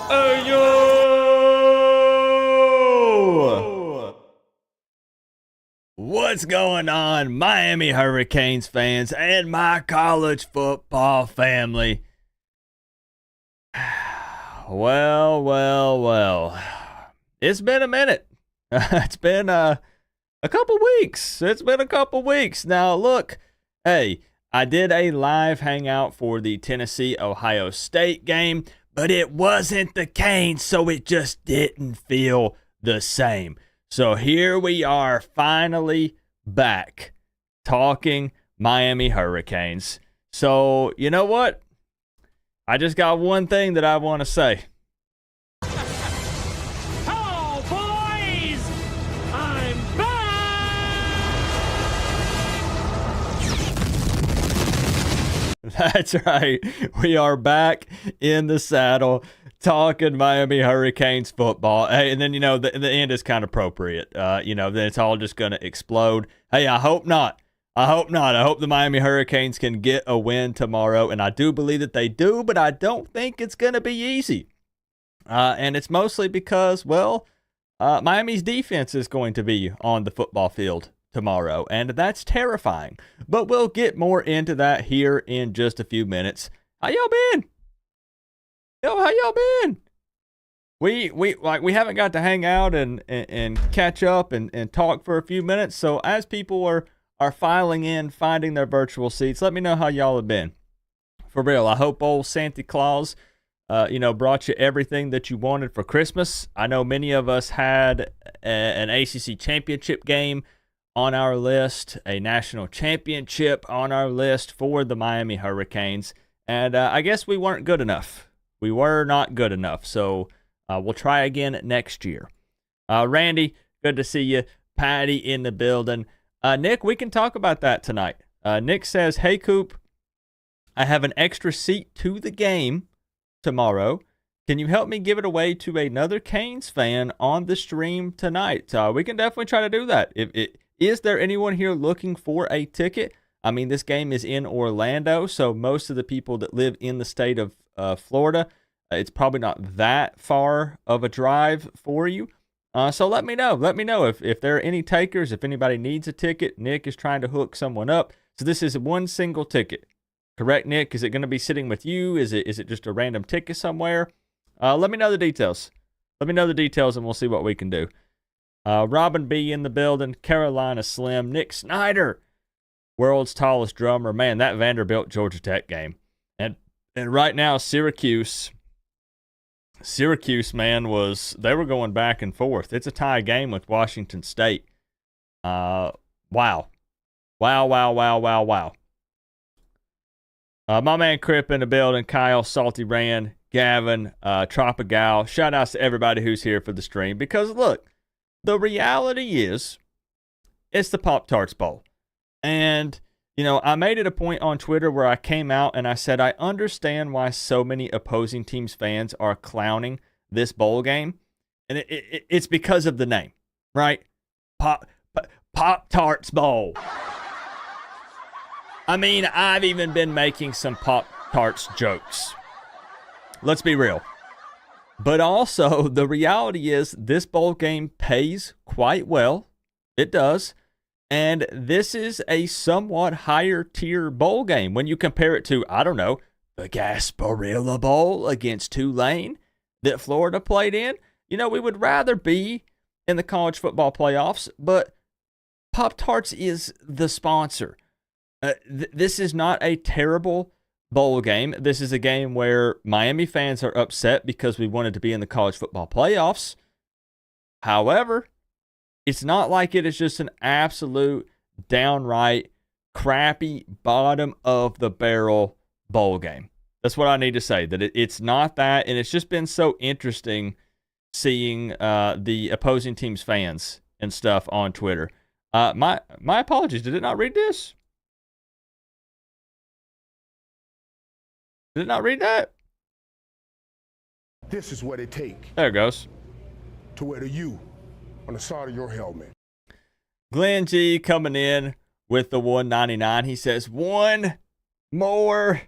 Hey, yo! What's going on, Miami Hurricanes fans and my college football family? Well. It's been a minute. It's been a couple weeks. It's been a couple weeks. Now, look, hey, I did a live hangout for the Tennessee-Ohio State game, but it wasn't the Canes, so it just didn't feel the same. So here we are, finally back, talking Miami Hurricanes. So, you know what? I just got one thing that I want to say. Hello, boys! I'm back! That's right. We are back in the saddle talking Miami Hurricanes football. Hey, and then, the end is kind of appropriate. Then it's all just going to explode. Hey, I hope not. I hope the Miami Hurricanes can get a win tomorrow, and I do believe that they do, but I don't think it's going to be easy. And it's mostly because, Miami's defense is going to be on the football field tomorrow, and that's terrifying. But we'll get more into that here in just a few minutes. How y'all been? How y'all been? We haven't got to hang out and catch up and talk for a few minutes. So as people are filing in, finding their virtual seats, let me know how y'all have been. For real, I hope old Santa Claus brought you everything that you wanted for Christmas. I know many of us had an ACC championship game on our list, a national championship on our list for the Miami Hurricanes, and I guess we weren't good enough. We were not good enough, so we'll try again next year. Randy, good to see you. Patty in the building. Nick, we can talk about that tonight. Nick says, hey, Coop, I have an extra seat to the game tomorrow. Can you help me give it away to another Canes fan on the stream tonight? We can definitely try to do that. Is there anyone here looking for a ticket? I mean, this game is in Orlando, so most of the people that live in the state of Florida, it's probably not that far of a drive for you. So let me know. Let me know if there are any takers, if anybody needs a ticket. Nick is trying to hook someone up. So this is one single ticket. Correct, Nick? Is it going to be sitting with you? Is it just a random ticket somewhere? Let me know the details. Let me know the details, and we'll see what we can do. Robin B in the building. Carolina Slim. Nick Snyder, world's tallest drummer. Man, that Vanderbilt Georgia Tech game. And right now, Syracuse, man, they were going back and forth. It's a tie game with Washington State. Wow. My man Crip in the building, Kyle, Salty Rand, Gavin, Tropigal. Shout outs to everybody who's here for the stream. Because look, the reality is, it's the Pop-Tarts Bowl. And, I made it a point on Twitter where I came out and I said, I understand why so many opposing teams' fans are clowning this bowl game. And it's because of the name, right? Pop-Tarts Bowl. I mean, I've even been making some Pop-Tarts jokes. Let's be real. But also, the reality is this bowl game pays quite well. It does. And this is a somewhat higher tier bowl game when you compare it to, I don't know, the Gasparilla Bowl against Tulane that Florida played in. We would rather be in the college football playoffs, but Pop-Tarts is the sponsor. This is not a terrible bowl game. This is a game where Miami fans are upset because we wanted to be in the college football playoffs. However, it's not like it is just an absolute downright crappy bottom of the barrel bowl game. That's what I need to say, that it's not that. And it's just been so interesting seeing the opposing team's fans and stuff on Twitter. My apologies. Did it not read this? Did it not read that? This is what it takes There it goes. to wear the U on the side of your helmet. Glenn G coming in with the 199. He says, one more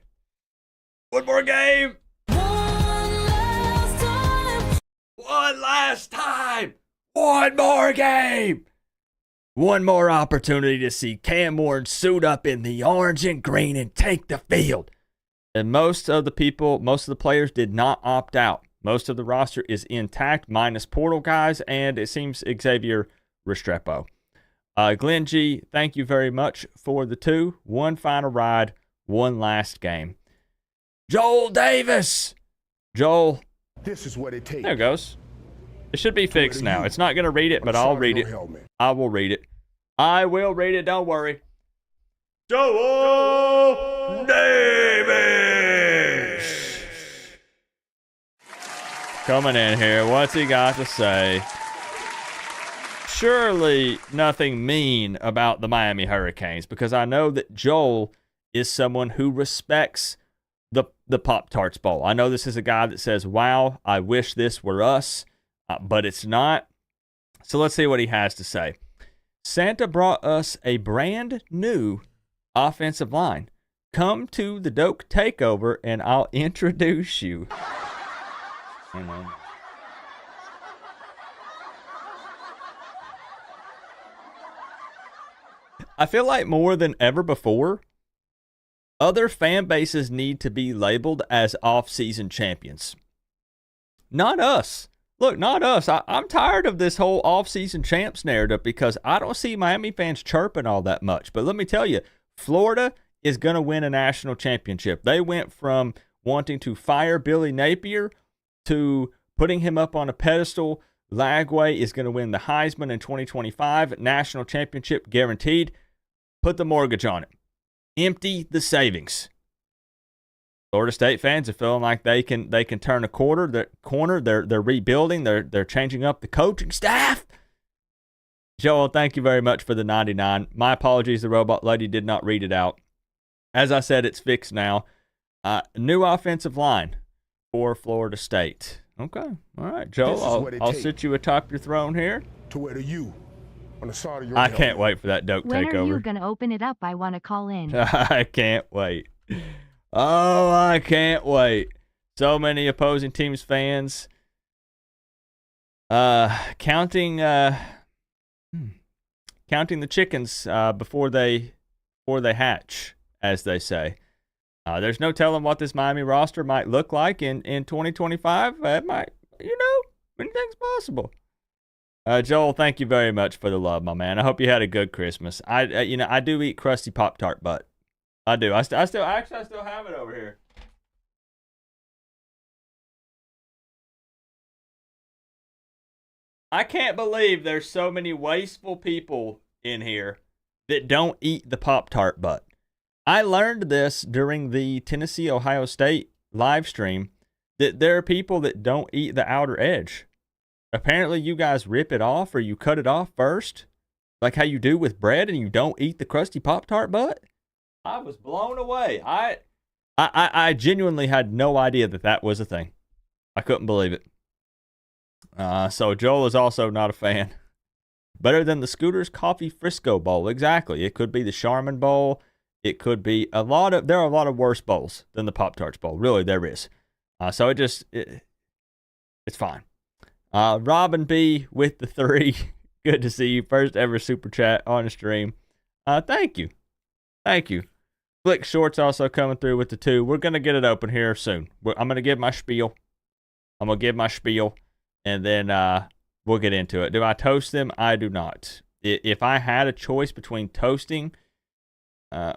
game. One last time. One last time. One more game. One more opportunity to see Cam Warren suit up in the orange and green and take the field. And most of the players did not opt out. Most of the roster is intact, minus portal guys, and it seems Xavier Restrepo. Glenn G, thank you very much for the 2. One final ride, one last game. Joel Davis. Joel. This is what it takes. There it goes. It should be fixed now. It's not going to read it, but I'll read it. I will read it. I will read it. Don't worry. Joel Davis. Coming in here. What's he got to say? Surely nothing mean about the Miami Hurricanes, because I know that Joel is someone who respects the Pop-Tarts Bowl. I know this is a guy that says, wow, I wish this were us, but it's not. So let's see what he has to say. Santa brought us a brand new offensive line. Come to the Doak Takeover and I'll introduce you. I feel like more than ever before, other fan bases need to be labeled as off-season champions. Not us. Look, not us. I'm tired of this whole off-season champs narrative because I don't see Miami fans chirping all that much. But let me tell you, Florida is going to win a national championship. They went from wanting to fire Billy Napier to putting him up on a pedestal. Lagway is going to win the Heisman in 2025. National championship guaranteed. Put the mortgage on it. Empty the savings. Florida State fans are feeling like they can turn a corner. They're rebuilding. They're changing up the coaching staff. Joel, thank you very much for the 99. My apologies, the robot lady did not read it out. As I said, it's fixed now. New offensive line for Florida State. Okay, all right, Joel. I'll sit you atop your throne here. To wear the U on the side of your I helmet. can't wait for that Doak takeover. When are you gonna open it up? I want to call in. I can't wait. Oh, I can't wait. So many opposing teams fans counting the chickens before they hatch, as they say. There's no telling what this Miami roster might look like in 2025. It might, anything's possible. Joel, thank you very much for the love, my man. I hope you had a good Christmas. I do eat crusty Pop-Tart butt. I do. I still have it over here. I can't believe there's so many wasteful people in here that don't eat the Pop-Tart butt. I learned this during the Tennessee-Ohio State live stream, that there are people that don't eat the outer edge. Apparently, you guys rip it off or you cut it off first, like how you do with bread, and you don't eat the crusty Pop-Tart butt. I was blown away. I genuinely had no idea that was a thing. I couldn't believe it. So Joel is also not a fan. Better than the Scooters Coffee Frisco Bowl. Exactly. It could be the Charmin Bowl. It could be there are a lot of worse bowls than the Pop-Tarts Bowl. Really, there is. So it's fine. Robin B with the 3. Good to see you. First ever super chat on the stream. Thank you. Thank you. Flick Shorts also coming through with the 2. We're going to get it open here soon. I'm going to give my spiel. And then we'll get into it. Do I toast them? I do not. If I had a choice between toasting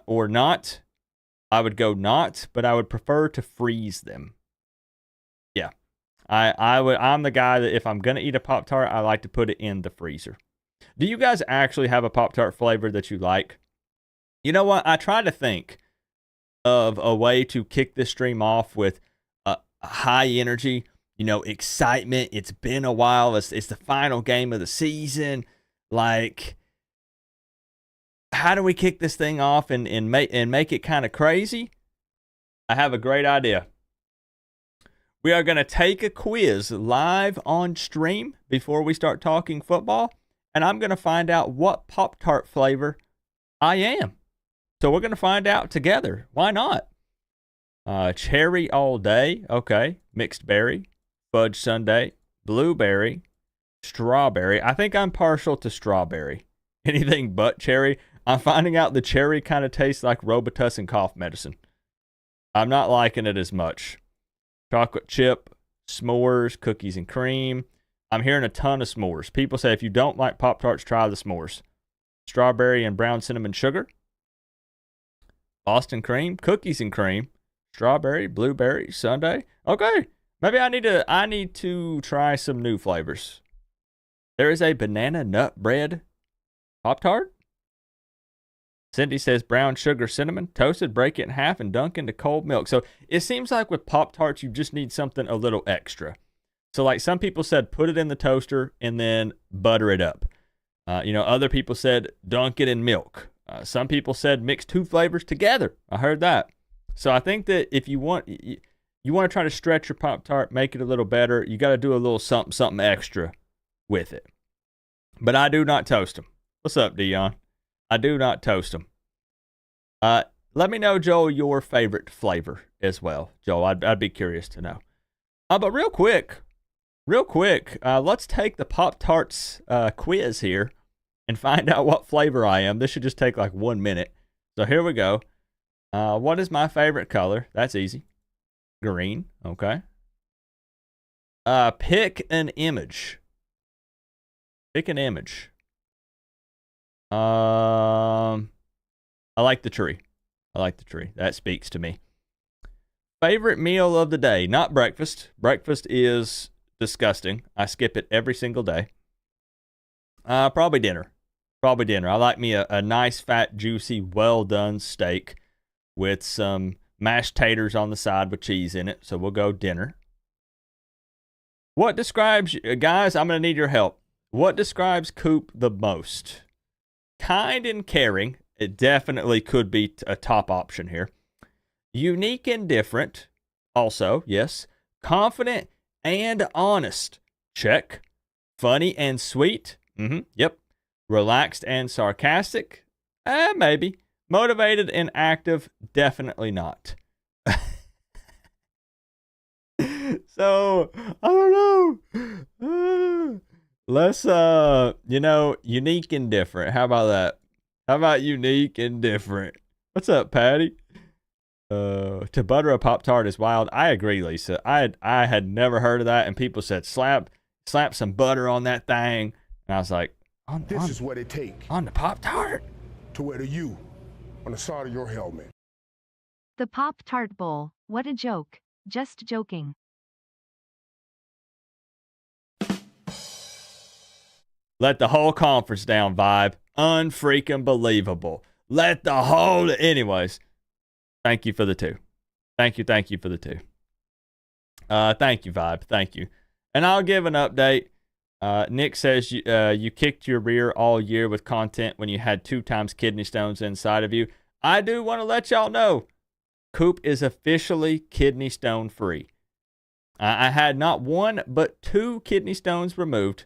or not, I would go not, but I would prefer to freeze them. Yeah. I'm the guy that if I'm going to eat a Pop-Tart, I like to put it in the freezer. Do you guys actually have a Pop-Tart flavor that you like? You know what? I try to think of a way to kick this stream off with a high energy, excitement. It's been a while. It's the final game of the season. Like, how do we kick this thing off and make it kind of crazy? I have a great idea. We are going to take a quiz live on stream before we start talking football, and I'm going to find out what Pop-Tart flavor I am. So we're going to find out together. Why not? Cherry all day. Okay. Mixed berry. Fudge sundae. blueberry, strawberry. I think I'm partial to strawberry. Anything but cherry. I'm finding out the cherry kind of tastes like Robitussin cough medicine. I'm not liking it as much. Chocolate chip, s'mores, cookies and cream. I'm hearing a ton of s'mores. People say if you don't like Pop-Tarts, try the s'mores. Strawberry and brown cinnamon sugar. Boston cream, cookies and cream. Strawberry, blueberry, sundae. Okay, maybe I need to try some new flavors. There is a banana nut bread Pop-Tart. Cindy says brown sugar cinnamon, toasted, break it in half, and dunk into cold milk. So it seems like with Pop-Tarts, you just need something a little extra. So like some people said, put it in the toaster and then butter it up. Other people said dunk it in milk. Some people said mix two flavors together. I heard that. So I think that if you want to try to stretch your Pop-Tart, make it a little better, you got to do a little something extra with it. But I do not toast them. What's up, Dion? I do not toast them. Let me know, Joel, your favorite flavor as well. Joel, I'd be curious to know. But real quick, let's take the Pop-Tarts quiz here and find out what flavor I am. This should just take like 1 minute. So here we go. What is my favorite color? That's easy. Green. Okay. Pick an image. Pick an image. I like the tree. That speaks to me. Favorite meal of the day? Not breakfast. Breakfast is disgusting. I skip it every single day. Probably dinner. I like me a nice, fat, juicy, well-done steak with some mashed taters on the side with cheese in it. So we'll go dinner. What describes, guys, I'm going to need your help. What describes Coop the most? Kind and caring. It definitely could be a top option here. Unique and different. Also, yes. Confident and honest. Check. Funny and sweet. Yep. Relaxed and sarcastic. Maybe. Motivated and active. Definitely not. So, I don't know. Let's, unique and different. How about that? How about unique and different? What's up, Patty? To butter a Pop-Tart is wild. I agree, Lisa. I had never heard of that, and people said slap some butter on that thing, and I was like, This is what it takes on the Pop-Tart to wear the U on the side of your helmet. The Pop-Tart Bowl. What a joke. Just joking. Let the whole conference down, vibe. Unfreaking believable. Let the whole... Anyways, thank you for the 2. Thank you for the 2. Thank you, vibe. Thank you. And I'll give an update. Nick says you kicked your rear all year with content when you had 2 times kidney stones inside of you. I do want to let y'all know, Coop is officially kidney stone free. I had not 1, but 2 kidney stones removed.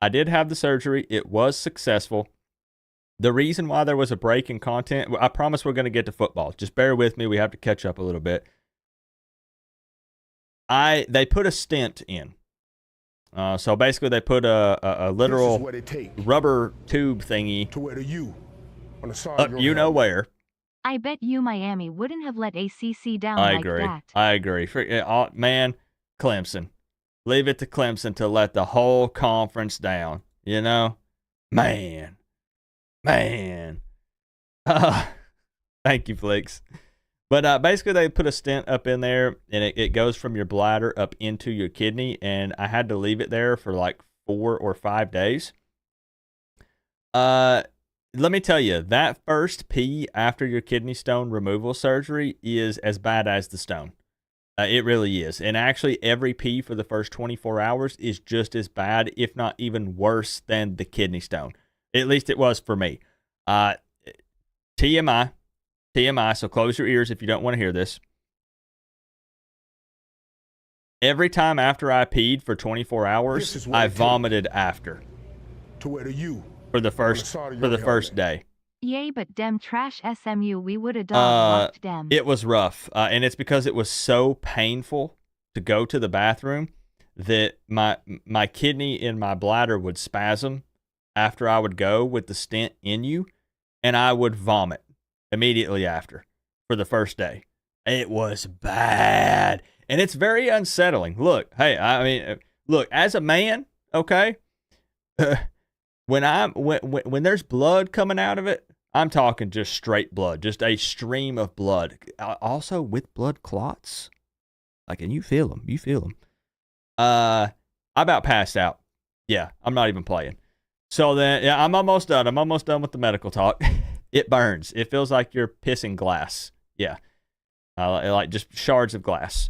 I did have the surgery. It was successful. The reason why there was a break in content, I promise we're going to get to football. Just bear with me. We have to catch up a little bit. They put a stent in. So basically they put a literal rubber tube thingy to wear the U on the side up you know where. I bet you Miami wouldn't have let ACC down I like agree. that. I agree. Man, Clemson. Leave it to Clemson to let the whole conference down. You know? Man. Thank you, Flix. But basically, they put a stent up in there, and it goes from your bladder up into your kidney, and I had to leave it there for like 4 or 5 days. Let me tell you, that first pee after your kidney stone removal surgery is as bad as the stone. It really is. And actually, every pee for the first 24 hours is just as bad, if not even worse than the kidney stone. At least it was for me. TMI, so close your ears if you don't want to hear this. Every time after I peed for 24 hours, I vomited after. To wear the U for the first day. Yay, but dem trash SMU, we would have walked dem. It was rough, and it's because it was so painful to go to the bathroom that my kidney and my bladder would spasm after I would go with the stent in you, and I would vomit immediately after for the first day. It was bad, and it's very unsettling. Look, hey, I mean, look, as a man, okay, when there's blood coming out of it, I'm talking just straight blood, just a stream of blood. Also with blood clots, like, and you feel them. I about passed out. Yeah, I'm not even playing. So then, yeah, I'm almost done. With the medical talk. It burns. It feels like you're pissing glass. Yeah, like just shards of glass.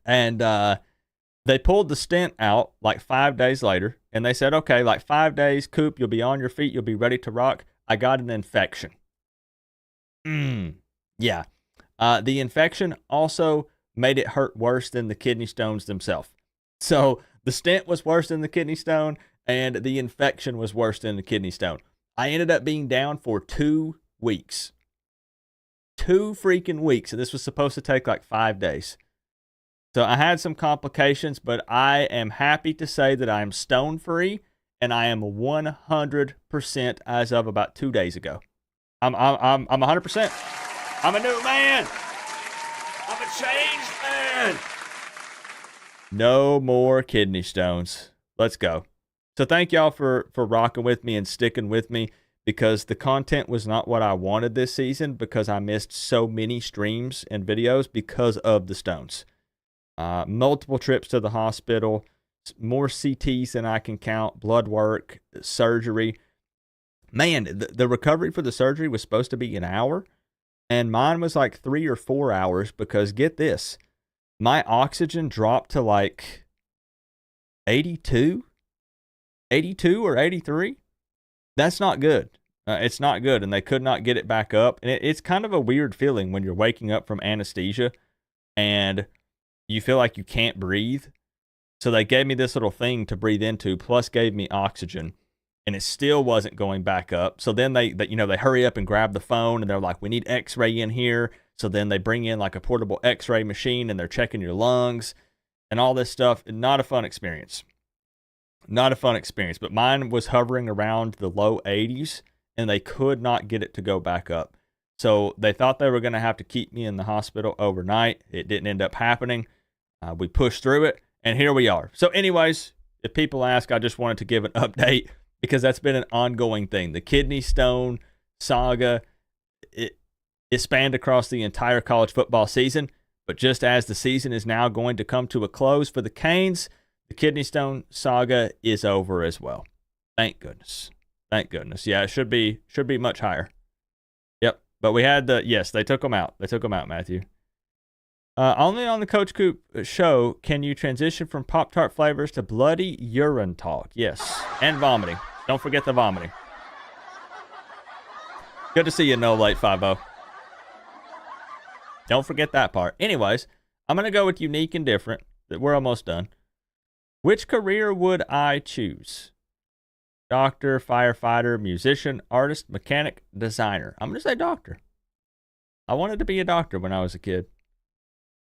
And they pulled the stent out like 5 days later, and they said, okay, like 5 days, Coop, you'll be on your feet, you'll be ready to rock. I got an infection. Yeah. The infection also made it hurt worse than the kidney stones themselves. So the stent was worse than the kidney stone, and the infection was worse than the kidney stone. I ended up being down for 2 weeks. 2 freaking weeks. And this was supposed to take like 5 days. So I had some complications, but I am happy to say that I am stone free, and I am 100% as of about 2 days ago. I'm 100%. I'm a new man. I'm a changed man. No more kidney stones. Let's go. So thank y'all for rocking with me and sticking with me, because the content was not what I wanted this season, because I missed so many streams and videos because of the stones. Multiple trips to the hospital, more CTs than I can count, blood work, surgery. Man, the recovery for the surgery was supposed to be an hour, and mine was like 3 or 4 hours, because get this, my oxygen dropped to like 82 or 83. That's not good. It's not good, and they could not get it back up. And it's kind of a weird feeling when you're waking up from anesthesia and you feel like you can't breathe. So they gave me this little thing to breathe into, plus gave me oxygen, and it still wasn't going back up. So then they hurry up and grab the phone, and they're like, we need x-ray in here. So then they bring in like a portable x-ray machine, and they're checking your lungs and all this stuff. Not a fun experience. Not a fun experience, but mine was hovering around the low 80s, and they could not get it to go back up. So they thought they were going to have to keep me in the hospital overnight. It didn't end up happening. We pushed through it, and here we are. So anyways, if people ask, I just wanted to give an update, because that's been an ongoing thing. The kidney stone saga, it spanned across the entire college football season, but just as the season is now going to come to a close for the Canes, the kidney stone saga is over as well. Thank goodness. Thank goodness. Yeah, it should be much higher. Yep. But we had yes, they took them out. They took them out, Matthew. Only on the Coach Coop show can you transition from Pop-Tart flavors to bloody urine talk. Yes. And vomiting. Don't forget the vomiting. Good to see you, No Late 5-0. Don't forget that part. Anyways, I'm going to go with unique and different. We're almost done. Which career would I choose? Doctor, firefighter, musician, artist, mechanic, designer. I'm going to say doctor. I wanted to be a doctor when I was a kid.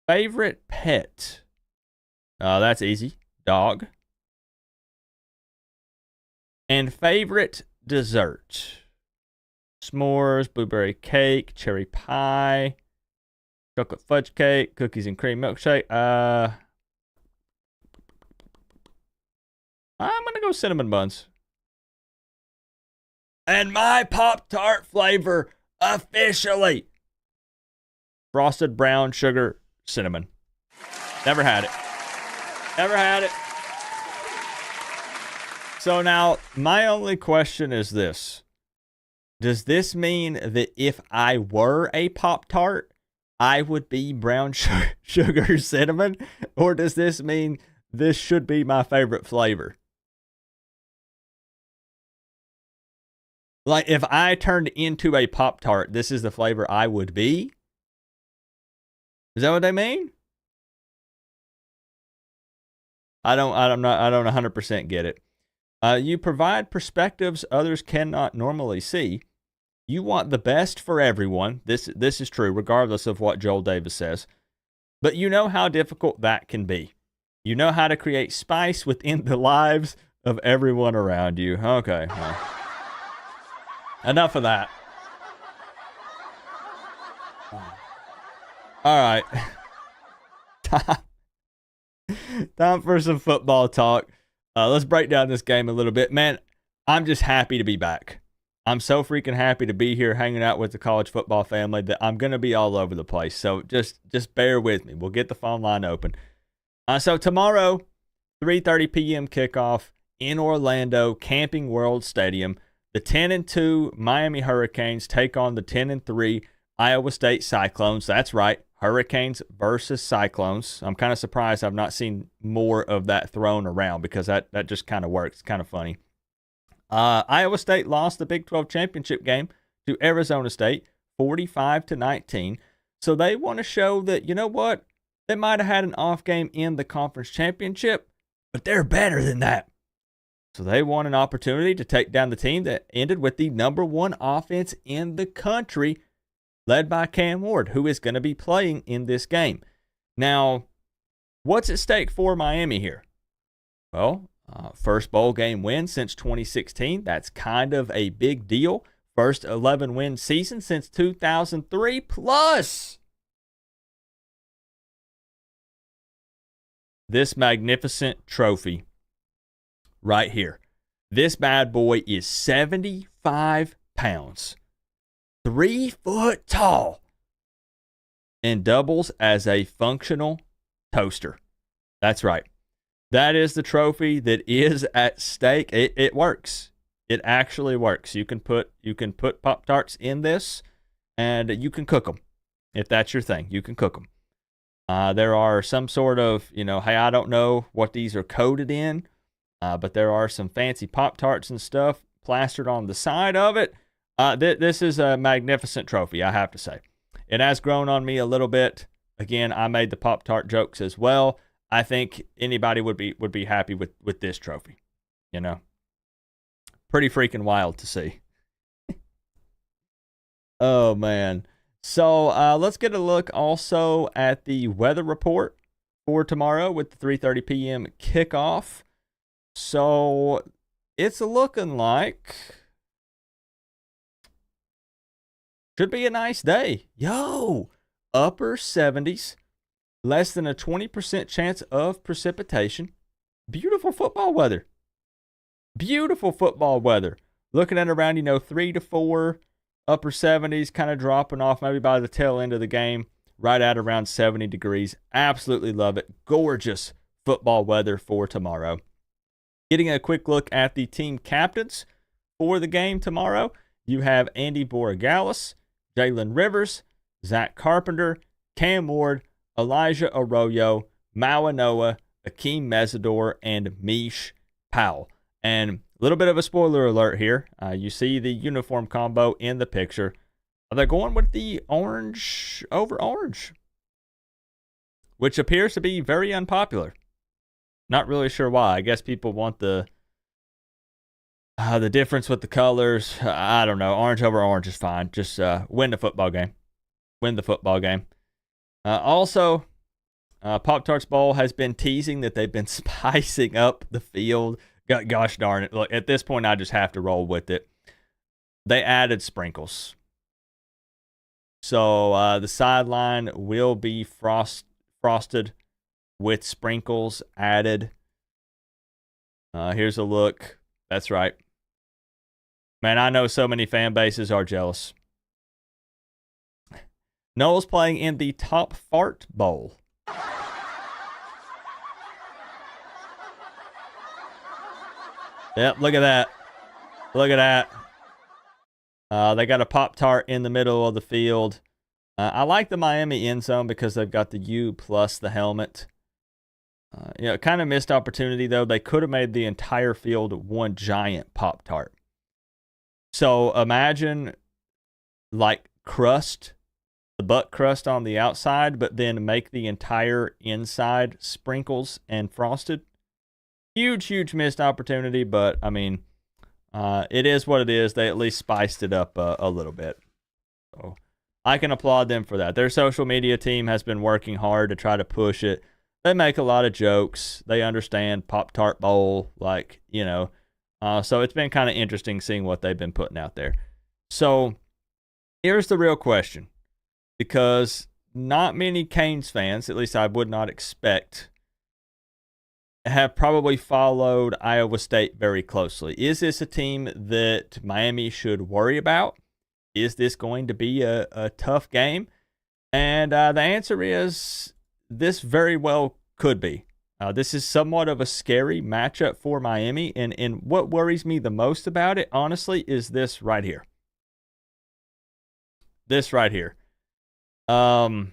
Favorite pet? That's easy. Dog. And favorite dessert? S'mores, blueberry cake, cherry pie, chocolate fudge cake, cookies and cream milkshake. I'm going to go cinnamon buns. And my Pop-Tart flavor, officially, frosted brown sugar cinnamon. Never had it. Never had it. So now, my only question is this. Does this mean that if I were a Pop-Tart, I would be brown sugar cinnamon? Or does this mean this should be my favorite flavor? Like, if I turned into a Pop-Tart, this is the flavor I would be? Is that what they mean? I don't 100% get it. You provide perspectives others cannot normally see. You want the best for everyone. This is true, regardless of what Joel Davis says. But you know how difficult that can be. You know how to create spice within the lives of everyone around you. Okay. Well, enough of that. All right. Time for some football talk. Let's break down this game a little bit. Man, I'm just happy to be back. I'm so freaking happy to be here hanging out with the college football family that I'm going to be all over the place. So just bear with me. We'll get the phone line open. So tomorrow, 3:30 p.m. kickoff in Orlando, Camping World Stadium. The 10-2 Miami Hurricanes take on the 10-3 Iowa State Cyclones. That's right, Hurricanes versus Cyclones. I'm kind of surprised I've not seen more of that thrown around because that just kind of works. It's kind of funny. Iowa State lost the Big 12 championship game to Arizona State, 45-19. So they want to show that, you know what? They might have had an off game in the conference championship, but they're better than that. So they want an opportunity to take down the team that ended with the number one offense in the country, led by Cam Ward, who is going to be playing in this game. Now, what's at stake for Miami here? Well, first bowl game win since 2016. That's kind of a big deal. First 11-win season since 2003, plus this magnificent trophy right here. This bad boy is 75 pounds, 3 foot tall, and doubles as a functional toaster. That's right. That is the trophy that is at stake. It works. It actually works. You can put Pop-Tarts in this, and you can cook them. If that's your thing, you can cook them. There are some sort of, hey, I don't know what these are coated in, but there are some fancy Pop-Tarts and stuff plastered on the side of it. This is a magnificent trophy, I have to say. It has grown on me a little bit. Again, I made the Pop-Tart jokes as well. I think anybody would be happy with this trophy. Pretty freaking wild to see. Oh, man. So let's get a look also at the weather report for tomorrow with the 3:30 p.m. kickoff. So it's looking like should be a nice day. Upper 70s, less than a 20% chance of precipitation. Beautiful football weather. Beautiful football weather. Looking at around, 3 to 4, upper 70s, kind of dropping off maybe by the tail end of the game, right at around 70 degrees. Absolutely love it. Gorgeous football weather for tomorrow. Getting a quick look at the team captains for the game tomorrow. You have Andy Borregales, Jalen Rivers, Zach Carpenter, Cam Ward, Elijah Arroyo, Mawanoa, Akeem Mesidor, and Mish Powell. And a little bit of a spoiler alert here. You see the uniform combo in the picture. They're going with the orange over orange, which appears to be very unpopular. Not really sure why. I guess people want the difference with the colors. I don't know. Orange over orange is fine. Just win the football game. Win the football game. Also, Pop-Tarts Bowl has been teasing that they've been spicing up the field. Gosh darn it. Look, at this point, I just have to roll with it. They added sprinkles. So the sideline will be frosted with sprinkles added. Here's a look. That's right. Man, I know so many fan bases are jealous. Noel's playing in the Top Fart Bowl. Yep, look at that. Look at that. They got a Pop-Tart in the middle of the field. I like the Miami end zone because they've got the U plus the helmet. Kind of missed opportunity, though. They could have made the entire field one giant Pop-Tart. So imagine like crust, the butt crust on the outside, but then make the entire inside sprinkles and frosted. Huge missed opportunity, but I mean, it is what it is. They at least spiced it up a little bit. So I can applaud them for that. Their social media team has been working hard to try to push it. they make a lot of jokes. They understand Pop-Tart Bowl, like, so it's been kind of interesting seeing what they've been putting out there. So here's the real question, because not many Canes fans, at least I would not expect, have probably followed Iowa State very closely. Is this a team that Miami should worry about? Is this going to be a tough game? And the answer is this very well could be. This is somewhat of a scary matchup for Miami. And what worries me the most about it, honestly, is this right here. This right here. Iowa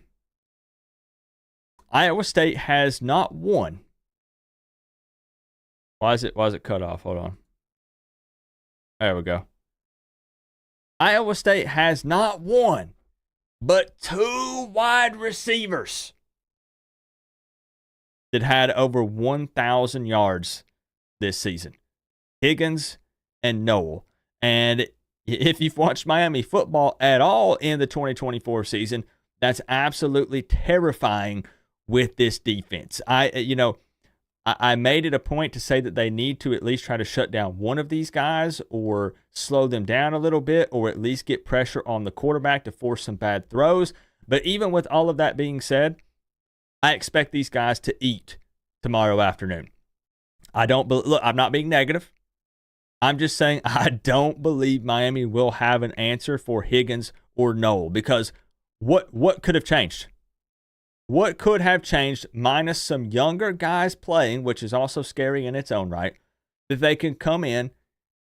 State has not won. Why is it cut off? Hold on. There we go. Iowa State has not won, but 2 wide receivers that had over 1,000 yards this season. Higgins and Noel. And if you've watched Miami football at all in the 2024 season, that's absolutely terrifying with this defense. I made it a point to say that they need to at least try to shut down one of these guys or slow them down a little bit, or at least get pressure on the quarterback to force some bad throws. But even with all of that being said, I expect these guys to eat tomorrow afternoon. Look, I'm not being negative. I'm just saying I don't believe Miami will have an answer for Higgins or Noel, because what could have changed? What could have changed, minus some younger guys playing, which is also scary in its own right, that they can come in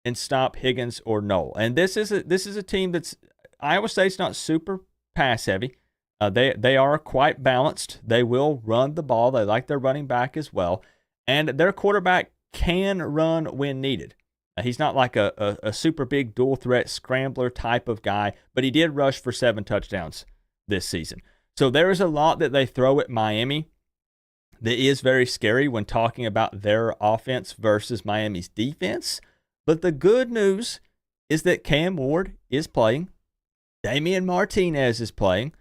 and stop Higgins or Noel? And this is a team that's, Iowa State's not super pass heavy. They are quite balanced. They will run the ball. They like their running back as well. And their quarterback can run when needed. He's not like a super big dual threat scrambler type of guy, but he did rush for 7 touchdowns this season. So there is a lot that they throw at Miami that is very scary when talking about their offense versus Miami's defense. But the good news is that Cam Ward is playing. Damian Martinez is playing.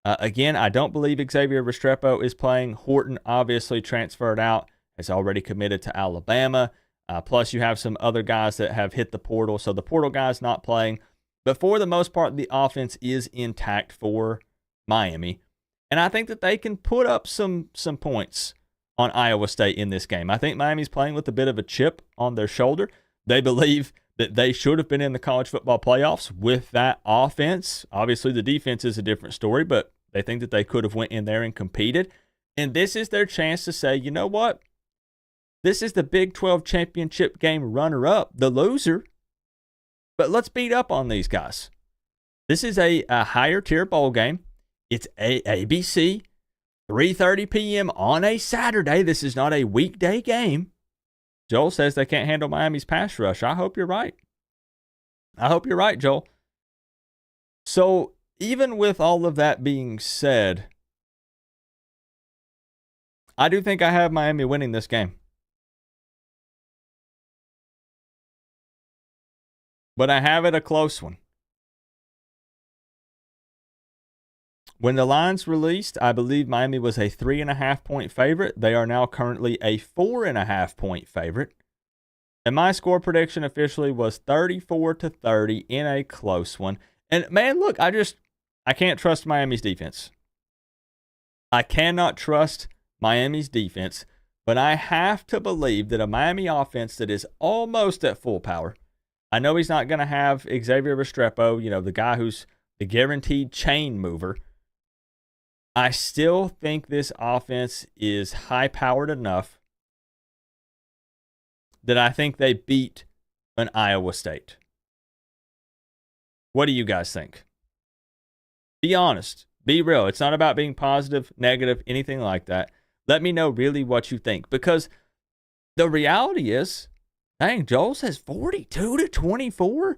Again, I don't believe Xavier Restrepo is playing. Horton obviously transferred out, has already committed to Alabama. Plus, you have some other guys that have hit the portal. So the portal guy's not playing. But for the most part, the offense is intact for Miami. And I think that they can put up some points on Iowa State in this game. I think Miami's playing with a bit of a chip on their shoulder. They believe that they should have been in the college football playoffs with that offense. Obviously, the defense is a different story, but they think that they could have went in there and competed. And this is their chance to say, you know what? This is the Big 12 championship game runner-up, the loser. But let's beat up on these guys. This is a higher tier bowl game. It's ABC, 3:30 p.m. on a Saturday. This is not a weekday game. Joel says they can't handle Miami's pass rush. I hope you're right. I hope you're right, Joel. So even with all of that being said, I do think I have Miami winning this game. But I have it a close one. When the lines released, I believe Miami was a 3.5-point favorite. They are now currently a 4.5-point favorite. And my score prediction officially was 34-30 in a close one. And man, look, I can't trust Miami's defense. I cannot trust Miami's defense, but I have to believe that a Miami offense that is almost at full power. I know he's not going to have Xavier Restrepo, the guy who's the guaranteed chain mover. I still think this offense is high-powered enough that I think they beat an Iowa State. What do you guys think? Be honest. Be real. It's not about being positive, negative, anything like that. Let me know really what you think. Because the reality is, dang, Joel says 42-24?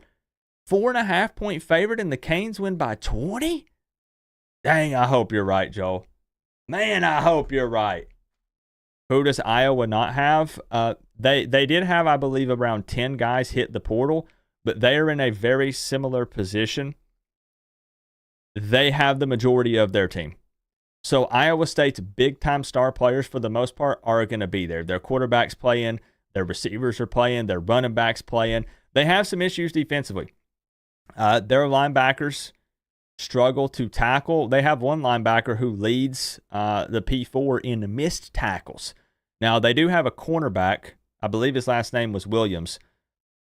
4.5-point favorite and the Canes win by 20? Dang, I hope you're right, Joel. Man, I hope you're right. Who does Iowa not have? They did have, I believe, around 10 guys hit the portal, but they are in a very similar position. They have the majority of their team. So Iowa State's big-time star players, for the most part, are going to be there. Their quarterback's playing, their receivers are playing, their running backs playing. They have some issues defensively. Their linebackers struggle to tackle. They have one linebacker who leads the P4 in missed tackles. Now, they do have a cornerback, I believe his last name was Williams,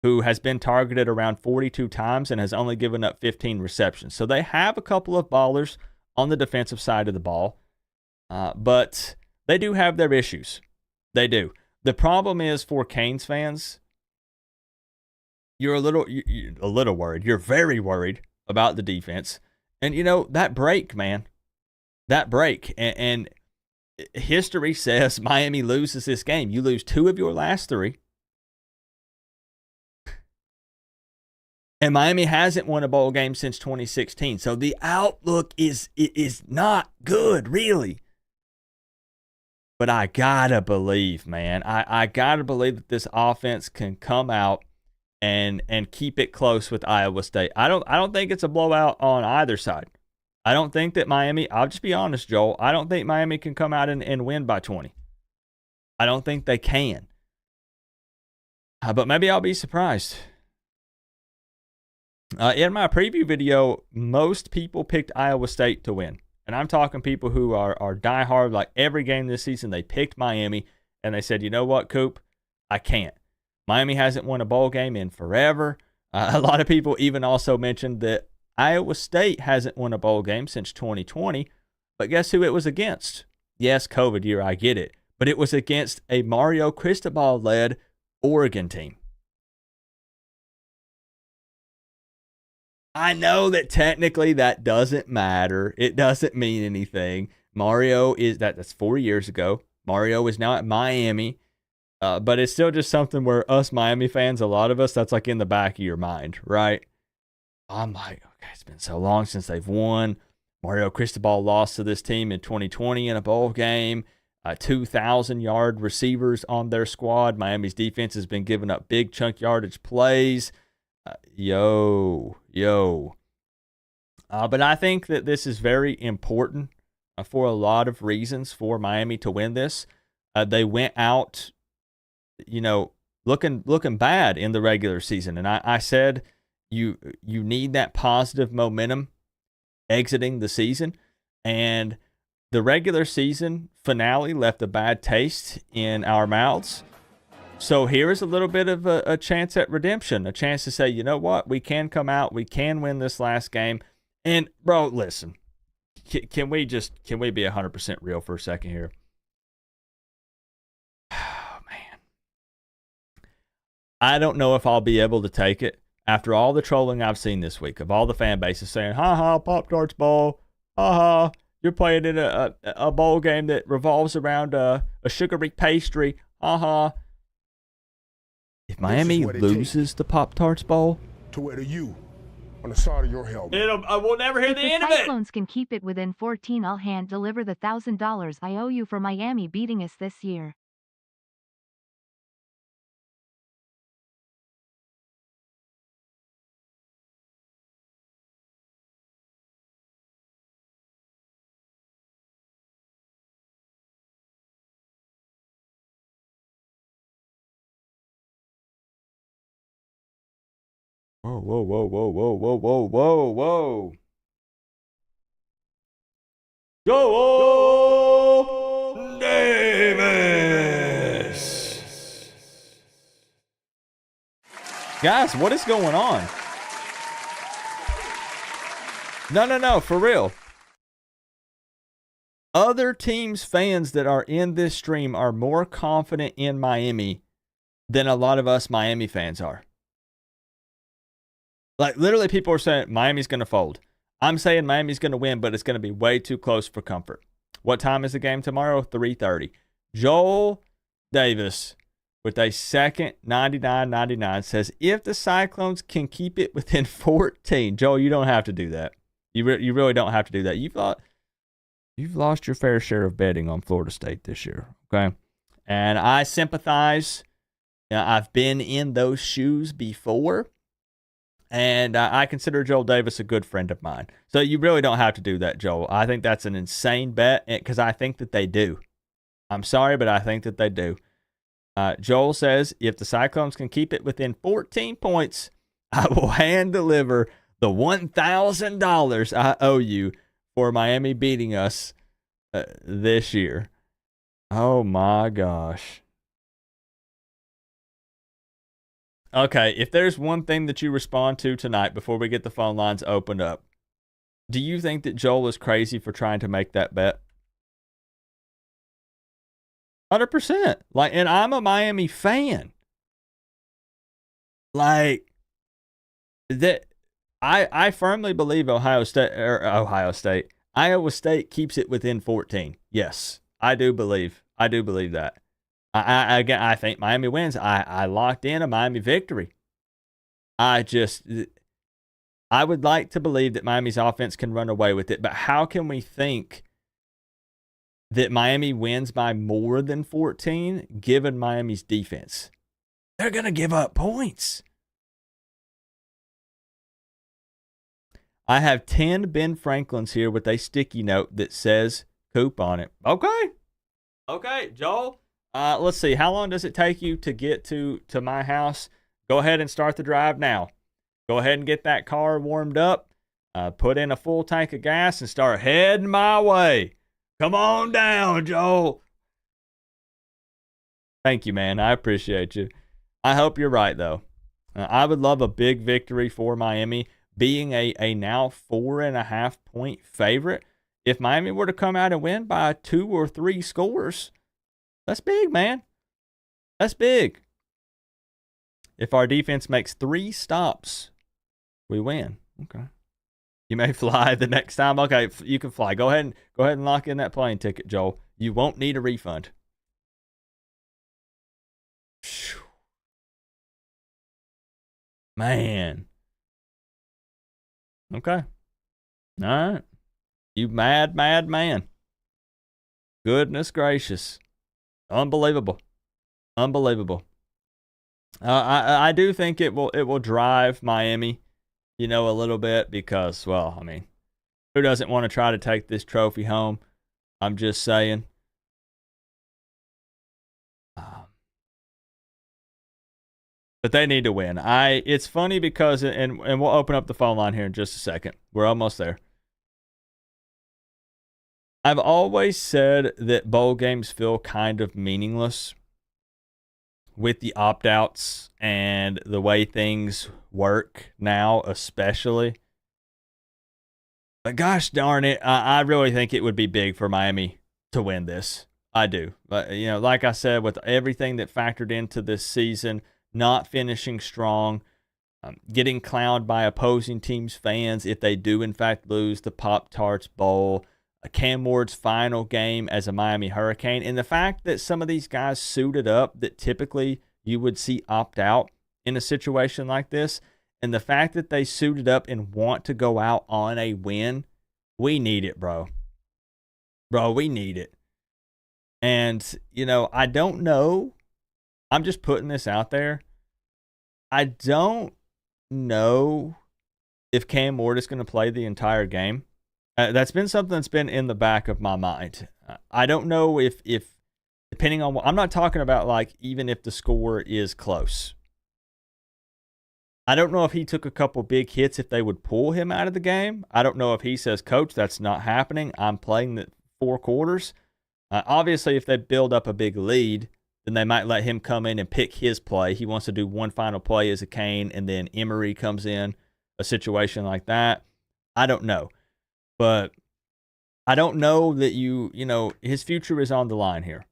who has been targeted around 42 times and has only given up 15 receptions. So they have a couple of ballers on the defensive side of the ball, but they do have their issues. They do. The problem is for Canes fans, you're a little worried. You're very worried about the defense. And, that break, man, that break. And history says Miami loses this game. You lose 2 of your last 3. And Miami hasn't won a bowl game since 2016. So the outlook is not good, really. But I gotta believe, man. I gotta believe that this offense can come out and keep it close with Iowa State. I don't think it's a blowout on either side. I don't think that Miami, I'll just be honest, Joel, I don't think Miami can come out and win by 20. I don't think they can. But maybe I'll be surprised. In my preview video, most people picked Iowa State to win. And I'm talking people who are diehard, like every game this season, they picked Miami, and they said, you know what, Coop? I can't. Miami hasn't won a bowl game in forever. A lot of people even also mentioned that Iowa State hasn't won a bowl game since 2020. But guess who it was against? Yes, COVID year, I get it. But it was against a Mario Cristobal-led Oregon team. I know that technically that doesn't matter. It doesn't mean anything. That's 4 years ago. Mario is now at Miami. But it's still just something where us Miami fans, a lot of us, that's like in the back of your mind, right? I'm like, okay, it's been so long since they've won. Mario Cristobal lost to this team in 2020 in a bowl game. 2,000-yard receivers on their squad. Miami's defense has been giving up big chunk yardage plays. But I think that this is very important for a lot of reasons for Miami to win this. They went out, looking bad in the regular season. And I said you need that positive momentum exiting the season. And the regular season finale left a bad taste in our mouths. So here is a little bit of a chance at redemption, a chance to say, you know what, we can come out, we can win this last game. And, bro, listen, can we be 100% real for a second here? Oh, man. I don't know if I'll be able to take it after all the trolling I've seen this week of all the fan bases saying, ha-ha, Pop-Tarts bowl, ha-ha, you're playing in a bowl game that revolves around a sugary pastry, ha-ha. If Miami loses the Pop-Tarts bowl, to wear to you on the side of your helmet. I will never hear the end of If it. the Cyclones can keep it within 14, I'll hand deliver the $1,000 I owe you for Miami beating us this year. Whoa, whoa, whoa, whoa, whoa, whoa, whoa, whoa, whoa. Joel Davis. Guys, what is going on? No, for real. Other teams' fans that are in this stream are more confident in Miami than a lot of us Miami fans are. Like, literally, people are saying Miami's going to fold. I'm saying Miami's going to win, but it's going to be way too close for comfort. What time is the game tomorrow? 3:30. Joel Davis, with a second 99.99, says, if the Cyclones can keep it within 14. Joel, you don't have to do that. You really don't have to do that. You've lost your fair share of betting on Florida State this year, okay? And I sympathize. I've been in those shoes before. And I consider Joel Davis a good friend of mine. So you really don't have to do that, Joel. I think that's an insane bet because I think that they do. I'm sorry, but I think that they do. Joel says, if the Cyclones can keep it within 14 points, I will hand deliver the $1,000 I owe you for Miami beating us this year. Oh, my gosh. Okay, if there's one thing that you respond to tonight before we get the phone lines opened up, do you think that Joel is crazy for trying to make that bet? 100%. And I'm a Miami fan. That I firmly believe Iowa State keeps it within 14. Yes, I do believe that. I think Miami wins. I locked in a Miami victory. I would like to believe that Miami's offense can run away with it, but how can we think that Miami wins by more than 14 given Miami's defense? They're going to give up points. I have 10 Ben Franklins here with a sticky note that says Coop on it. Okay, Joel. Let's see. How long does it take you to get to my house? Go ahead and start the drive now. Go ahead and get that car warmed up. Put in a full tank of gas and start heading my way. Come on down, Joel. Thank you, man. I appreciate you. I hope you're right, though. I would love a big victory for Miami, being a now 4.5 point favorite. If Miami were to come out and win by 2 or 3 scores, that's big, man. That's big. If our defense makes 3 stops, we win. Okay. You may fly the next time. Okay, you can fly. Go ahead and lock in that plane ticket, Joel. You won't need a refund. Man. Okay. All right. You mad man. Goodness gracious. Unbelievable. I do think it will drive Miami, a little bit because, well, I mean, who doesn't want to try to take this trophy home? I'm just saying. But they need to win. It's funny because, and we'll open up the phone line here in just a second. We're almost there. I've always said that bowl games feel kind of meaningless with the opt-outs and the way things work now, especially. But gosh darn it, I really think it would be big for Miami to win this. I do. But, like I said, with everything that factored into this season, not finishing strong, getting clowned by opposing teams' fans if they do, in fact, lose the Pop-Tarts Bowl, Cam Ward's final game as a Miami Hurricane, and the fact that some of these guys suited up that typically you would see opt out in a situation like this, and the fact that they suited up and want to go out on a win, we need it, bro. Bro, we need it. And, I don't know. I'm just putting this out there. I don't know if Cam Ward is going to play the entire game. That's been something that's been in the back of my mind. I don't know if depending on what, I'm not talking about even if the score is close. I don't know if he took a couple big hits, if they would pull him out of the game. I don't know if he says, Coach, that's not happening. I'm playing the 4 quarters. Obviously, if they build up a big lead, then they might let him come in and pick his play. He wants to do one final play as a Cane, and then Emory comes in, a situation like that. I don't know. But I don't know that his future is on the line here.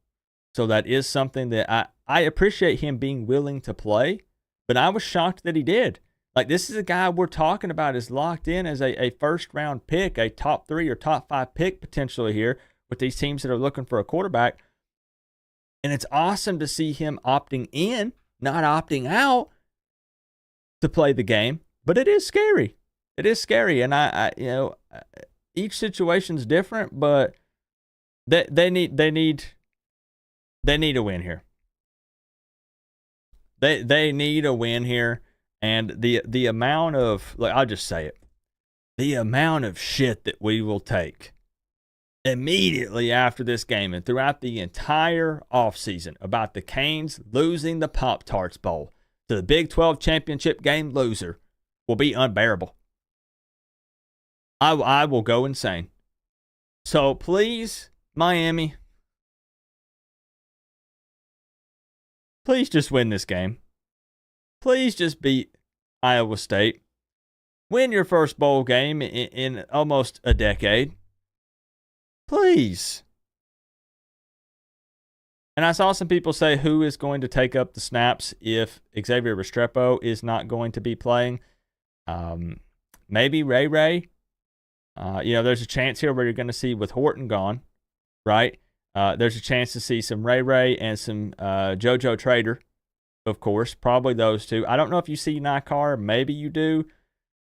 So that is something that I appreciate him being willing to play, but I was shocked that he did. This is a guy we're talking about is locked in as a first-round pick, a top 3 or top 5 pick potentially here with these teams that are looking for a quarterback. And it's awesome to see him opting in, not opting out to play the game. But it is scary. It is scary. And each situation's different, but they need a win here. They need a win here. And the amount of, like, I'll just say it, the amount of shit that we will take immediately after this game and throughout the entire offseason about the Canes losing the Pop-Tarts Bowl to the Big 12 championship game loser will be unbearable. I will go insane. So please, Miami, please just win this game. Please just beat Iowa State. Win your first bowl game in almost a decade. Please. And I saw some people say who is going to take up the snaps if Xavier Restrepo is not going to be playing. Maybe Ray Ray. There's a chance here where you're going to see with Horton gone, right? There's a chance to see some Ray Ray and some JoJo Trader, of course. Probably those two. I don't know if you see Nikar. Maybe you do.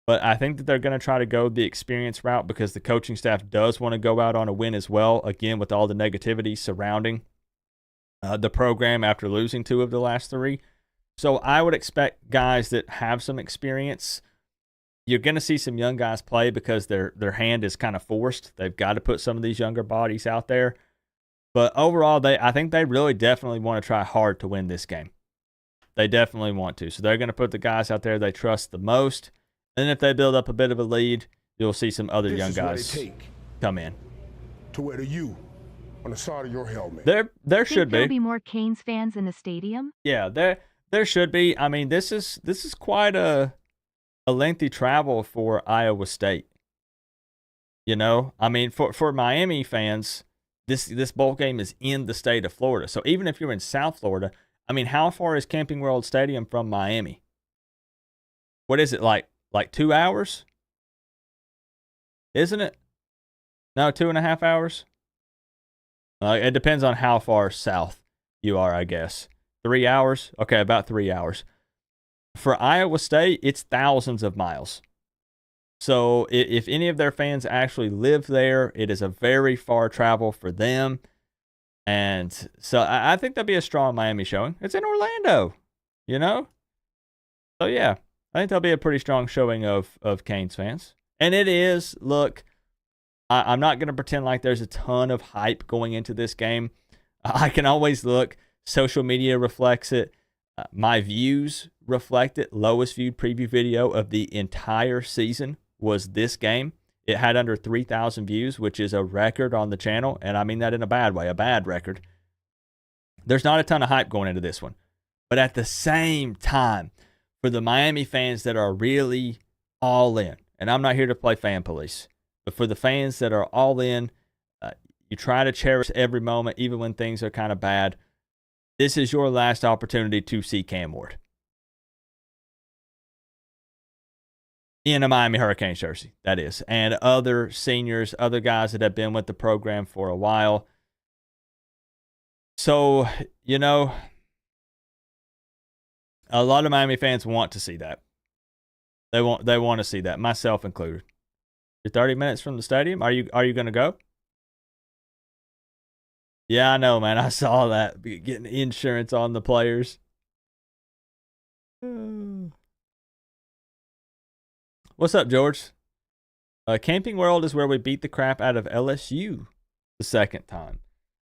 But I think that they're going to try to go the experience route because the coaching staff does want to go out on a win as well, again, with all the negativity surrounding the program after losing 2 of the last 3. So I would expect guys that have some experience. You're going to see some young guys play because their hand is kind of forced. They've got to put some of these younger bodies out there. But overall, I think they really definitely want to try hard to win this game. They definitely want to. So they're going to put the guys out there they trust the most. And if they build up a bit of a lead, you'll see some other young guys come in. To wear the U on the side of your helmet. There should There'll be more Canes fans in the stadium? Yeah, there should be. I mean, this is quite a lengthy travel for Iowa State. You know, I mean, for Miami fans, this bowl game is in the state of Florida. So even if you're in South Florida, I mean, how far is Camping World Stadium from Miami? What is it, like 2 hours? Isn't it? No, 2.5 hours? It depends on how far south you are, I guess. 3 hours? Okay, about 3 hours. For Iowa State, it's thousands of miles. So if any of their fans actually live there, it is a very far travel for them. And so I think there'll be a strong Miami showing. It's in Orlando, you know? So yeah, I think there'll be a pretty strong showing of Canes fans. And it is, look, I'm not going to pretend like there's a ton of hype going into this game. I can always look. Social media reflects it. My views reflect it. Lowest viewed preview video of the entire season was this game. It had under 3,000 views, which is a record on the channel. And I mean that in a bad way, a bad record. There's not a ton of hype going into this one. But at the same time, for the Miami fans that are really all in, and I'm not here to play fan police, but for the fans that are all in, you try to cherish every moment, even when things are kind of bad. This is your last opportunity to see Cam Ward in a Miami Hurricanes jersey, that is, and other seniors, other guys that have been with the program for a while. So, you know, a lot of Miami fans want to see that. They want to see that, myself included. You're 30 minutes from the stadium. Are you going to go? Yeah, I know, man. I saw that. Getting insurance on the players. What's up, George? Camping World is where we beat the crap out of LSU the second time.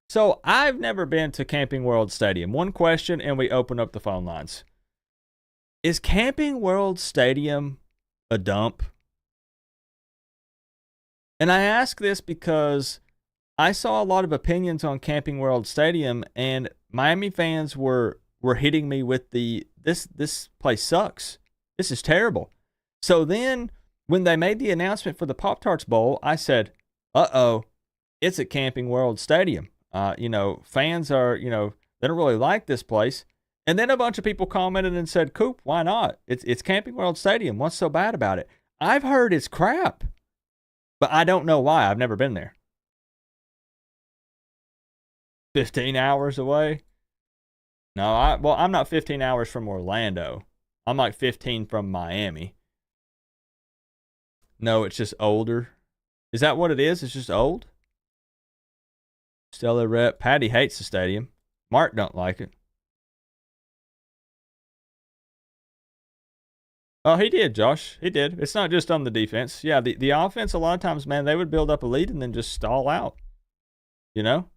So I've never been to Camping World Stadium. One question, and we open up the phone lines. Is Camping World Stadium a dump? And I ask this because I saw a lot of opinions on Camping World Stadium, and Miami fans were hitting me with this place sucks. This is terrible. So then when they made the announcement for the Pop-Tarts Bowl, I said, uh-oh, it's at Camping World Stadium. Fans are, they don't really like this place. And then a bunch of people commented and said, Coop, why not? It's Camping World Stadium. What's so bad about it? I've heard it's crap, but I don't know why. I've never been there. 15 hours away? No, I'm not 15 hours from Orlando. I'm like 15 from Miami. No, it's just older. Is that what it is? It's just old? Stellar rep. Patty hates the stadium. Mark don't like it. Oh, he did, Josh. He did. It's not just on the defense. Yeah, the offense, a lot of times, man, they would build up a lead and then just stall out. You know?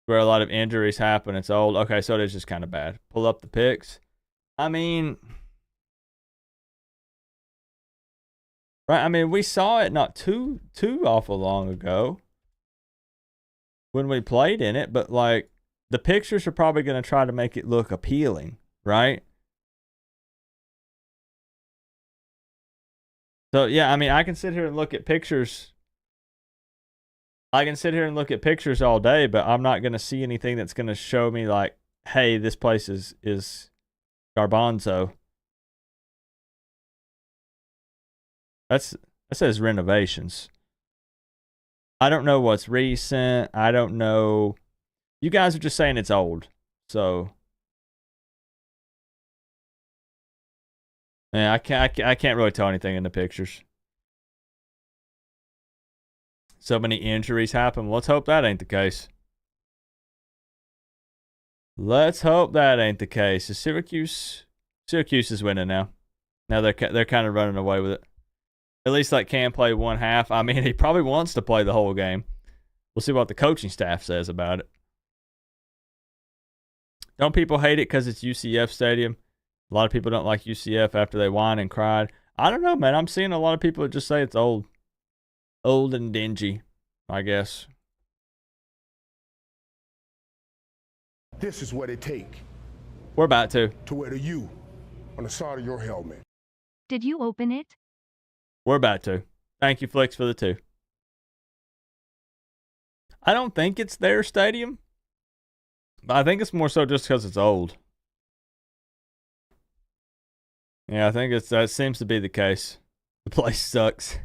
Where a lot of injuries happen. It's old. Okay, so it is just kind of bad. Pull up the picks. I mean, right? I mean, we saw it not too awful long ago when we played in it, but like the pictures are probably going to try to make it look appealing, right? So yeah, I mean, I can sit here and look at pictures. I can sit here and look at pictures all day, but I'm not going to see anything that's going to show me like, hey, this place is garbanzo. That says renovations. I don't know what's recent. I don't know. You guys are just saying it's old. So yeah, I can't really tell anything in the pictures. So many injuries happen. Let's hope that ain't the case. Let's hope that ain't the case. Is Syracuse is winning now. Now they're kind of running away with it. At least like Cam play one half. I mean, he probably wants to play the whole game. We'll see what the coaching staff says about it. Don't people hate it because it's UCF Stadium? A lot of people don't like UCF after they whined and cried. I don't know, man. I'm seeing a lot of people that just say it's old and dingy, I guess. This is what it take We're about to. to wear the U on the side of your helmet. Did you open it? We're about to. Thank you, Flicks, for the 2. I don't think it's their stadium, but I think it's more so just because it's old. Yeah, I think that seems to be the case. The place sucks.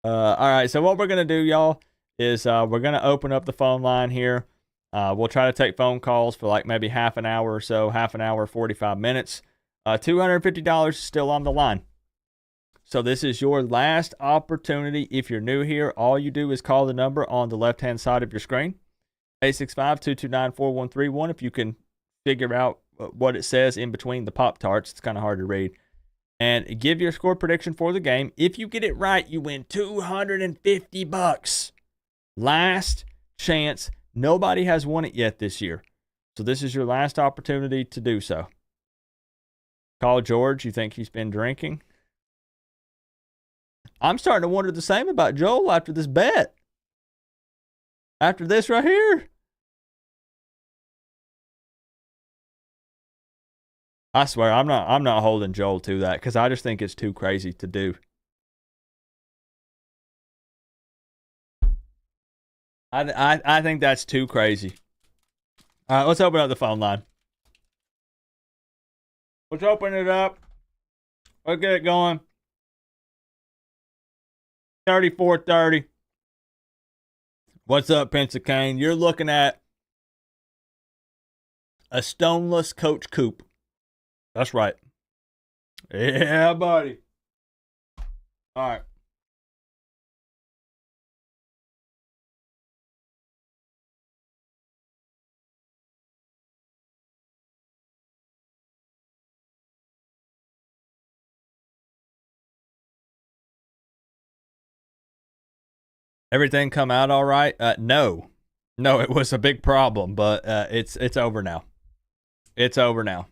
All right, so what we're going to do, y'all, is we're going to open up the phone line here. We'll try to take phone calls for like maybe half an hour or so, 45 minutes. $250 is still on the line. So this is your last opportunity. If you're new here, all you do is call the number on the left-hand side of your screen, 865-229-4131. If you can figure out what it says in between the Pop-Tarts, it's kind of hard to read. And give your score prediction for the game. If you get it right, you win $250. Last chance. Nobody has won it yet this year. So this is your last opportunity to do so. Call George. You think he's been drinking? I'm starting to wonder the same about Joel after this bet. After this right here. I swear, I'm not holding Joel to that because I just think it's too crazy to do. I think that's too crazy. All right, let's open up the phone line. Let's open it up. Let's get it going. 3430. What's up, Pensacola? You're looking at a stoneless Coach Coop. That's right. Yeah, buddy. All right. Everything come out all right? No, it was a big problem, but it's over now. It's over now.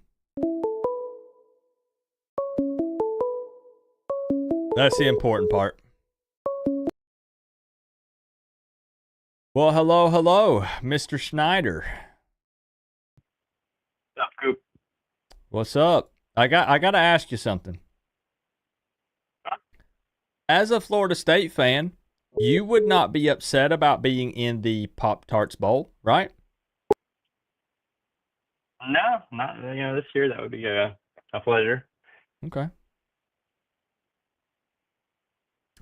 That's the important part. Well, hello, Mr. Schneider. What's up, Coop? What's up? I got to ask you something. As a Florida State fan, you would not be upset about being in the Pop-Tarts Bowl, right? No, not this year. That would be a pleasure. Okay.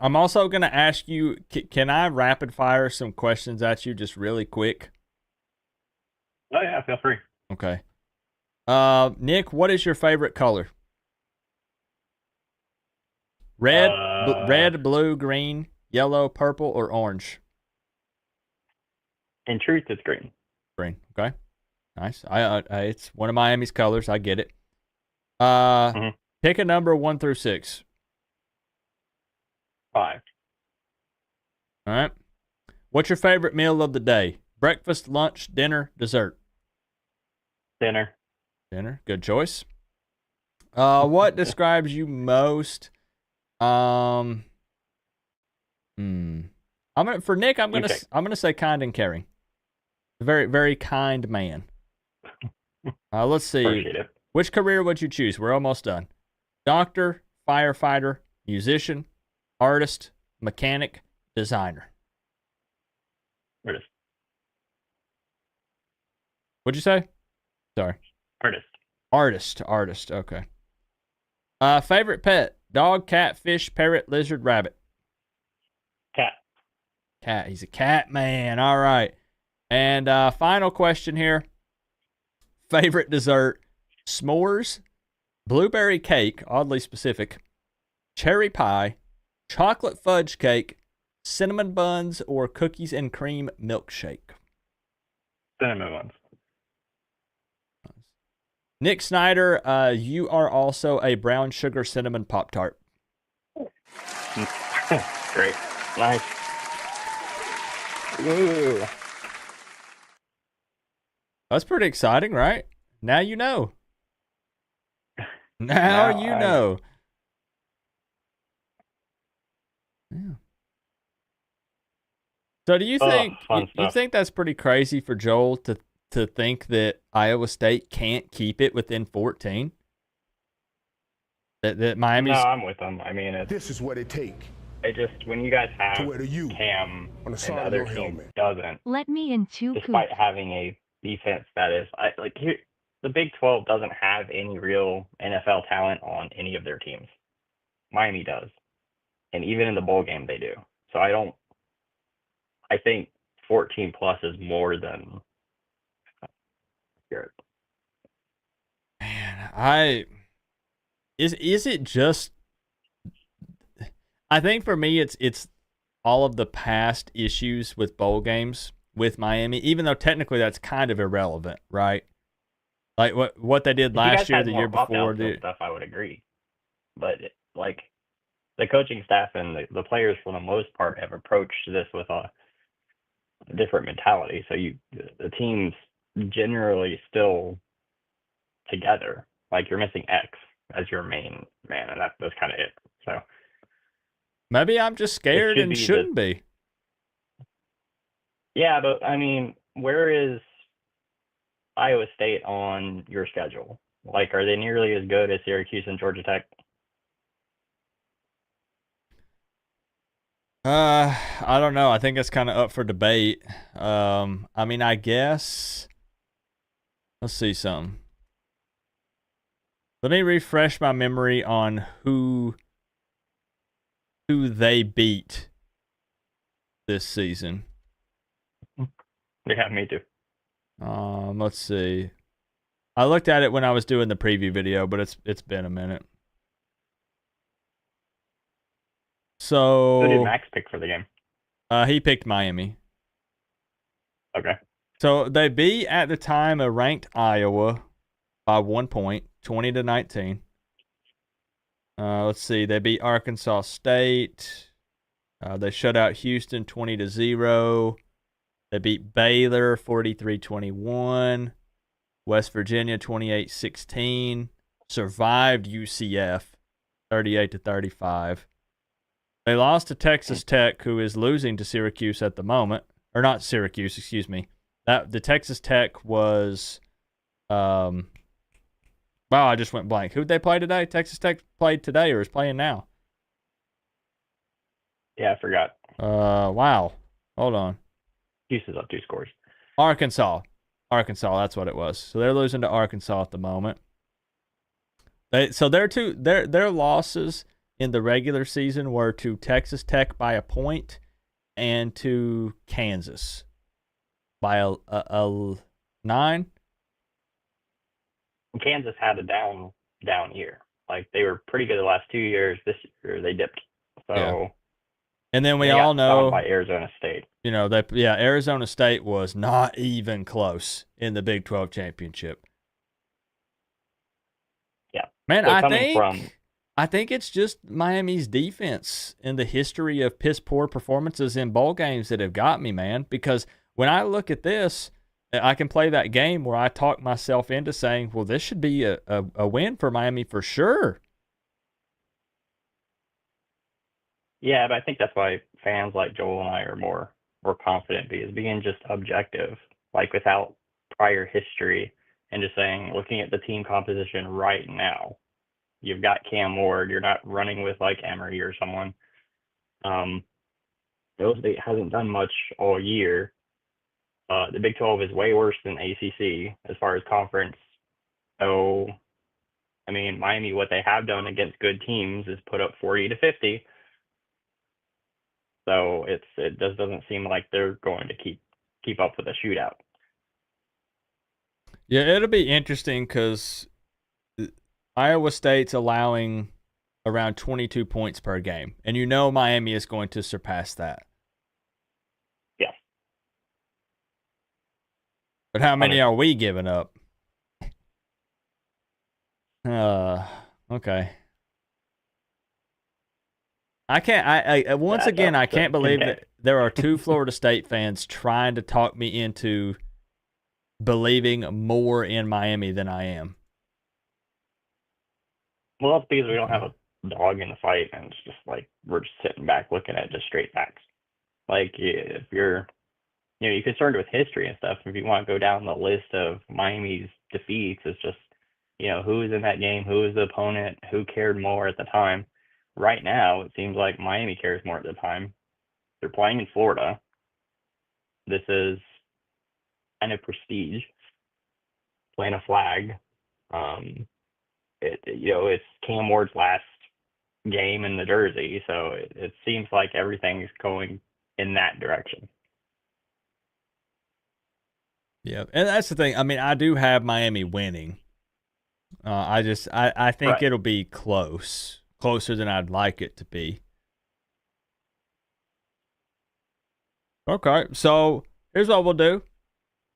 I'm also going to ask you, can I rapid fire some questions at you just really quick? Oh, yeah, feel free. Okay. Nick, what is your favorite color? Red, blue, green, yellow, purple, or orange? In truth, it's green. Green, okay. Nice. It's one of Miami's colors. I get it. Pick a number 1 through 6. 5. All right. What's your favorite meal of the day? Breakfast, lunch, dinner, dessert? Dinner. Dinner. Good choice. What describes you most? I'm gonna for Nick. I'm gonna say kind and caring. Very, very kind man. Let's see. Appreciate it. Which career would you choose? We're almost done. Doctor, firefighter, musician, artist, mechanic, designer. Artist. What'd you say? Sorry. Artist. Artist. Okay. Favorite pet? Dog, cat, fish, parrot, lizard, rabbit. Cat. Cat. He's a cat man. All right. And final question here. Favorite dessert? S'mores, blueberry cake, oddly specific, cherry pie, chocolate fudge cake, cinnamon buns, or cookies and cream milkshake. Cinnamon ones. Nick Snyder, you are also a brown sugar cinnamon Pop-Tart. Great. Nice. Ooh. That's pretty exciting, right? Now you know. Now you know. Yeah. So do you think you think that's pretty crazy for Joel to think that Iowa State can't keep it within 14? That Miami's... No, I'm with them. I mean, This is what it takes. it just when you guys have To wear the U Cam on the and side the of other your team helmet. doesn't, Let me in too, Coop. despite having a defense that is here, the Big 12 doesn't have any real NFL talent on any of their teams. Miami does, and even in the bowl game they do. So I think 14 plus is more than good. Man, is it just... I think for me it's all of the past issues with bowl games with Miami, even though technically that's kind of irrelevant, right? Like what they did last year, the year before. Stuff I would agree, but like the coaching staff and the players for the most part have approached this with a different mentality. So the team's generally still together. Like you're missing X as your main man, and that's kind of it. So maybe I'm just scared and shouldn't be. Yeah, but I mean, where is Iowa State on your schedule? Like, are they nearly as good as Syracuse and Georgia Tech? I don't know. I think it's kind of up for debate. I mean, I guess. Let's see something. Let me refresh my memory on who they beat this season. Yeah, me too. Let's see. I looked at it when I was doing the preview video, but it's been a minute. So Who did Max pick for the game? He picked Miami. Okay. So they beat at the time a ranked Iowa by 1 point, 20-19. Let's see. They beat Arkansas State. They shut out Houston 20-0. They beat Baylor 43-21. West Virginia 28-16. Survived UCF 38-35. They lost to Texas Tech, who is losing to Syracuse at the moment. Or not Syracuse, excuse me. The Texas Tech was... wow, I just went blank. Who'd they play today? Texas Tech played today or is playing now? Yeah, I forgot. Wow. Hold on. Houston's up 2 scores. Arkansas, that's what it was. So they're losing to Arkansas at the moment. Their losses in the regular season were to Texas Tech by a point and to Kansas by a 9. Kansas had a down year. Like they were pretty good the last 2 years. This year they dipped. So And then we They all got stomped know, by Arizona State. Arizona State was not even close in the Big 12 championship. Yeah. Man, So I think it's just Miami's defense and the history of piss poor performances in bowl games that have got me, man. Because when I look at this, I can play that game where I talk myself into saying, well, this should be a win for Miami for sure. Yeah, but I think that's why fans like Joel and I are more confident, because being just objective, like without prior history, and just saying, looking at the team composition right now, you've got Cam Ward, you're not running with like Emory or someone. Mill State hasn't done much all year. The Big 12 is way worse than ACC as far as conference. So, I mean, Miami, what they have done against good teams is put up 40 to 50. So it just doesn't seem like they're going to keep up with a shootout. Yeah, it'll be interesting because Iowa State's allowing around 22 points per game, and Miami is going to surpass that. Yes. But how many are we giving up? Okay. I can't. I can't believe that there are two Florida State fans trying to talk me into believing more in Miami than I am. Well, it's because we don't have a dog in the fight, and it's just like we're just sitting back looking at just straight facts. Like if you're concerned with history and stuff, if you want to go down the list of Miami's defeats, it's just who was in that game, who was the opponent, who cared more at the time. Right now, it seems like Miami cares more at the time. They're playing in Florida. This is kind of prestige, playing a flag. It's Cam Ward's last game in the jersey, so it seems like everything is going in that direction. Yeah, and that's the thing. I mean, I do have Miami winning. I think Right. it'll be closer than I'd like it to be. Okay, so here's what we'll do.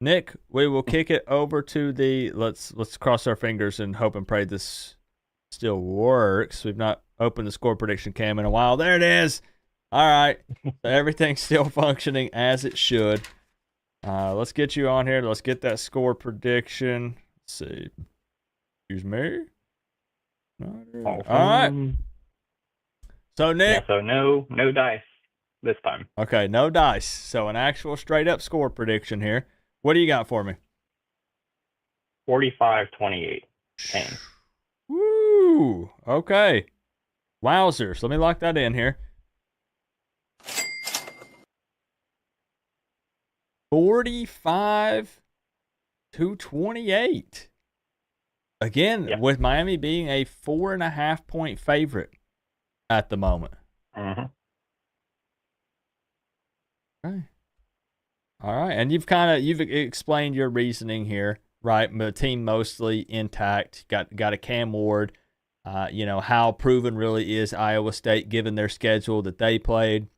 Nick, we will kick it over to the let's cross our fingers and hope and pray this still works. We've not opened the score prediction cam in a while. There it is. All right. So everything's still functioning as it should. Let's get you on here. Let's get that score prediction. Let's see. Excuse me. All right. So Nick. Yeah, so no dice this time. Okay, no dice. So an actual straight up score prediction here. What do you got for me? 45-28. Kane. Woo! Okay. Wowzers. Let me lock that in here. 45-28. Again, Yep. with Miami being a 4.5 point favorite at the moment. Mm-hmm. Okay. All right, and you've explained your reasoning here, right? The team mostly intact. Got a Cam Ward. How proven really is Iowa State given their schedule that they played.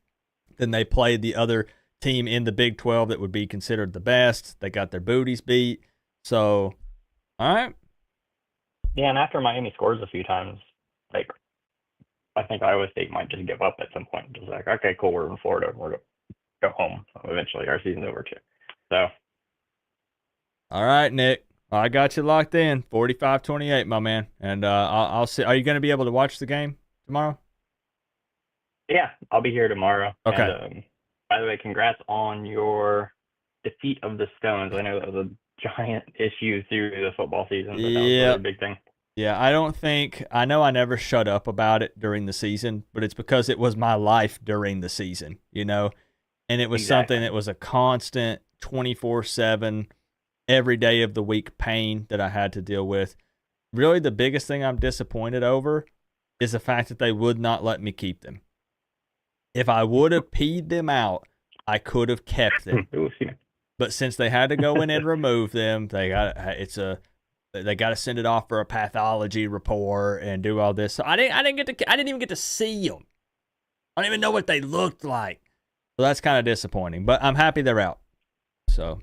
Then they played the other team in the Big 12 that would be considered the best. They got their booties beat. So, all right. Yeah, and after Miami scores a few times, like I think Iowa State might just give up at some point. Just like, okay, cool, we're in Florida, we're gonna go home. Eventually, our season's over too. So, all right, Nick, I got you locked in. 45-28, my man. And I'll see. Are you going to be able to watch the game tomorrow? yeah, I'll be here tomorrow. Okay. And, by the way, congrats on your defeat of the Stones. I know that was a giant issue through the football season, but that was a really big thing. Yeah, I know I never shut up about it during the season, but it's because it was my life during the season, and it was something that was a constant 24/7, every day of the week pain that I had to deal with. Really, the biggest thing I'm disappointed over is the fact that they would not let me keep them. If I would have peed them out, I could have kept them. But since they had to go in and remove them, they got to send it off for a pathology report and do all this. So I didn't even get to see them. I don't even know what they looked like. So that's kind of disappointing. But I'm happy they're out. So,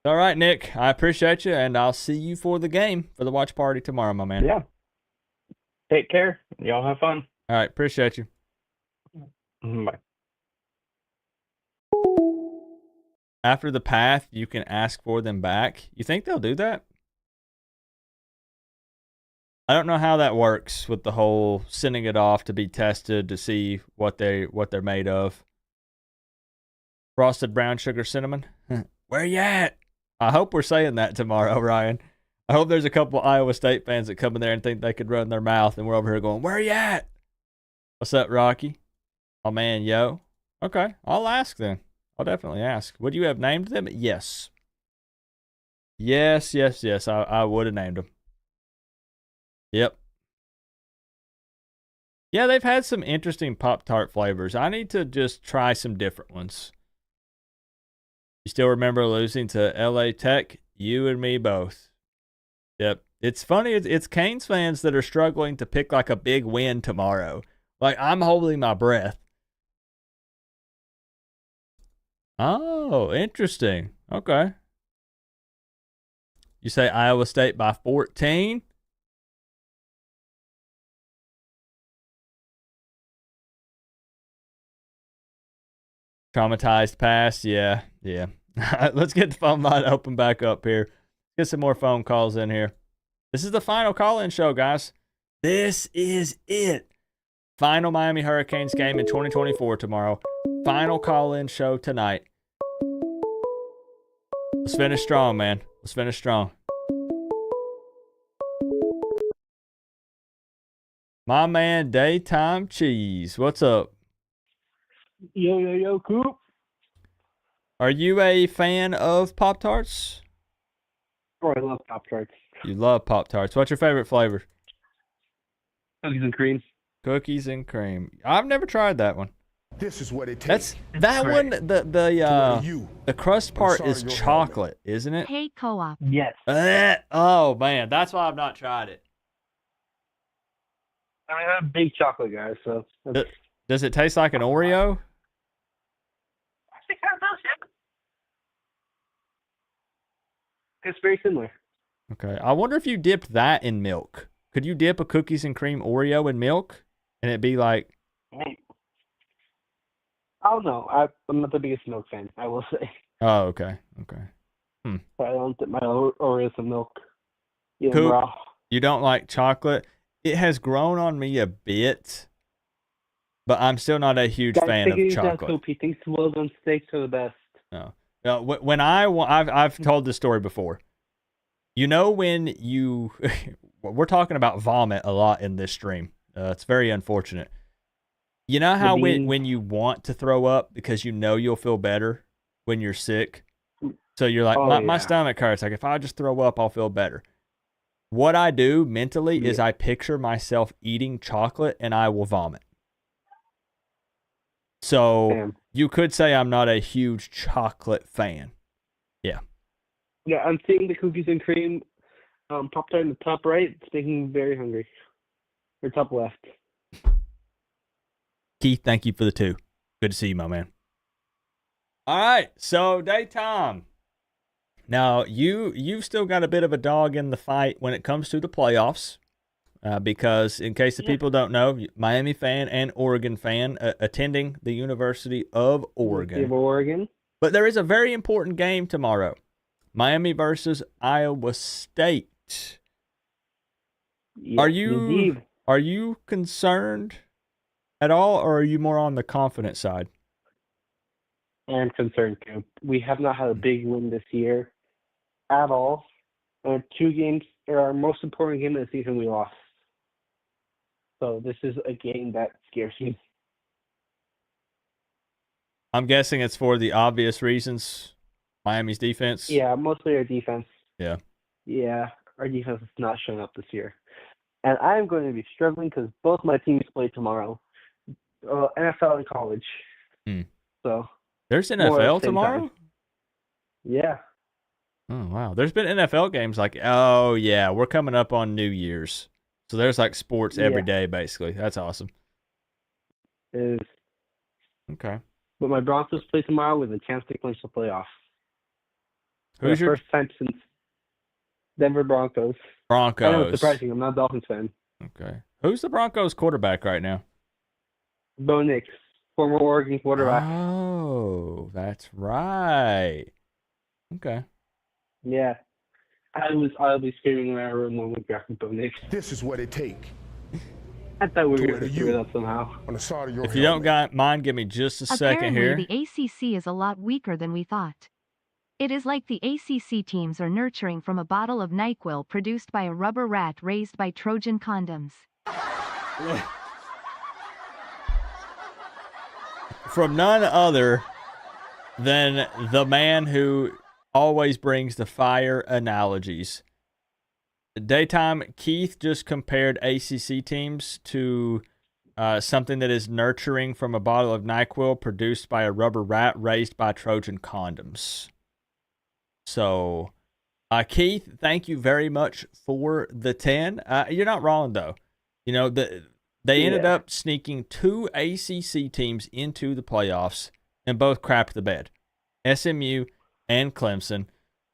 All right, Nick. I appreciate you, and I'll see you for the game, for the watch party tomorrow, my man. Yeah. Take care. Y'all have fun. All right. Appreciate you. Bye. After the path, you can ask for them back. You think they'll do that? I don't know how that works with the whole sending it off to be tested to see what they're made of. Frosted brown sugar cinnamon. Where you at? I hope we're saying that tomorrow, Ryan. I hope there's a couple Iowa State fans that come in there and think they could run their mouth, and we're over here going, where you at? What's up, Rocky? Oh, man, yo. Okay, I'll ask then. I'll definitely ask. Would you have named them? Yes. Yes. I would have named them. Yep. Yeah, they've had some interesting Pop-Tart flavors. I need to just try some different ones. You still remember losing to LA Tech? You and me both. Yep. It's funny. It's Canes fans that are struggling to pick like a big win tomorrow. Like, I'm holding my breath. Oh, interesting. Okay. You say Iowa State by 14? Traumatized past? Yeah. Let's get the phone line open back up here. Get some more phone calls in here. This is the final call-in show, guys. This is it. Final Miami Hurricanes game in 2024 tomorrow. Final call-in show tonight. Let's finish strong, man. Let's finish strong. My man, Daytime Cheese. What's up? Yo, Coop. Are you a fan of Pop-Tarts? Oh, I love Pop-Tarts. You love Pop-Tarts. What's your favorite flavor? Cookies and cream. Cookies and cream. I've never tried that one. This is what it takes. That one. You. The crust part is chocolate, isn't it? Hey, Co-op. Yes. Oh man, that's why I've not tried it. I mean, I'm a big chocolate guy, so. Does it taste like an Oreo? I think it does, yeah. It's very similar. Okay. I wonder if you dipped that in milk. Could you dip a cookies and cream Oreo in milk, and it'd be like? I don't know. I'm not the biggest milk fan, I will say. Oh, okay. But I don't dip my Oreos in milk. Coop, Raw. you don't like chocolate? It has grown on me a bit, but I'm still not a huge fan of chocolate. Coop. He thinks well-done steaks are the best. No. When I've told this story before. You know when you we're talking about vomit a lot in this stream. It's very unfortunate. You know how when you want to throw up because you know you'll feel better when you're sick? So you're like, my stomach hurts. Like, if I just throw up, I'll feel better. What I do mentally is I picture myself eating chocolate and I will vomit. So you could say I'm not a huge chocolate fan. Yeah. Yeah, I'm seeing the cookies and cream Pop-Tart in the top right. It's making me very hungry. Or top left. Keith, thank you for the 2. Good to see you, my man. All right, so daytime. Now, you've still got a bit of a dog in the fight when it comes to the playoffs, because in case the people don't know, Miami fan and Oregon fan attending the University of Oregon. But there is a very important game tomorrow. Miami versus Iowa State. Yes, Are you concerned at all, or are you more on the confident side? I'm concerned, Coop. We have not had a big win this year at all. 2 games, our most important game of the season, we lost. So this is a game that scares me. I'm guessing it's for the obvious reasons. Miami's defense? Yeah, mostly our defense. Yeah. Yeah, our defense is not showing up this year. And I'm going to be struggling because both my teams play tomorrow. NFL and college. So there's NFL tomorrow? Time. Yeah. Oh, wow. There's been NFL games like, oh, yeah, we're coming up on New Year's. So there's like sports every Yeah. day, basically. That's awesome. Is Okay. but my Broncos play tomorrow with a chance to clinch the playoffs. For Who's the your first time since Denver Broncos. Broncos? I know it's surprising. I'm not a Dolphins fan. Okay. Who's the Broncos quarterback right now? Bo Nix, former Oregon quarterback. Oh, that's right. Okay. Yeah. I was audibly screaming in my room when we drafted Bo Nix. This is what it take I thought we to were wear going the to figure it U out somehow. on the side of your If you don't helmet. mind, give me just a second Apparently, here. the ACC is a lot weaker than we thought. It is like the ACC teams are nurturing from a bottle of NyQuil produced by a rubber rat raised by Trojan condoms. From none other than the man who always brings the fire analogies. Daytime, Keith just compared ACC teams to something that is nurturing from a bottle of NyQuil produced by a rubber rat raised by Trojan condoms. So, Keith, thank you very much for the 10. You're not wrong, though. You know, they ended up sneaking 2 ACC teams into the playoffs and both crapped the bed. SMU and Clemson.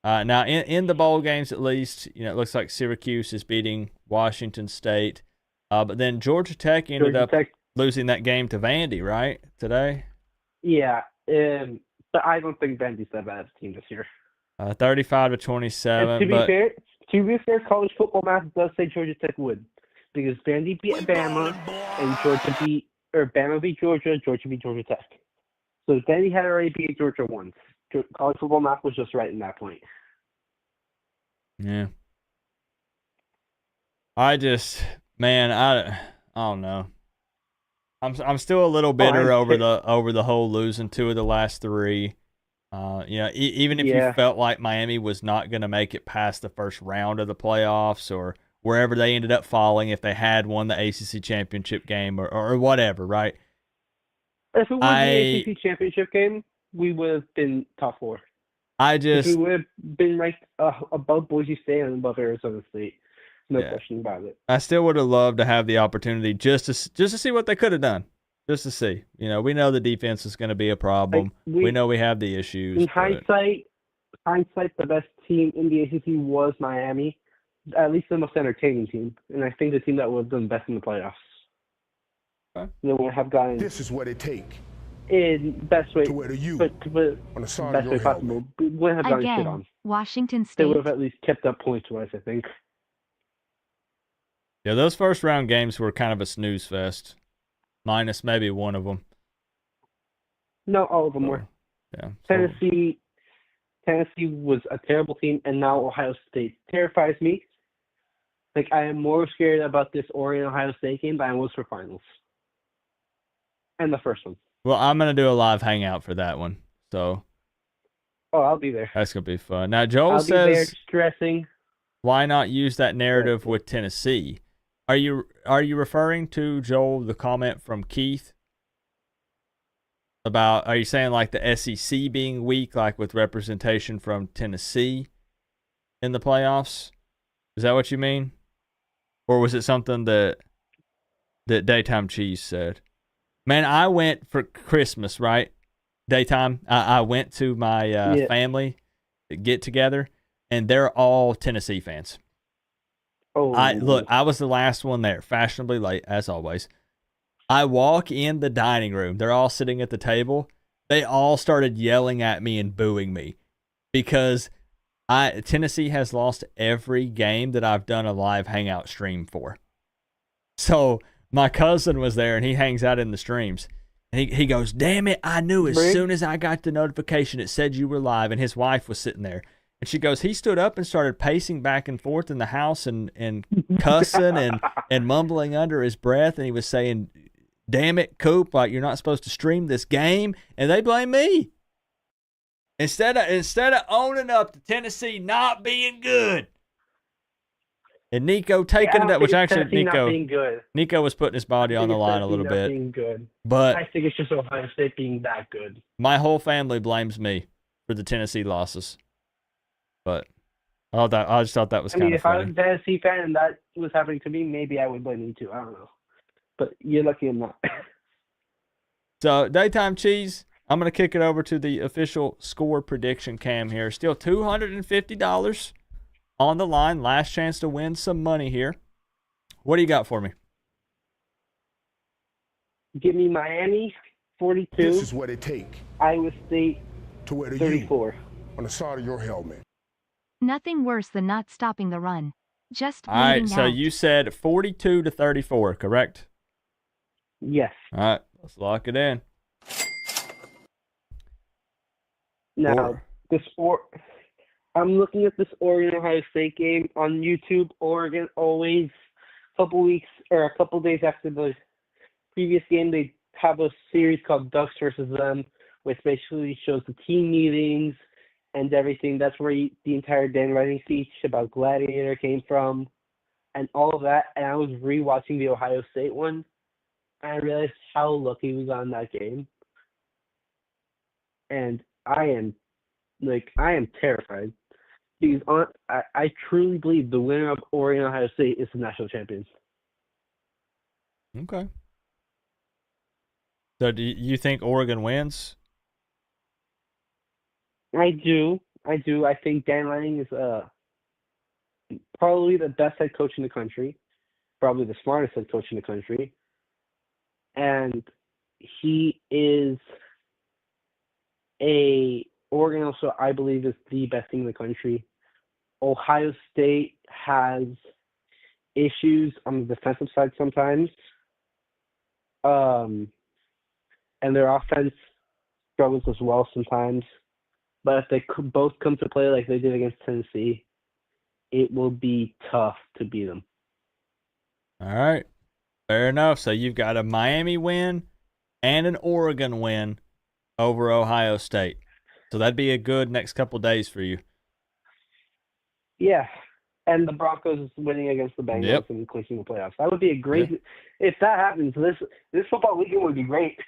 Now, in the bowl games, at least, you know, it looks like Syracuse is beating Washington State. But then Georgia Tech ended up losing that game to Vandy, right, today? Yeah. But I don't think Vandy's that bad of a team this year. 35-27. And to be fair, college football math does say Georgia Tech would. Because Vandy beat Bama, and Bama beat Georgia, Georgia beat Georgia Tech. So Vandy had already beat Georgia once. College football math was just right in that point. Yeah. I don't know. I'm still a little bitter over the whole losing 2 of the last 3. You know, even if you felt like Miami was not going to make it past the first round of the playoffs or wherever they ended up falling, if they had won the ACC championship game or whatever, right? If it was the ACC championship game, we would have been top 4. If we would have been ranked above Boise State and above Arizona State. No question about it. I still would have loved to have the opportunity just to see what they could have done. Just to see. You know, we know the defense is going to be a problem. We know we have the issues. In hindsight, the best team in the ACC was Miami. At least the most entertaining team. And I think the team that would have done best in the playoffs. Okay. They would have gotten This is what it take in best way to wear the U on the side of best your way possible. helmet. But wouldn't have gotten shit Again, on. Washington They State. would have at least kept up points-wise, I think. Yeah, those first round games were kind of a snooze fest. Minus maybe one of them. No, all of them were. Yeah. Tennessee was a terrible team, and now Ohio State terrifies me. Like, I am more scared about this Oregon-Ohio State game than I was for finals. And the first one. Well, I'm going to do a live hangout for that one. So. Oh, I'll be there. That's going to be fun. Now, Joel I'll says, be there stressing. Why not use that narrative with Tennessee? Are you referring to, Joel, the comment from Keith about, are you saying like the SEC being weak, like with representation from Tennessee in the playoffs? Is that what you mean? Or was it something that Daytime Cheese said? Man, I went for Christmas, right? Daytime. I went to my family get together, and they're all Tennessee fans. Oh, I was the last one there, fashionably late, as always. I walk in the dining room. They're all sitting at the table. They all started yelling at me and booing me because Tennessee has lost every game that I've done a live hangout stream for. So my cousin was there, and he hangs out in the streams. And he goes, damn it, I knew as soon as I got the notification it said you were live, and his wife was sitting there. And she goes, he stood up and started pacing back and forth in the house and cussing and mumbling under his breath. And he was saying, damn it, Coop, like you're not supposed to stream this game. And they blame me. Instead of owning up to Tennessee not being good. And Nico taking it up, which actually Nico was putting his body on the line a little bit. Being good. But I think it's just Ohio State being that good. My whole family blames me for the Tennessee losses. But I just thought that was I mean, kind of if I was funny. a Tennessee fan and that was happening to me, maybe I would blame you too. I don't know. But you're lucky I'm not. So, Daytime Cheese, I'm going to kick it over to the official score prediction cam here. Still $250 on the line. Last chance to win some money here. What do you got for me? Give me Miami, 42. This is what it take Iowa State, to wear the 34. U on the side of your helmet. Nothing worse than not stopping the run. Just All right, bleeding so out. you said 42-34, correct? Yes. All right, let's lock it in. Now, I'm looking at this Oregon-Ohio State game on YouTube. Oregon always, a couple days after the previous game, they have a series called Ducks versus Them, which basically shows the team meetings and everything. That's where the entire Dan Writing speech about Gladiator came from and all of that. And I was rewatching the Ohio State one, and I realized how lucky we got in that game. And I am terrified because I truly believe the winner of Oregon Ohio State is the national champions. Okay. So do you think Oregon wins? I do. I think Dan Lanning is probably the best head coach in the country, probably the smartest head coach in the country, and he is Oregon also, I believe, is the best team in the country. Ohio State has issues on the defensive side sometimes. And their offense struggles as well sometimes. But if they could both come to play like they did against Tennessee, it will be tough to beat them. All right. Fair enough. So you've got a Miami win and an Oregon win over Ohio State. So that'd be a good next couple days for you. Yeah. And the Broncos winning against the Bengals and clinching the playoffs. That would be a great if that happens, this football weekend would be great.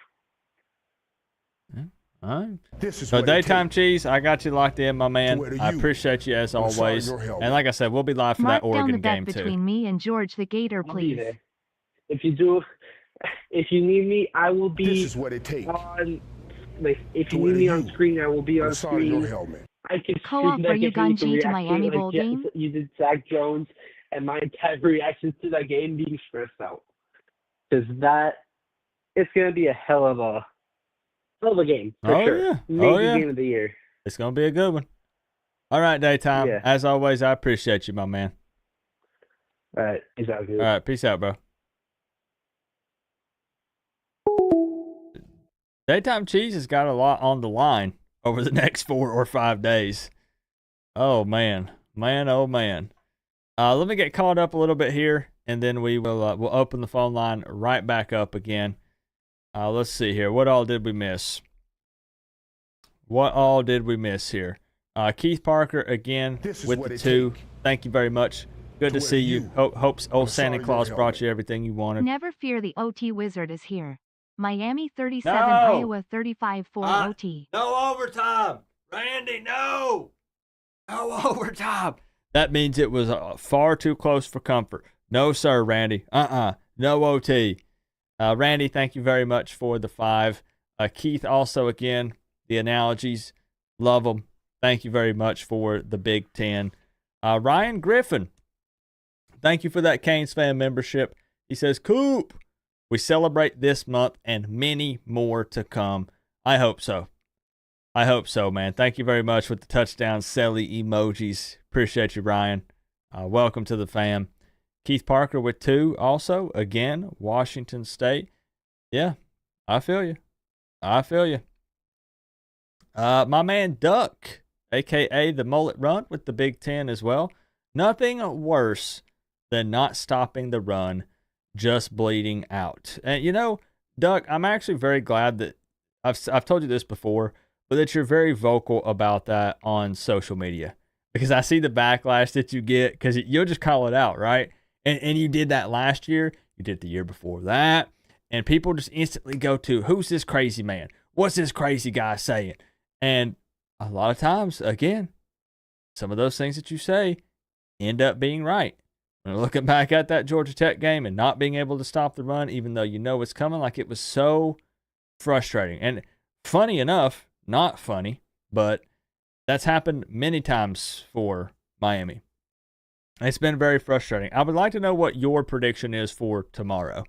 Yeah. All right. This is So what it Daytime take Cheese, I got you locked in, my man. wear the I U appreciate you as on the side of always. your helmet. And like I said, we'll be live for Mark that down the Oregon bet game between too. me and George the Gator, I'll be please. there. If you need me, I will be This is what it take on. Like, if to you wear need the me on U screen, I will be on on the side of your screen. helmet. I can Co-op, stream are you that game Gunji to react Miami like Bowl game? You did Zach Jones, and my entire reactions to that game being stressed out. Because it's going to be a hell of a game, for sure. Yeah. Maybe game of the year. It's going to be a good one. All right, Daytime. Yeah. As always, I appreciate you, my man. All right. Peace out, dude. All right. Peace out, bro. Daytime Cheese has got a lot on the line over the next 4 or 5 days. Oh, man. Oh, man. Let me get caught up a little bit here, and then we'll open the phone line right back up again. Let's see here. What all did we miss? Here? Keith Parker, again, with the 2. Thank you very much. Good to see you. Hopes old Santa Claus brought you everything you wanted. Never fear, the OT wizard is here. Miami 37, No! Iowa 35 for OT. No overtime. Randy, no. No overtime. That means it was far too close for comfort. No, sir, Randy. No OT. Randy, thank you very much for the 5. Keith, also, again, the analogies. Love them. Thank you very much for the Big 10. Ryan Griffin, thank you for that Canes fan membership. He says, Coop, we celebrate this month and many more to come. I hope so. Man. Thank you very much with the touchdown selly emojis. Appreciate you, Ryan. Welcome to the fam. Keith Parker with 2 also. Again, Washington State. Yeah, I feel you. My man Duck, a.k.a. the Mullet Run with the Big 10 as well. Nothing worse than not stopping the run, just bleeding out. And, Duck, I'm actually very glad that I've told you this before, but that you're very vocal about that on social media. Because I see the backlash that you get because you'll just call it out, right? And you did that last year. You did the year before that. And people just instantly go to, who's this crazy man? What's this crazy guy saying? And a lot of times, again, some of those things that you say end up being right. When looking back at that Georgia Tech game and not being able to stop the run, even though you know it's coming, like it was so frustrating. And funny enough, not funny, but that's happened many times for Miami. It's been very frustrating. I would like to know what your prediction is for tomorrow,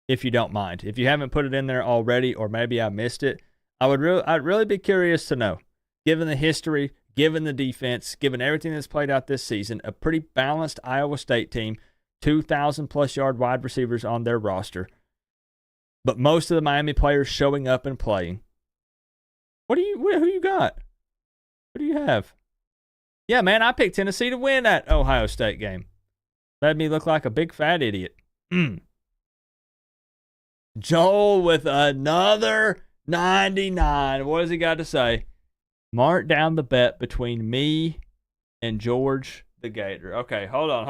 if you don't mind. If you haven't put it in there already, or maybe I missed it, I'd really be curious to know. Given the history, given the defense, given everything that's played out this season, a pretty balanced Iowa State team, 2,000-plus yard wide receivers on their roster, but most of the Miami players showing up and playing. Who you got? What do you have? Yeah, man, I picked Tennessee to win that Ohio State game. Made me look like a big fat idiot. Joel with another 99. What has he got to say? Mark down the bet between me and George the Gator. Okay, hold on.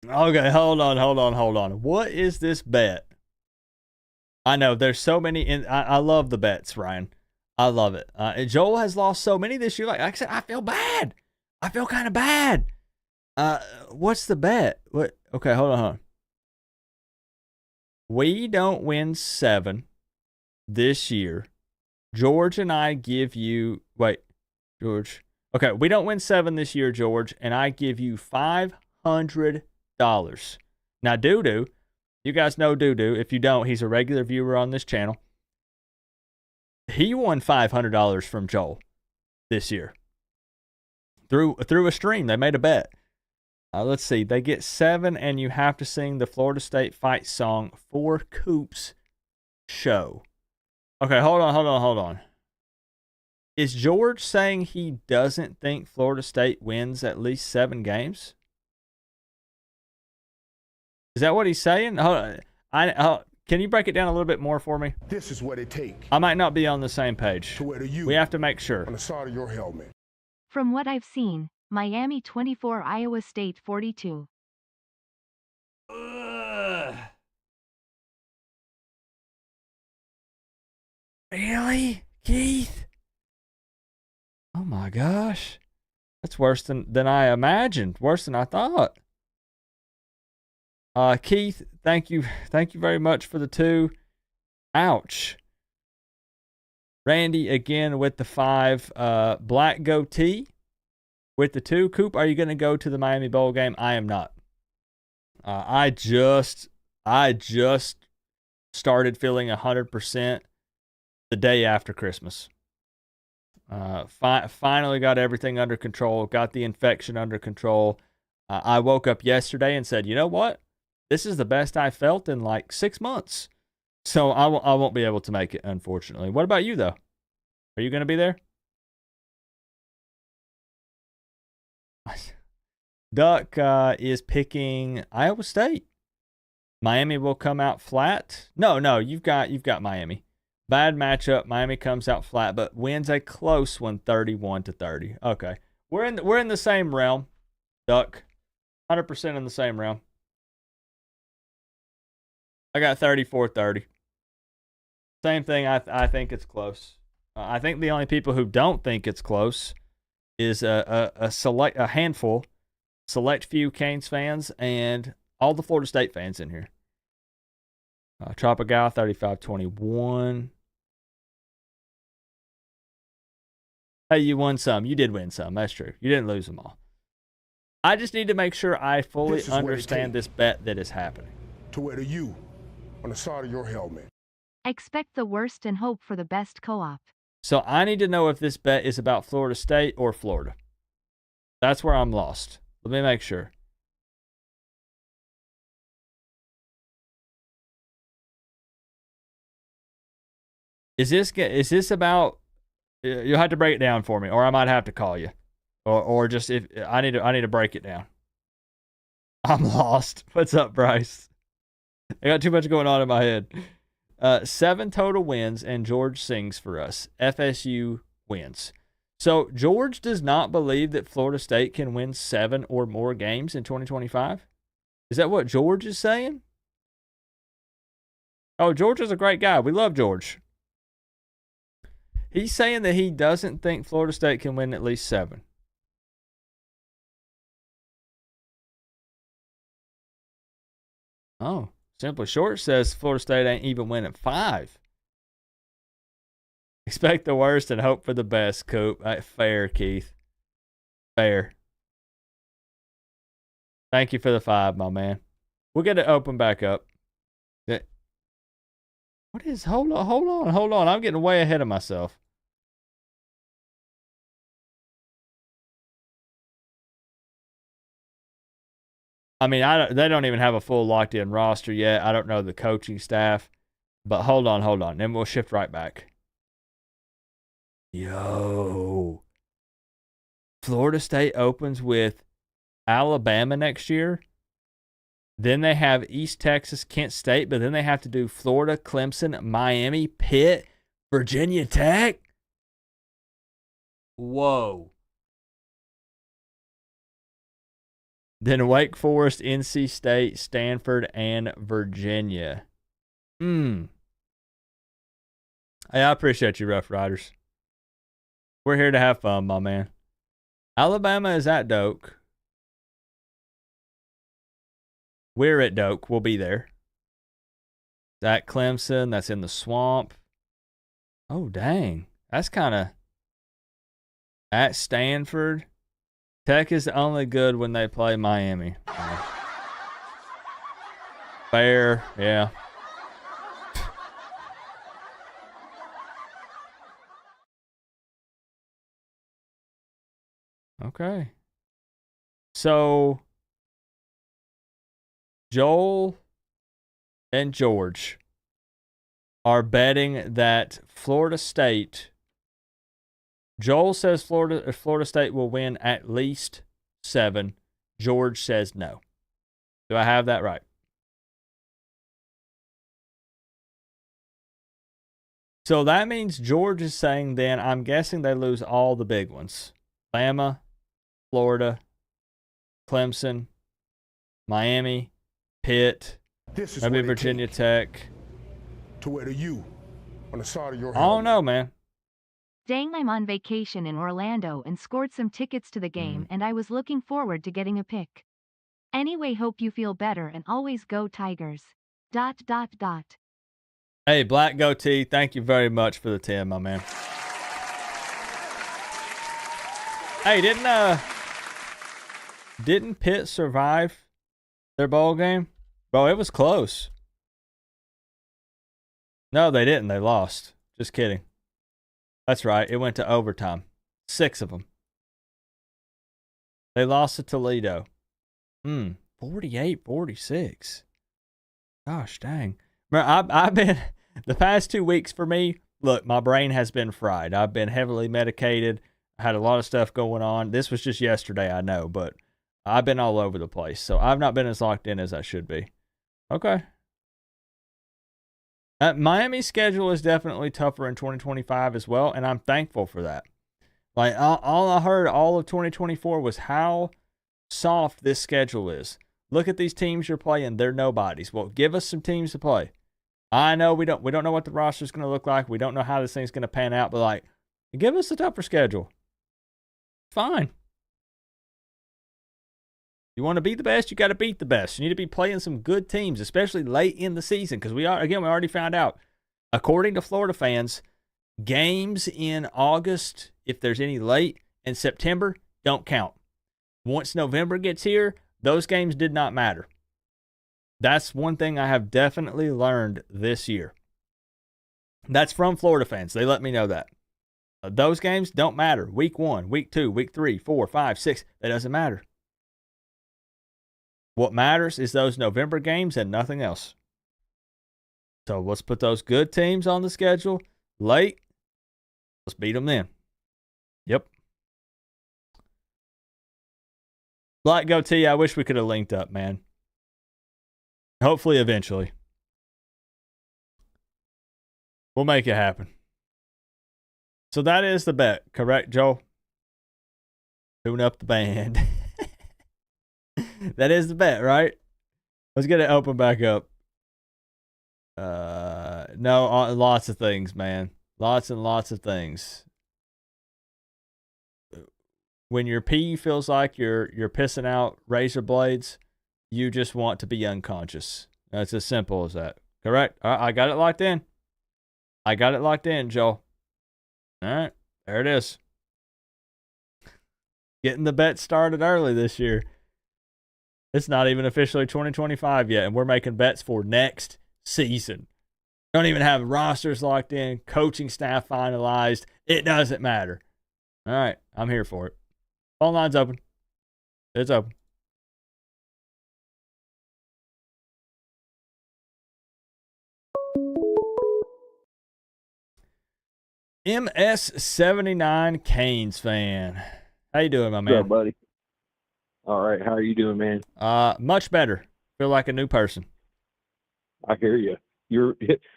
Okay, hold on. What is this bet? I know there's so many. I love the bets, Ryan. I love it. Joel has lost so many this year. Like I said, I feel bad. I feel kind of bad. What's the bet? What? Okay, hold on. We don't win 7 this year. George and I give you. Wait, George. Okay, we don't win 7 this year, George, and I give you $500. Now, Doo-Doo, you guys know Doo-Doo. If you don't, he's a regular viewer on this channel. He won $500 from Joel this year through a stream. They made a bet. Let's see. They get 7, and you have to sing the Florida State fight song for Coop's show. Okay, hold on. Is George saying he doesn't think Florida State wins at least 7 games? Is that what he's saying? Hold on. Can you break it down a little bit more for me? This is what it takes I might not be on the same page. to wear the U We have to make sure. on the side of your helmet. From what I've seen, Miami 24, Iowa State 42. Ugh. Really, Keith? Oh my gosh. That's worse than I imagined. Worse than I thought. Keith, thank you very much for the 2. Ouch. Randy again with the 5. Black Goatee with the 2. Coop, are you going to go to the Miami Bowl game? I am not. I just started feeling 100% the day after Christmas. Finally got everything under control. Got the infection under control. I woke up yesterday and said, you know what? This is the best I felt in like 6 months. So I won't be able to make it, unfortunately. What about you, though? Are you going to be there? Duck is picking Iowa State. Miami will come out flat. No, you've got Miami. Bad matchup. Miami comes out flat, but wins a close one, 31-30. Okay, we're in the same realm. Duck, 100% in the same realm. I got 34-30. Same thing. I think it's close. I think the only people who don't think it's close is a handful, select few Canes fans, and all the Florida State fans in here. Tropical 35-21. Hey, you won some. You did win some. That's true. You didn't lose them all. I just need to make sure I fully understand this bet that is happening. To wear the U on the side of your helmet. Expect the worst and hope for the best co-op. So I need to know if this bet is about Florida State or Florida. That's where I'm lost. Let me make sure. Is this about? You'll have to break it down for me, or I might have to call you, or just if I need to break it down. I'm lost. What's up, Bryce? I got too much going on in my head. 7 total wins, and George sings for us. FSU wins. So George does not believe that Florida State can win 7 or more games in 2025? Is that what George is saying? Oh, George is a great guy. We love George. He's saying that he doesn't think Florida State can win at least 7. Oh, Simply Short says Florida State ain't even winning 5. Expect the worst and hope for the best, Coop. Fair, Keith. Fair. Thank you for the 5, my man. We'll get it open back up. What is? Hold on. I'm getting way ahead of myself. I mean, they don't even have a full locked-in roster yet. I don't know the coaching staff. But hold on. Then we'll shift right back. Yo. Florida State opens with Alabama next year. Then they have East Texas, Kent State, but then they have to do Florida, Clemson, Miami, Pitt, Virginia Tech. Whoa. Then Wake Forest, NC State, Stanford, and Virginia. Hey, I appreciate you, Rough Riders. We're here to have fun, my man. Alabama is at Doak. We're at Doak. We'll be there. At Clemson. That's in the swamp. Oh, dang. That's kind of... At Stanford. Tech is only good when they play Miami. Fair. Yeah. Okay. So... Joel and George are betting that Florida State. Joel says Florida State will win at least 7. George says no. Do I have that right? So that means George is saying then, I'm guessing they lose all the big ones. Bama, Florida, Clemson, Miami, Pitt, maybe Virginia Tech. To where the U on the side of your I don't know, man. Dang, I'm on vacation in Orlando and scored some tickets to the game and I was looking forward to getting a pick. Anyway, hope you feel better and always go Tigers. ... Hey, Black Goatee, thank you very much for the 10, my man. Hey, didn't Pitt survive their bowl game? Bro, it was close. No, they didn't. They lost. Just kidding. That's right. It went to overtime. 6 of them. They lost to Toledo. 48-46. Gosh, dang. I've been, the past 2 weeks for me, look, my brain has been fried. I've been heavily medicated. I had a lot of stuff going on. This was just yesterday, I know, but I've been all over the place. So I've not been as locked in as I should be. Okay. Miami's schedule is definitely tougher in 2025 as well, and I'm thankful for that. Like, all I heard all of 2024 was how soft this schedule is. Look at these teams you're playing. They're nobodies. Well, give us some teams to play. I know we don't know what the roster is going to look like. We don't know how this thing's going to pan out, but, like, give us a tougher schedule. Fine. You want to be the best, you got to beat the best. You need to be playing some good teams, especially late in the season, because we already found out, according to Florida fans, games in August, if there's any late, and September, don't count. Once November gets here, those games did not matter. That's one thing I have definitely learned this year. That's from Florida fans. They let me know that. Those games don't matter. Week 1, week 2, week 3, 4, 5, 6, it doesn't matter. What matters is those November games and nothing else. So let's put those good teams on the schedule late. Let's beat them then. Yep. Black Goatee, I wish we could have linked up, man. Hopefully, eventually. We'll make it happen. So that is the bet, correct, Joel? Tune up the band. That is the bet, right? Let's get it open back up. No, lots of things, man. Lots and lots of things. When your pee feels like you're pissing out razor blades, you just want to be unconscious. That's as simple as that. Correct? I got it locked in. I got it locked in, Joel. All right, there it is. Getting the bet started early this year. It's not even officially 2025 yet, and we're making bets for next season. Don't even have rosters locked in, coaching staff finalized. It doesn't matter. All right, I'm here for it. Phone line's open. It's open. MS79 Canes fan. How you doing, my man? What's up, buddy? All right. How are you doing, man? Much better. Feel like a new person. I hear you. You're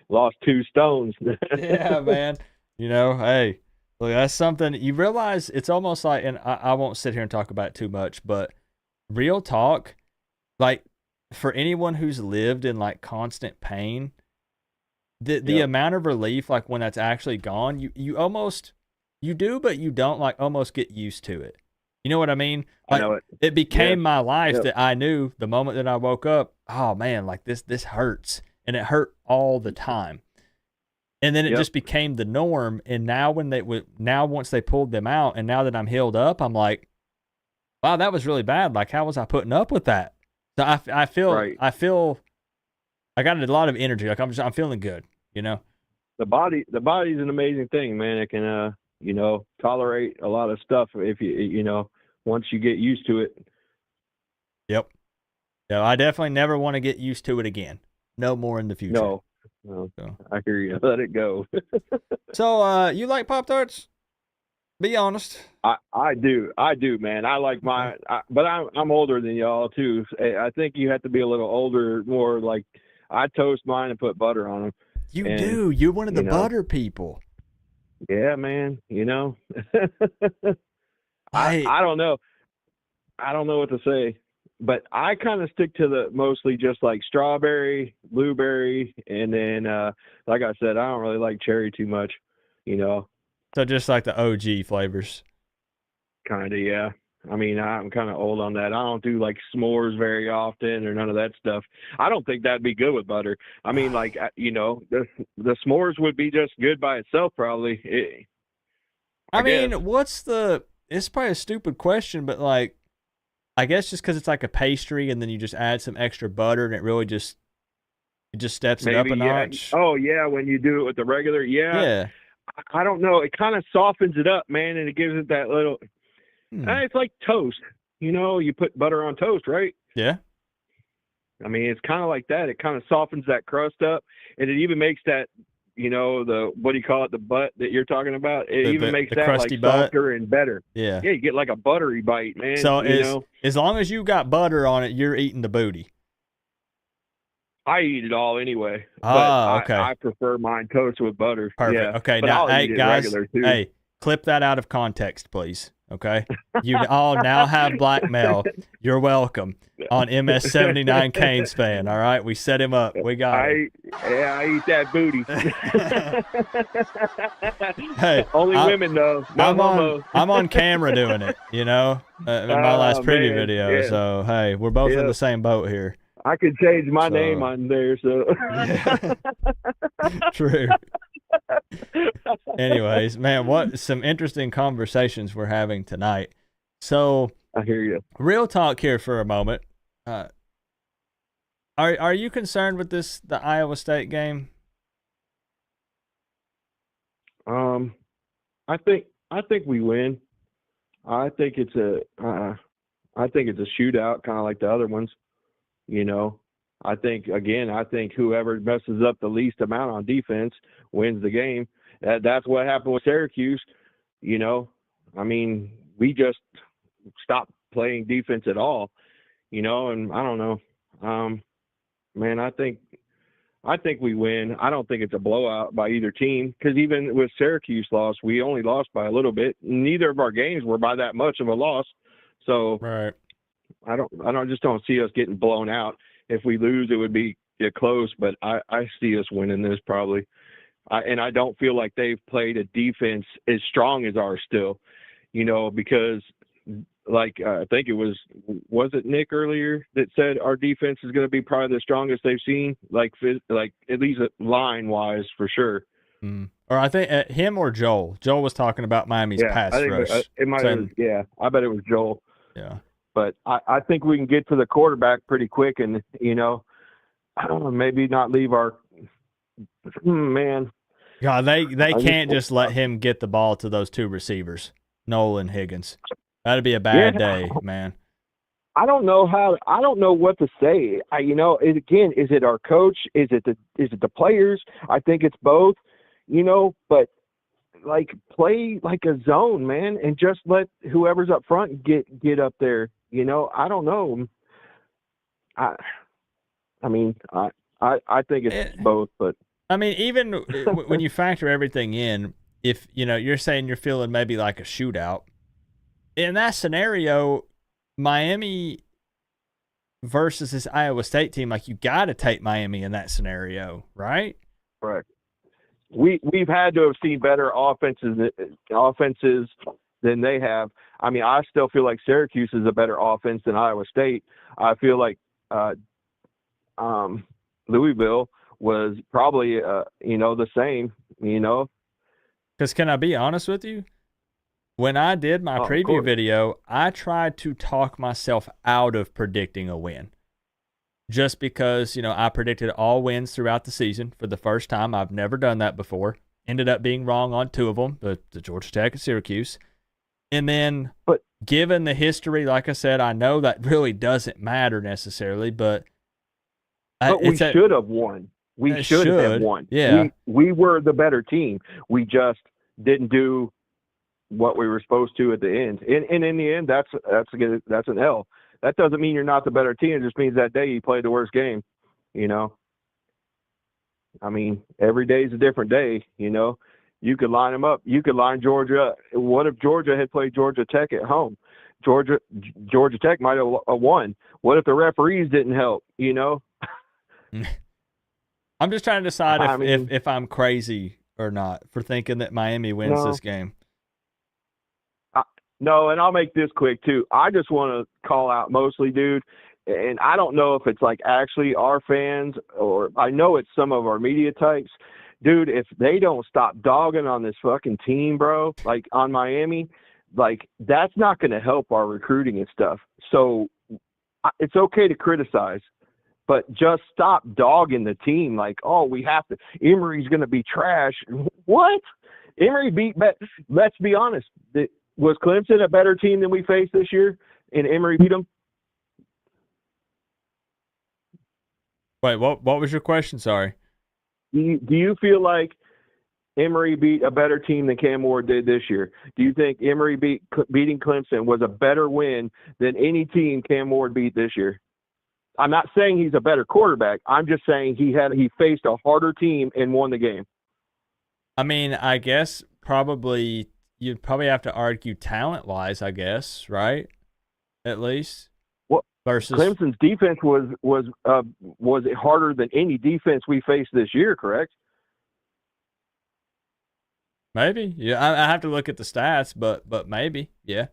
lost 2 stones. Yeah, man. You know, hey, look, that's something you realize. It's almost like, and I won't sit here and talk about it too much, but real talk, like for anyone who's lived in like constant pain, the amount of relief, like when that's actually gone, you almost, you do, but you don't like almost get used to it. You know what I mean? Like, I know it. It became my life that I knew the moment that I woke up, oh man, like this hurts. And it hurt all the time. And then it just became the norm. And now once they pulled them out, and now that I'm healed up, I'm like, wow, that was really bad. Like, how was I putting up with that? So I feel I got a lot of energy. Like I'm feeling good, you know? The body's an amazing thing, man. It can, tolerate a lot of stuff if once you get used to it. Yep. Yeah, I definitely never want to get used to it again. No more in the future. No. So. I hear you. Let it go. So, you like Pop-Tarts? Be honest. I do, man. I like mine, but I'm older than y'all too. I think you have to be a little older, more like I toast mine and put butter on them. You do. You're one of the butter people. Yeah, man. I don't know. I don't know what to say. But I kind of stick to the mostly just like strawberry, blueberry, and then like I said, I don't really like cherry too much, So just like the OG flavors. Kind of, yeah. I mean, I'm kind of old on that. I don't do like s'mores very often or none of that stuff. I don't think that'd be good with butter. I mean, like the s'mores would be just good by itself, probably. I mean, it's probably a stupid question, but like, I guess just because it's like a pastry and then you just add some extra butter and it really just steps it up a notch. Oh, yeah, when you do it with the regular, yeah. I don't know. It kind of softens it up, man, and it gives it that little it's like toast. You put butter on toast, right? Yeah. I mean, it's kind of like that. It kind of softens that crust up, and it even makes that, what do you call it, the butt that you're talking about? It even makes that like softer and better. Yeah. Yeah, you get like a buttery bite, man. So as long as you got butter on it, you're eating the booty. I eat it all anyway. Okay. I prefer mine toast with butter. Perfect. Yeah, okay, but now, I'll hey, eat it guys, regular too. hey, clip that out of context, please. Okay? You all now have blackmail. You're welcome on MS79 Canes fan, all right? We set him up. We got him. I eat that booty. Hey, only women, though. I'm on camera doing it, in my last preview video. Yeah. So, hey, we're both in the same boat here. I could change my name on there, so. True. Anyways, man, what some interesting conversations we're having tonight. So I hear you. Real talk here for a moment. Are you concerned with the Iowa State game? I think we win. I think it's a shootout, kind of like the other ones. I think whoever messes up the least amount on defense wins the game. That's what happened with Syracuse. I mean, we just stopped playing defense at all. And I don't know. Man, I think we win. I don't think it's a blowout by either team, because even with Syracuse loss, we only lost by a little bit. Neither of our games were by that much of a loss. So right. I don't see us getting blown out. If we lose, it would be get close, but I see us winning this probably. And I don't feel like they've played a defense as strong as ours still, because like I think it was it Nick earlier that said our defense is going to be probably the strongest they've seen, like at least line wise for sure. Or I think him or Joel. Joel was talking about Miami's pass I think rush. it might have, I bet it was Joel. Yeah. But I think we can get to the quarterback pretty quick and, maybe not leave our man. God, they can't just let him get the ball to those two receivers, Noel and Higgins. That'd be a bad day, man. I don't know what to say. Again, is it our coach? Is it the players? I think it's both, but like play like a zone, man, and just let whoever's up front get up there. I don't know. I think it's both, but I mean, even when you factor everything in, if you're saying you're feeling maybe like a shootout, in that scenario, Miami versus this Iowa State team, like you got to take Miami in that scenario, right? Correct. We've had to have seen better offenses than they have. I mean, I still feel like Syracuse is a better offense than Iowa State. I feel like Louisville was probably the same. Because can I be honest with you? When I did my preview video, I tried to talk myself out of predicting a win. Just because, I predicted all wins throughout the season for the first time. I've never done that before. Ended up being wrong on two of them, the Georgia Tech and Syracuse. And then, given the history, like I said, I know that really doesn't matter necessarily, but we should have won. We should have won. Yeah. We were the better team. We just didn't do what we were supposed to at the end. And in the end, that's an L. That doesn't mean you're not the better team. It just means that day you played the worst game. I mean, every day is a different day. You could line them up. You could line Georgia up. What if Georgia had played Georgia Tech at home? Georgia Tech might have won. What if the referees didn't help? I'm just trying to decide if I'm crazy or not for thinking that Miami wins this game. No, and I'll make this quick too. I just want to call out mostly, dude, and I don't know if it's like actually our fans or I know it's some of our media types. Dude, if they don't stop dogging on this fucking team, bro, like on Miami, like that's not going to help our recruiting and stuff. So it's okay to criticize, but just stop dogging the team. Like, oh, we have to. Emory's going to be trash. What? Emory beat. Let's be honest. Was Clemson a better team than we faced this year, and Emory beat them? Wait, what was your question? Sorry. Do you feel like Emory beat a better team than Cam Ward did this year? Do you think Emory beating Clemson was a better win than any team Cam Ward beat this year? I'm not saying he's a better quarterback. I'm just saying he faced a harder team and won the game. I mean, I guess probably you'd probably have to argue talent-wise, I guess, right? At least. Well, versus Clemson's defense was harder than any defense we faced this year, correct? Maybe. Yeah, I have to look at the stats, but maybe, yeah.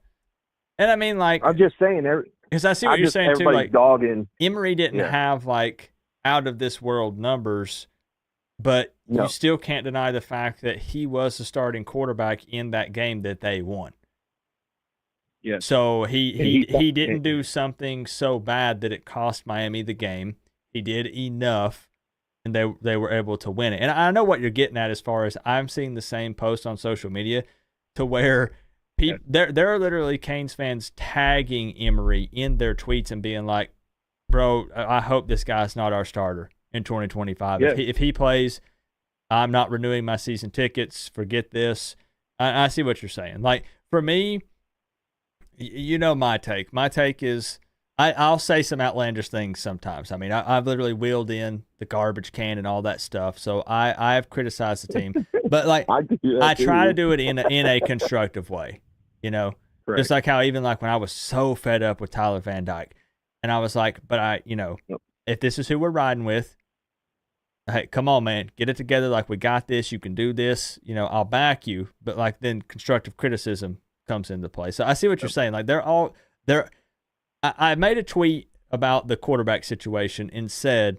And I mean, like, I'm just saying, because I see what you're saying too. Like, dogging. Emory didn't have like out of this world numbers, but you still can't deny the fact that he was the starting quarterback in that game that they won. Yeah. So he didn't do something so bad that it cost Miami the game. He did enough, and they were able to win it. And I know what you're getting at as far as I'm seeing the same post on social media to where there are literally Canes fans tagging Emory in their tweets and being like, bro, I hope this guy's not our starter in 2025. Yeah. If he plays, I'm not renewing my season tickets. Forget this. I see what you're saying. Like, for me, my take. My take is I'll say some outlandish things sometimes. I mean, I've literally wheeled in the garbage can and all that stuff. So I've criticized the team. But, like, I try to do it in a constructive way, Correct. Just like how even like when I was so fed up with Tyler Van Dyke. And I was like, but if this is who we're riding with, hey, come on, man, get it together. Like, we got this. You can do this. You know, I'll back you. But like, then constructive criticism comes into play. So I see what you're saying. Like, I made a tweet about the quarterback situation and said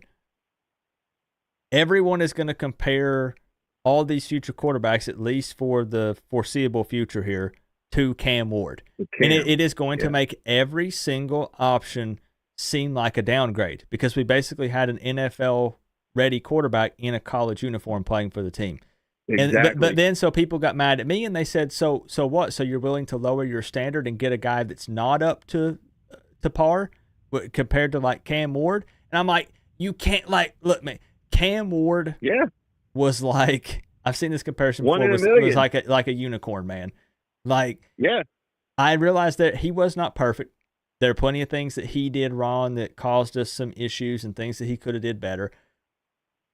everyone is going to compare all these future quarterbacks, at least for the foreseeable future here, to Cam Ward. And it is going to make every single option seem like a downgrade, because we basically had an NFL-ready quarterback in a college uniform playing for the team. Exactly. But then so people got mad at me and they said, so what? So you're willing to lower your standard and get a guy that's not up to par compared to like Cam Ward? And I'm like, you can't, like, look, man, Cam Ward was like, I've seen this comparison before, was like a unicorn, man. Like, I realized that he was not perfect. There are plenty of things that he did wrong that caused us some issues and things that he could have did better.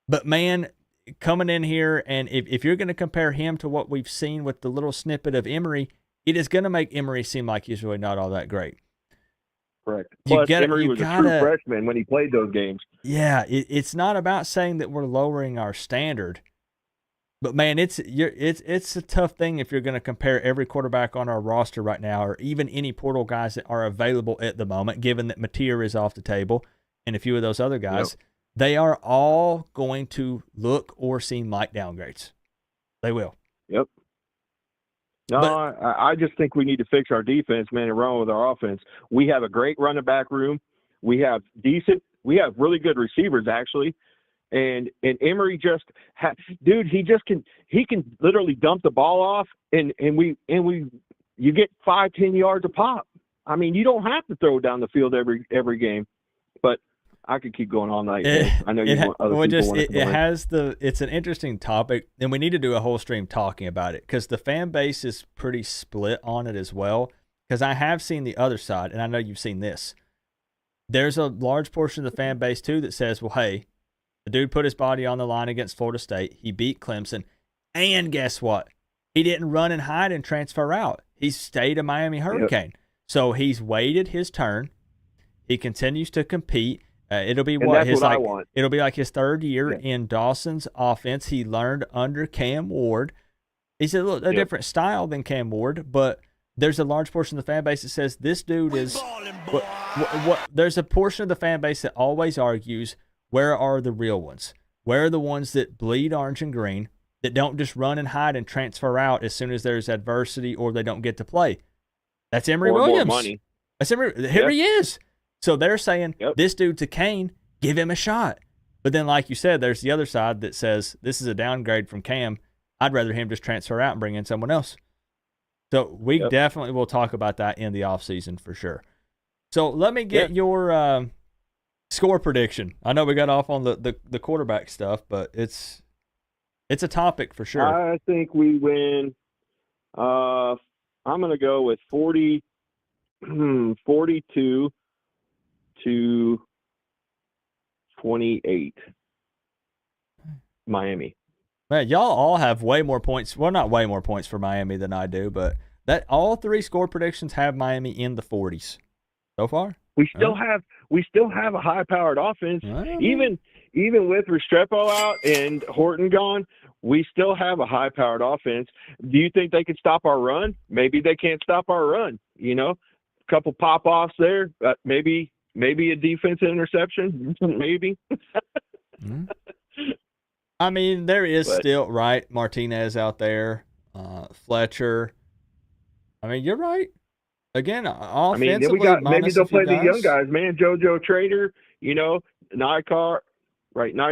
But man, coming in here, and if you're going to compare him to what we've seen with the little snippet of Emory, it is going to make Emory seem like he's really not all that great. Correct. Plus, Emory was a true freshman when he played those games. Yeah, it's not about saying that we're lowering our standard. But man, it's a tough thing if you're going to compare every quarterback on our roster right now, or even any portal guys that are available at the moment, given that Mateer is off the table and a few of those other guys. They are all going to look or seem like downgrades. They will. Yep. No, I just think we need to fix our defense, man, and run with our offense. We have a great running back room. We have really good receivers, actually. And Emory he can literally dump the ball off and you get 5-10 yards a pop. I mean, you don't have to throw down the field every game. But I could keep going all night. I know it's an interesting topic, and we need to do a whole stream talking about it, because the fan base is pretty split on it as well. Because I have seen the other side, and I know you've seen this. There's a large portion of the fan base too that says, well, hey, the dude put his body on the line against Florida State. He beat Clemson. And guess what? He didn't run and hide and transfer out. He stayed a Miami Hurricane. Yep. So he's waited his turn. He continues to compete. It'll be it'll be like his third year in Dawson's offense. He learned under Cam Ward. He's a different style than Cam Ward, but there's a large portion of the fan base that says this dude is there's a portion of the fan base that always argues, where are the real ones? Where are the ones that bleed orange and green, that don't just run and hide and transfer out as soon as there's adversity or they don't get to play? That's Emory Williams. More money. That's Emory. Here he is. So they're saying, this dude's a Kane, give him a shot. But then, like you said, there's the other side that says, this is a downgrade from Cam. I'd rather him just transfer out and bring in someone else. So we definitely will talk about that in the offseason for sure. So let me get your score prediction. I know we got off on the quarterback stuff, but it's a topic for sure. I think we win. I'm going to go with 42 to 28. Miami. Man, y'all all have way more points. Well, not way more points for Miami than I do, but that all three score predictions have Miami in the 40s so far. We still have a high-powered offense. Even with Restrepo out and Horton gone, we still have a high-powered offense. Do you think they can stop our run? Maybe they can't stop our run. You know, a couple pop-offs there, maybe a defensive interception, maybe. I mean, there is still, right, Martinez out there, Fletcher. I mean, you're right. Again, offensively, maybe they'll play the young guys, man. JoJo Trader, you know, Nikar, and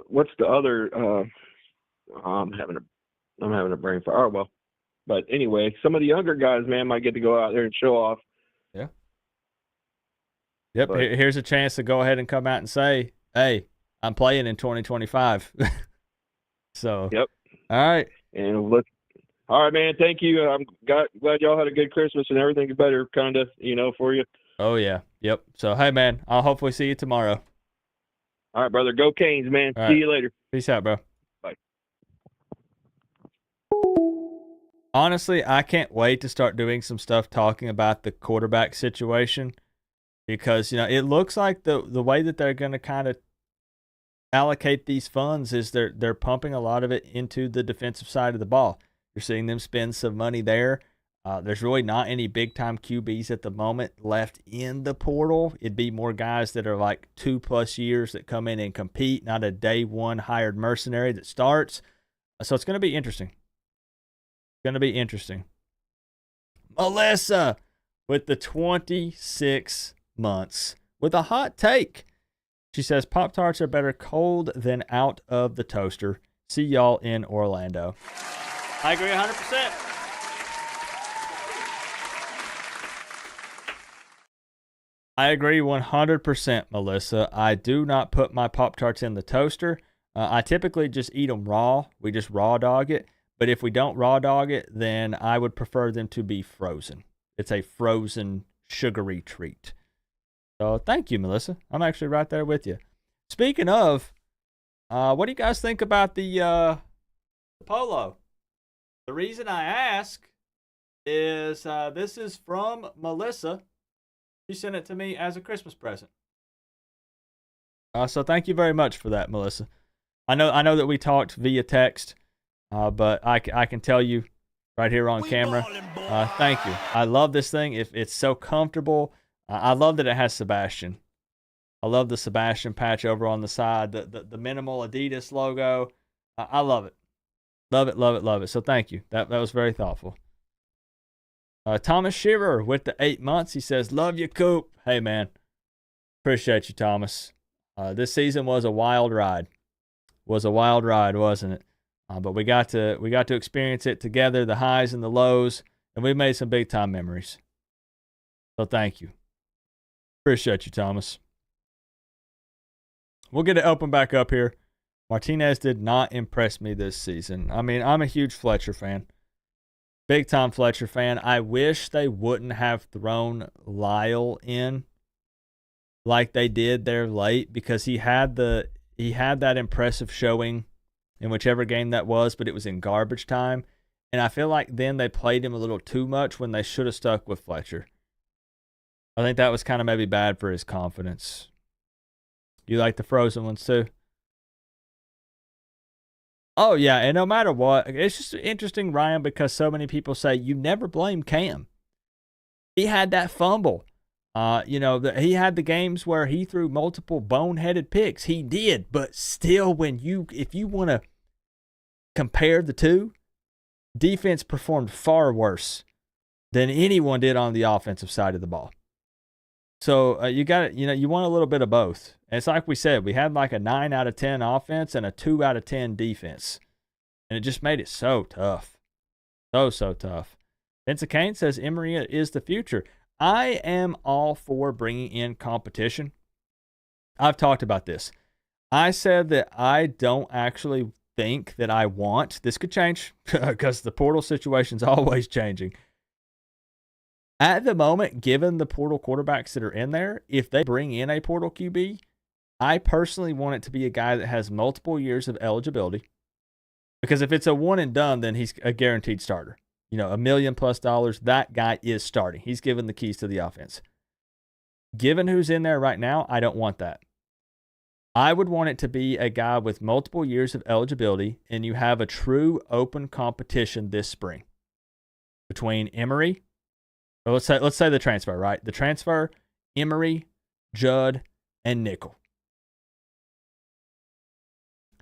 what's the other? I'm having a brain fire. Oh well, but anyway, some of the younger guys, man, might get to go out there and show off. Yeah. Yep. But here's a chance to go ahead and come out and say, "Hey, I'm playing in 2025." So. Yep. All right. And let's. All right, man. Thank you. I'm glad y'all had a good Christmas and everything's better, kind of, for you. Oh, yeah. Yep. So, hey, man, I'll hopefully see you tomorrow. All right, brother. Go Canes, man. All See right. you later. Peace out, bro. Bye. Honestly, I can't wait to start doing some stuff talking about the quarterback situation, because, it looks like the way that they're going to kind of allocate these funds is they're pumping a lot of it into the defensive side of the ball. You're seeing them spend some money there. There's really not any big-time QBs at the moment left in the portal. It'd be more guys that are like 2+ years that come in and compete, not a day one hired mercenary that starts. So it's going to be interesting. Melissa with the 26 months with a hot take. She says, Pop-Tarts are better cold than out of the toaster. See y'all in Orlando. I agree 100%. I agree 100%, Melissa. I do not put my Pop-Tarts in the toaster. I typically just eat them raw. We just raw dog it. But if we don't raw dog it, then I would prefer them to be frozen. It's a frozen, sugary treat. So thank you, Melissa. I'm actually right there with you. Speaking of, what do you guys think about the polo? The reason I ask is this is from Melissa. She sent it to me as a Christmas present. So thank you very much for that, Melissa. I know that we talked via text, but I can tell you right here on camera. Thank you. I love this thing. It's so comfortable. I love that it has Sebastian. I love the Sebastian patch over on the side, the minimal Adidas logo. I love it. Love it, love it, love it. So thank you. That was very thoughtful. Thomas Shiver with the 8 months. He says, love you, Coop. Hey, man. Appreciate you, Thomas. This season was a wild ride. Was a wild ride, wasn't it? But we got to experience it together, the highs and the lows, and we made some big time memories. So thank you. Appreciate you, Thomas. We'll get it open back up here. Martinez did not impress me this season. I mean, I'm a huge Fletcher fan. Big time Fletcher fan. I wish they wouldn't have thrown Lyle in like they did there late, because he had that impressive showing in whichever game that was, but it was in garbage time. And I feel like then they played him a little too much when they should have stuck with Fletcher. I think that was kind of maybe bad for his confidence. You like the frozen ones too? Oh, yeah, and no matter what, it's just interesting, Ryan, because so many people say you never blame Cam. He had that fumble. He had the games where he threw multiple boneheaded picks. He did, but still, if you want to compare the two, defense performed far worse than anyone did on the offensive side of the ball. So you want a little bit of both. And it's like we said, we had like a 9 out of 10 offense and a 2 out of 10 defense. And it just made it so tough. So tough. Vincent Kane says Emory is the future. I am all for bringing in competition. I've talked about this. I said that I don't actually think that I want, this could change because the portal situation's always changing. At the moment, given the portal quarterbacks that are in there, if they bring in a portal QB, I personally want it to be a guy that has multiple years of eligibility. Because if it's a one and done, then he's a guaranteed starter. $1 million+, that guy is starting. He's given the keys to the offense. Given who's in there right now, I don't want that. I would want it to be a guy with multiple years of eligibility, and you have a true open competition this spring between Emory. Let's say the transfer, right? The transfer, Emory, Judd, and Nickel.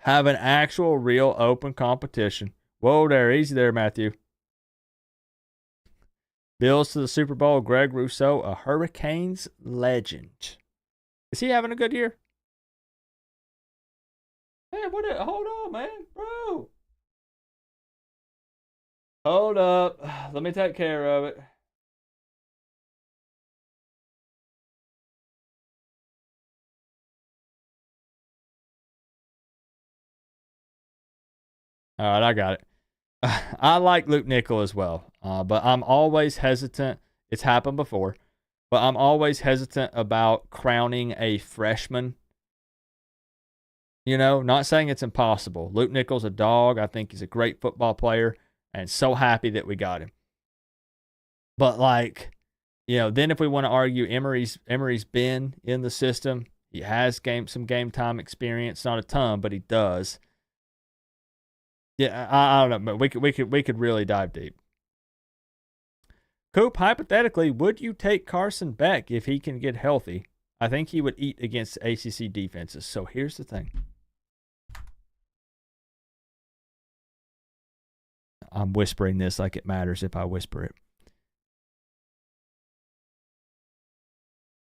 Have an actual, real open competition. Whoa there, easy there, Matthew. Bills to the Super Bowl, Greg Rousseau, a Hurricanes legend. Is he having a good year? Hey, hold on, man, bro. Hold up. Let me take care of it. All right, I got it. I like Luke Nickel as well, but I'm always hesitant. It's happened before, but I'm always hesitant about crowning a freshman. Not saying it's impossible. Luke Nickel's a dog. I think he's a great football player, and so happy that we got him. But, then if we want to argue Emery's been in the system, he has some game time experience, not a ton, but he does. Yeah, I don't know, but we could really dive deep. Coop, hypothetically, would you take Carson Beck if he can get healthy? I think he would eat against ACC defenses. So here's the thing. I'm whispering this like it matters if I whisper it.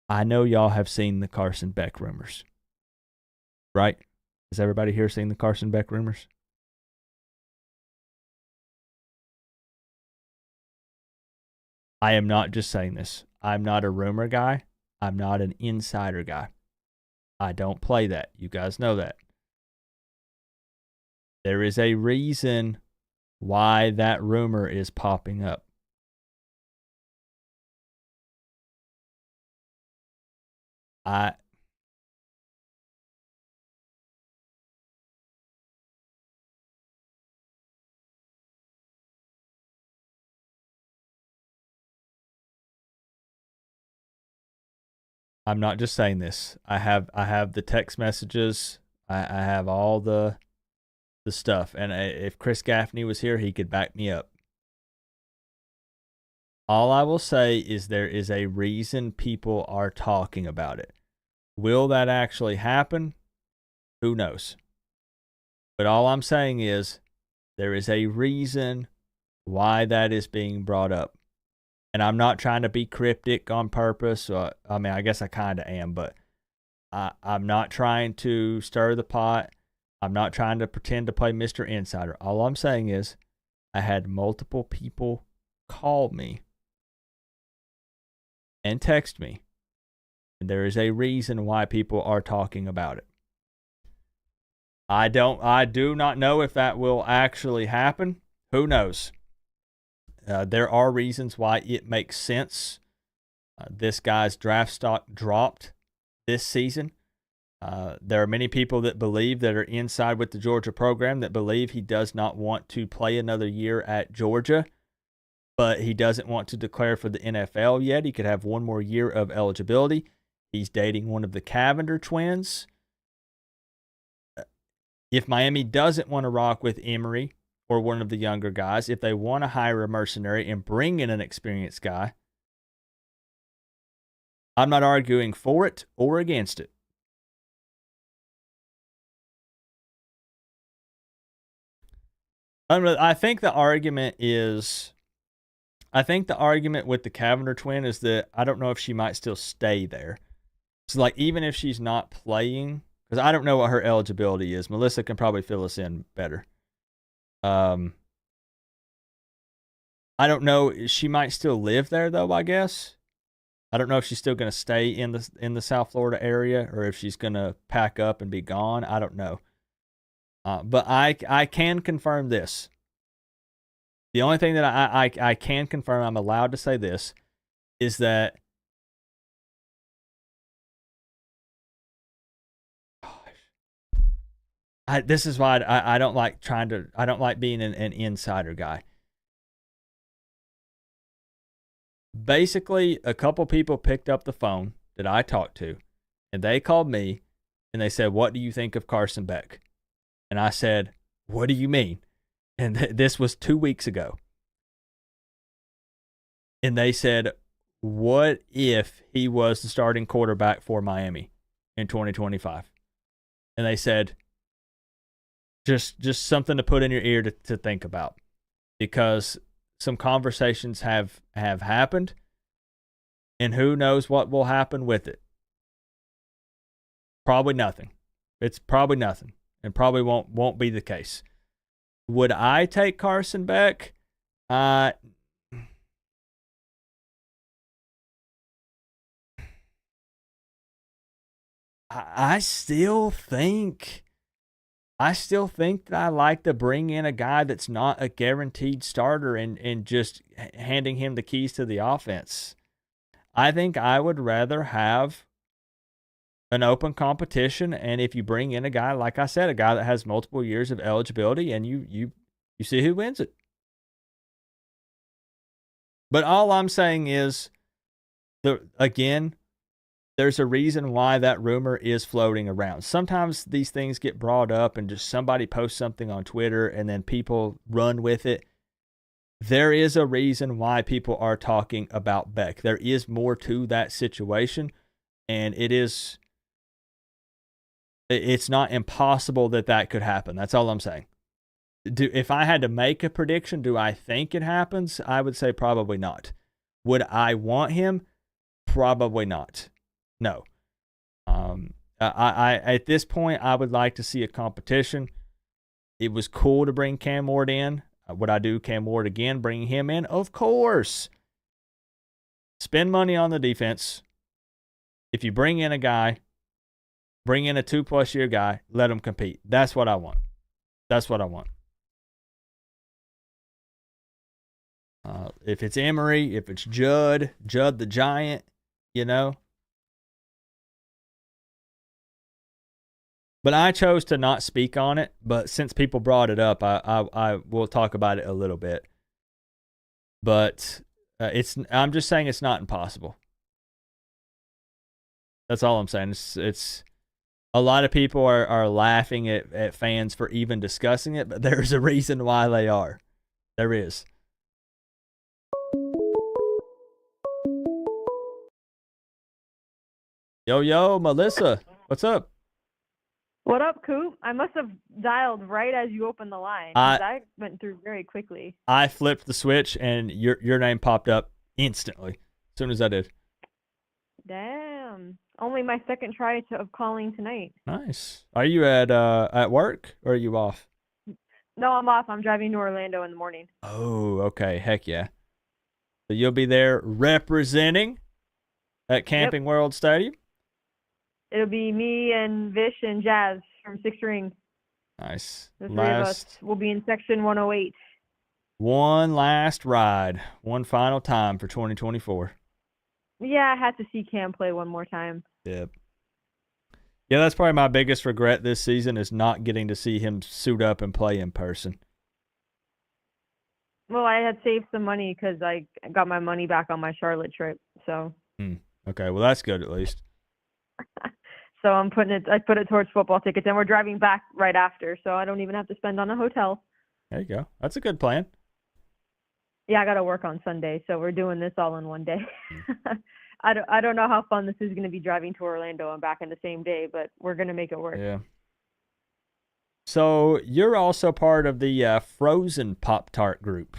I know y'all have seen the Carson Beck rumors, right? Has everybody here seen the Carson Beck rumors? I am not just saying this. I'm not a rumor guy. I'm not an insider guy. I don't play that. You guys know that. There is a reason why that rumor is popping up. I'm not just saying this. I have the text messages. I have all the stuff. And if Chris Gaffney was here, he could back me up. All I will say is there is a reason people are talking about it. Will that actually happen? Who knows? But all I'm saying is there is a reason why that is being brought up. And I'm not trying to be cryptic on purpose. I mean, I guess I kind of am, but I'm not trying to stir the pot. I'm not trying to pretend to play Mr. Insider. All I'm saying is I had multiple people call me and text me. And there is a reason why people are talking about it. I do not know if that will actually happen. Who knows? There are reasons why it makes sense. This guy's draft stock dropped this season. There are many people that believe that are inside with the Georgia program that believe he does not want to play another year at Georgia, but he doesn't want to declare for the NFL yet. He could have one more year of eligibility. He's dating one of the Cavender twins. If Miami doesn't want to rock with Emory or one of the younger guys, if they want to hire a mercenary and bring in an experienced guy, I'm not arguing for it or against it. I think the argument with the Cavender twin is that I don't know if she might still stay there. So, like, even if she's not playing, because I don't know what her eligibility is. Melissa can probably fill us in better. I don't know. She might still live there, though, I guess. I don't know if she's still going to stay in the South Florida area or if she's going to pack up and be gone. I don't know. But I can confirm this. The only thing that I can confirm, I'm allowed to say this, is that this is why I don't like I don't like being an insider guy. Basically, a couple people picked up the phone that I talked to, and they called me, and they said, "What do you think of Carson Beck?" And I said, "What do you mean?" And this was 2 weeks ago. And they said, "What if he was the starting quarterback for Miami in 2025?" And they said, just something to put in your ear to think about, because some conversations have happened, and who knows what will happen with it. Probably nothing. It's probably nothing, and probably won't be the case. Would I take Carson Beck? I still think that I like to bring in a guy that's not a guaranteed starter and just handing him the keys to the offense. I think I would rather have an open competition, and if you bring in a guy, like I said, a guy that has multiple years of eligibility, and you see who wins it. But all I'm saying is Again, there's a reason why that rumor is floating around. Sometimes these things get brought up and just somebody posts something on Twitter and then people run with it. There is a reason why people are talking about Beck. There is more to that situation, and it's not impossible that could happen. That's all I'm saying. If I had to make a prediction, do I think it happens? I would say probably not. Would I want him? Probably not. No. I at this point, I would like to see a competition. It was cool to bring Cam Ward in. Would I do Cam Ward again, bring him in? Of course. Spend money on the defense. If you bring in a guy, bring in a 2+ year guy, let him compete. That's what I want. That's what I want. If it's Emory, if it's Judd the Giant, you know. But I chose to not speak on it. But since people brought it up, I will talk about it a little bit. But I'm just saying it's not impossible. That's all I'm saying. It's a lot of people are laughing at fans for even discussing it, but there's a reason why they are. There is. Yo, Melissa, what's up? What up, Coop? I must have dialed right as you opened the line. 'Cause I went through very quickly. I flipped the switch and your name popped up instantly as soon as I did. Damn. Only my second try of calling tonight. Nice. Are you at work or are you off? No, I'm off. I'm driving to Orlando in the morning. Oh, okay. Heck yeah. So you'll be there representing at Camping World Stadium? It'll be me and Vish and Jazz from Six Ring. Nice. The three of us will be in section 108. One last ride. One final time for 2024. Yeah, I had to see Cam play one more time. Yep. Yeah, that's probably my biggest regret this season is not getting to see him suit up and play in person. Well, I had saved some money because I got my money back on my Charlotte trip. So. Okay, well that's good at least. So I put it towards football tickets, and we're driving back right after, so I don't even have to spend on a hotel. There you go. That's a good plan. Yeah, I got to work on Sunday, so we're doing this all in one day. I don't know how fun this is going to be driving to Orlando and back in the same day, but we're going to make it work. Yeah. So you're also part of the frozen Pop-Tart group.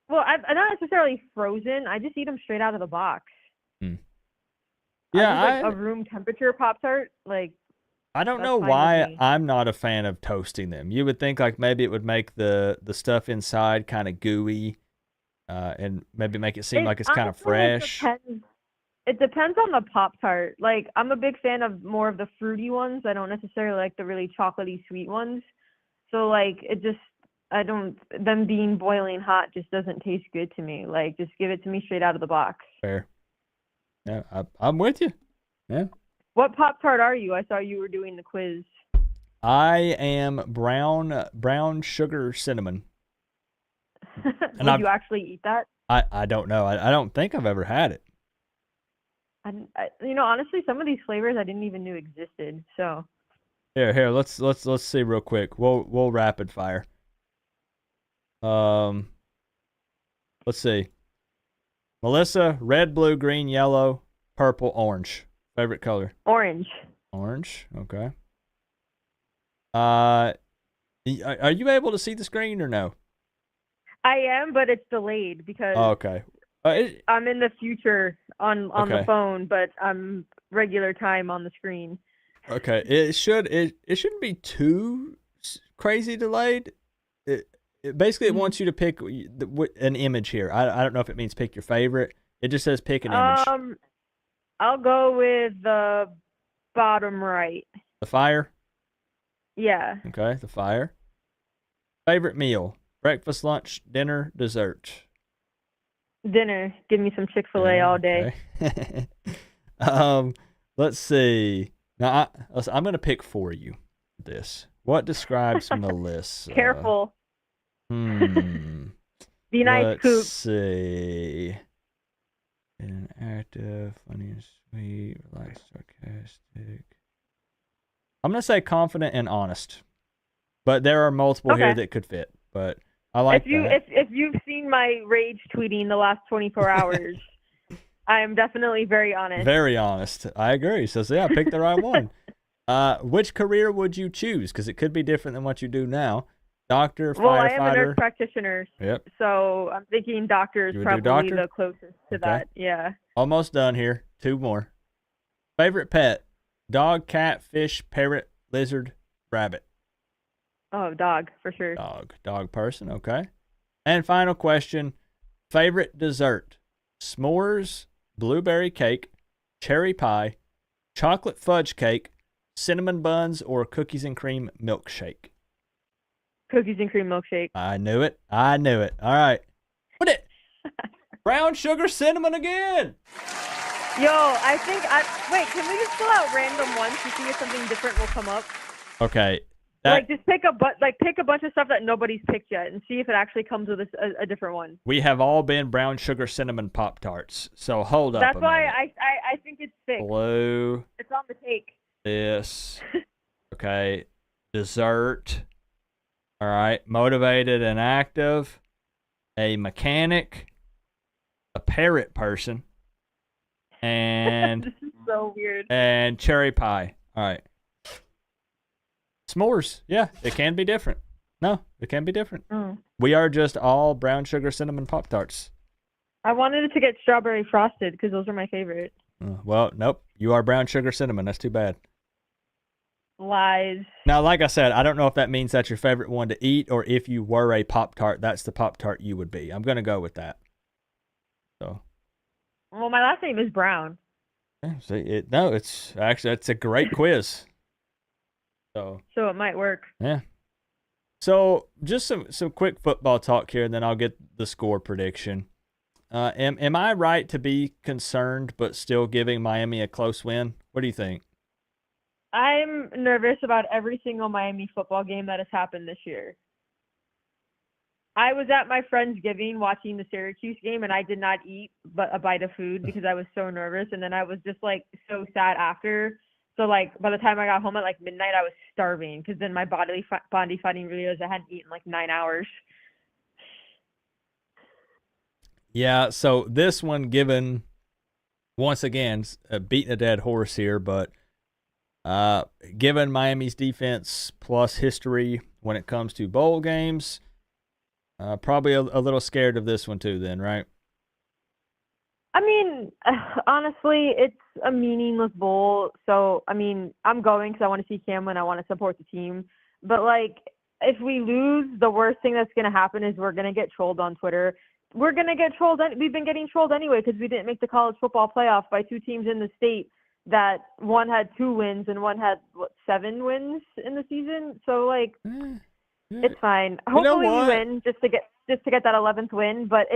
Well, I'm not necessarily frozen. I just eat them straight out of the box. Yeah, a room temperature Pop-Tart. Like, I don't know why I'm not a fan of toasting them. You would think like maybe it would make the stuff inside kind of gooey, and maybe make it seem like it's kind of fresh. It depends on the Pop-Tart. Like, I'm a big fan of more of the fruity ones. I don't necessarily like the really chocolatey sweet ones. So like them being boiling hot just doesn't taste good to me. Like, just give it to me straight out of the box. Fair. Yeah, I'm with you. Yeah. What Pop-Tart are you? I saw you were doing the quiz. I am brown sugar cinnamon. Would you actually eat that? I don't know. I don't think I've ever had it. Honestly, some of these flavors I didn't even know existed. So. Here. Let's see real quick. We'll rapid fire. Let's see. Melissa, red, blue, green, yellow, purple, orange. Favorite color? Orange. Orange. Okay. Are you able to see the screen or no? I am, but it's delayed because okay. I'm in the future on the phone, but I'm regular time on the screen. Okay. It shouldn't be too crazy delayed. Basically, it wants you to pick an image here. I don't know if it means pick your favorite. It just says pick an image. I'll go with the bottom right. The fire? Yeah. Okay, the fire. Favorite meal? Breakfast, lunch, dinner, dessert? Dinner. Give me some Chick-fil-A all day. Okay. Let's see. Now, I'm going to pick for you this. What describes Melissa? Careful. Be nice, Coop. Let's see. And active, funny and sweet, relaxed, sarcastic. I'm gonna say confident and honest, but there are multiple here Okay. that could fit. But I like that. If you've seen my rage tweeting the last 24 hours, I am definitely very honest. Very honest. I agree. So yeah, pick the right one. Which career would you choose? Because it could be different than what you do now. Doctor, Well, I am a firefighter. nurse practitioner, Yep. so I'm thinking doctor is You would do probably doctor? the closest to Okay. that. Yeah. Almost done here. 2 more. Favorite pet? Dog, cat, fish, parrot, lizard, rabbit. Oh, dog for sure. Dog person. Okay. And final question. Favorite dessert? S'mores, blueberry cake, cherry pie, chocolate fudge cake, cinnamon buns, or cookies and cream milkshake. Cookies and cream milkshake. I knew it. All right. What it? Brown sugar cinnamon again. Yo, wait, can we just fill out random ones to see if something different will come up? Okay. Just pick a bunch of stuff that nobody's picked yet and see if it actually comes with a different one. We have all been brown sugar cinnamon Pop-Tarts. So hold up. That's a why minute. I think it's fixed. Blue. It's on the take. This. Okay. Dessert. All right. Motivated and active. A mechanic. A parrot person. And This is so weird. and cherry pie. All right. S'mores. Yeah, it can be different. No, it can be different. Mm. We are just all brown sugar cinnamon Pop-Tarts. I wanted it to get strawberry frosted because those are my favorite. Well, nope. You are brown sugar cinnamon. That's too bad. Lies. Now, like I said, I don't know if that means that's your favorite one to eat or if you were a Pop-Tart, that's the Pop-Tart you would be. I'm going to go with that. So. Well, my last name is Brown. Yeah, see, it's a great quiz. So it might work. yeah. So just some quick football talk here, and then I'll get the score prediction. Am I right to be concerned but still giving Miami a close win? What do you think? I'm nervous about every single Miami football game that has happened this year. I was at my Friendsgiving watching the Syracuse game, and I did not eat but a bite of food because I was so nervous. And then I was just like so sad after. So like by the time I got home at like midnight, I was starving because then my body fighting realized I hadn't eaten like 9 hours. Yeah. So this one, given once again beating a dead horse here, but given Miami's defense plus history when it comes to bowl games. Probably a little scared of this one too then, right? I mean, honestly, it's a meaningless bowl. So, I mean, I'm going because I want to see Cam and I want to support the team. But, like, if we lose, the worst thing that's going to happen is we're going to get trolled on Twitter. We're going to get trolled. We've been getting trolled anyway because we didn't make the college football playoff by 2 teams in the state that one had 2 wins and one had, 7 wins in the season. So, like... It's fine. Hopefully we win just to get that 11th win, but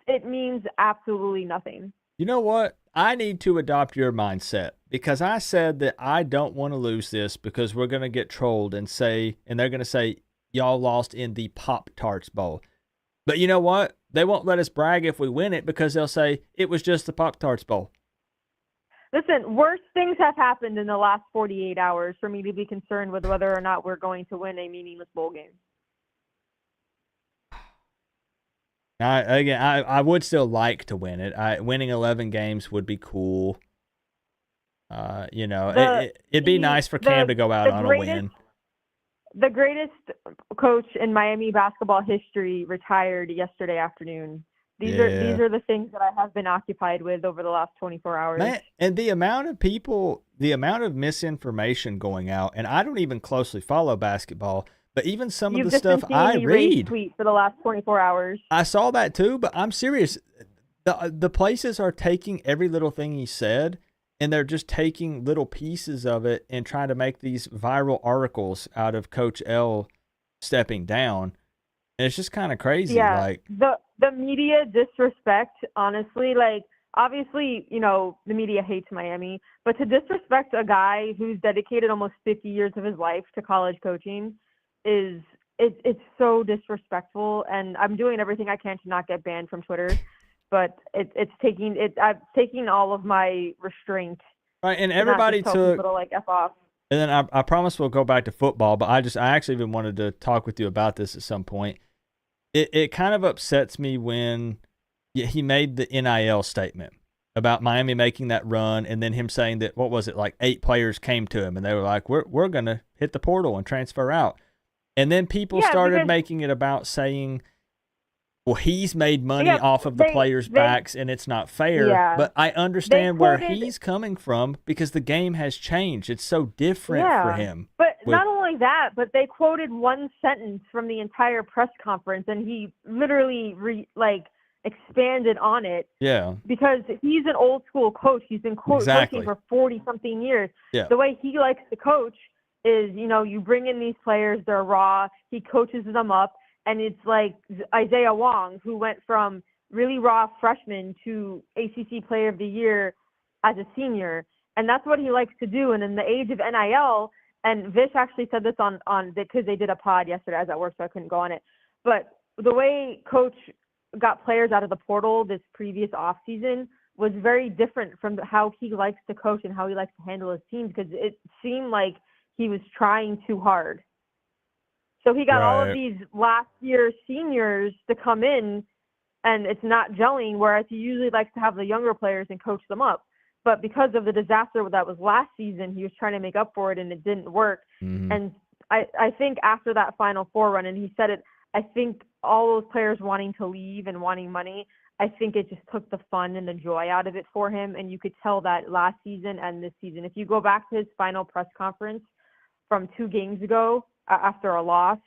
it means absolutely nothing. You know what? I need to adopt your mindset because I said that I don't want to lose this because we're going to get trolled and they're going to say y'all lost in the Pop-Tarts Bowl. But you know what? They won't let us brag if we win it because they'll say it was just the Pop-Tarts Bowl. Listen, worse things have happened in the last 48 hours for me to be concerned with whether or not we're going to win a meaningless bowl game. I would still like to win it. Winning 11 games would be cool. It'd be nice for Cam to go out on a win. The greatest coach in Miami basketball history retired yesterday afternoon. These are the things that I have been occupied with over the last 24 hours. Man, and the amount of misinformation going out, and I don't even closely follow basketball, but even some of the stuff I read. Tweet for the last 24 hours. I saw that too, but I'm serious. The places are taking every little thing he said, and they're just taking little pieces of it and trying to make these viral articles out of Coach L stepping down. And it's just kind of crazy. Yeah, like the media disrespect, honestly, like obviously, the media hates Miami, but to disrespect a guy who's dedicated almost 50 years of his life to college coaching it's so disrespectful, and I'm doing everything I can to not get banned from Twitter. but it's taking it. I've taken all of my restraint. Right, and to not everybody just tell took. people to like F off. And then I promise we'll go back to football, but I actually even wanted to talk with you about this at some point. It kind of upsets me when he made the NIL statement about Miami making that run, and then him saying that, what was it, like 8 players came to him and they were like, we're gonna hit the portal and transfer out. And then people started making it about saying, well, he's made money off of the players' backs and it's not fair. Yeah. But I understand where he's coming from because the game has changed. It's so different for him. But not only that, but they quoted one sentence from the entire press conference, and he literally expanded on it. Yeah. Because he's an old school coach. He's been coaching for 40-something years. Yeah. The way he likes to coach is, you bring in these players, they're raw, he coaches them up. And it's like Isaiah Wong, who went from really raw freshman to ACC Player of the Year as a senior. And that's what he likes to do. And in the age of NIL, and Vish actually said this on because they did a pod yesterday. I was at work, so I couldn't go on it. But the way Coach got players out of the portal this previous offseason was very different from how he likes to coach and how he likes to handle his teams, because it seemed like he was trying too hard. So he got all of these last year seniors to come in, and it's not gelling, whereas he usually likes to have the younger players and coach them up. But because of the disaster that was last season, he was trying to make up for it, and it didn't work. Mm-hmm. And I think after that Final Four run, and he said it, I think all those players wanting to leave and wanting money, I think it just took the fun and the joy out of it for him. And you could tell that last season and this season. If you go back to his final press conference from 2 games ago, after a loss,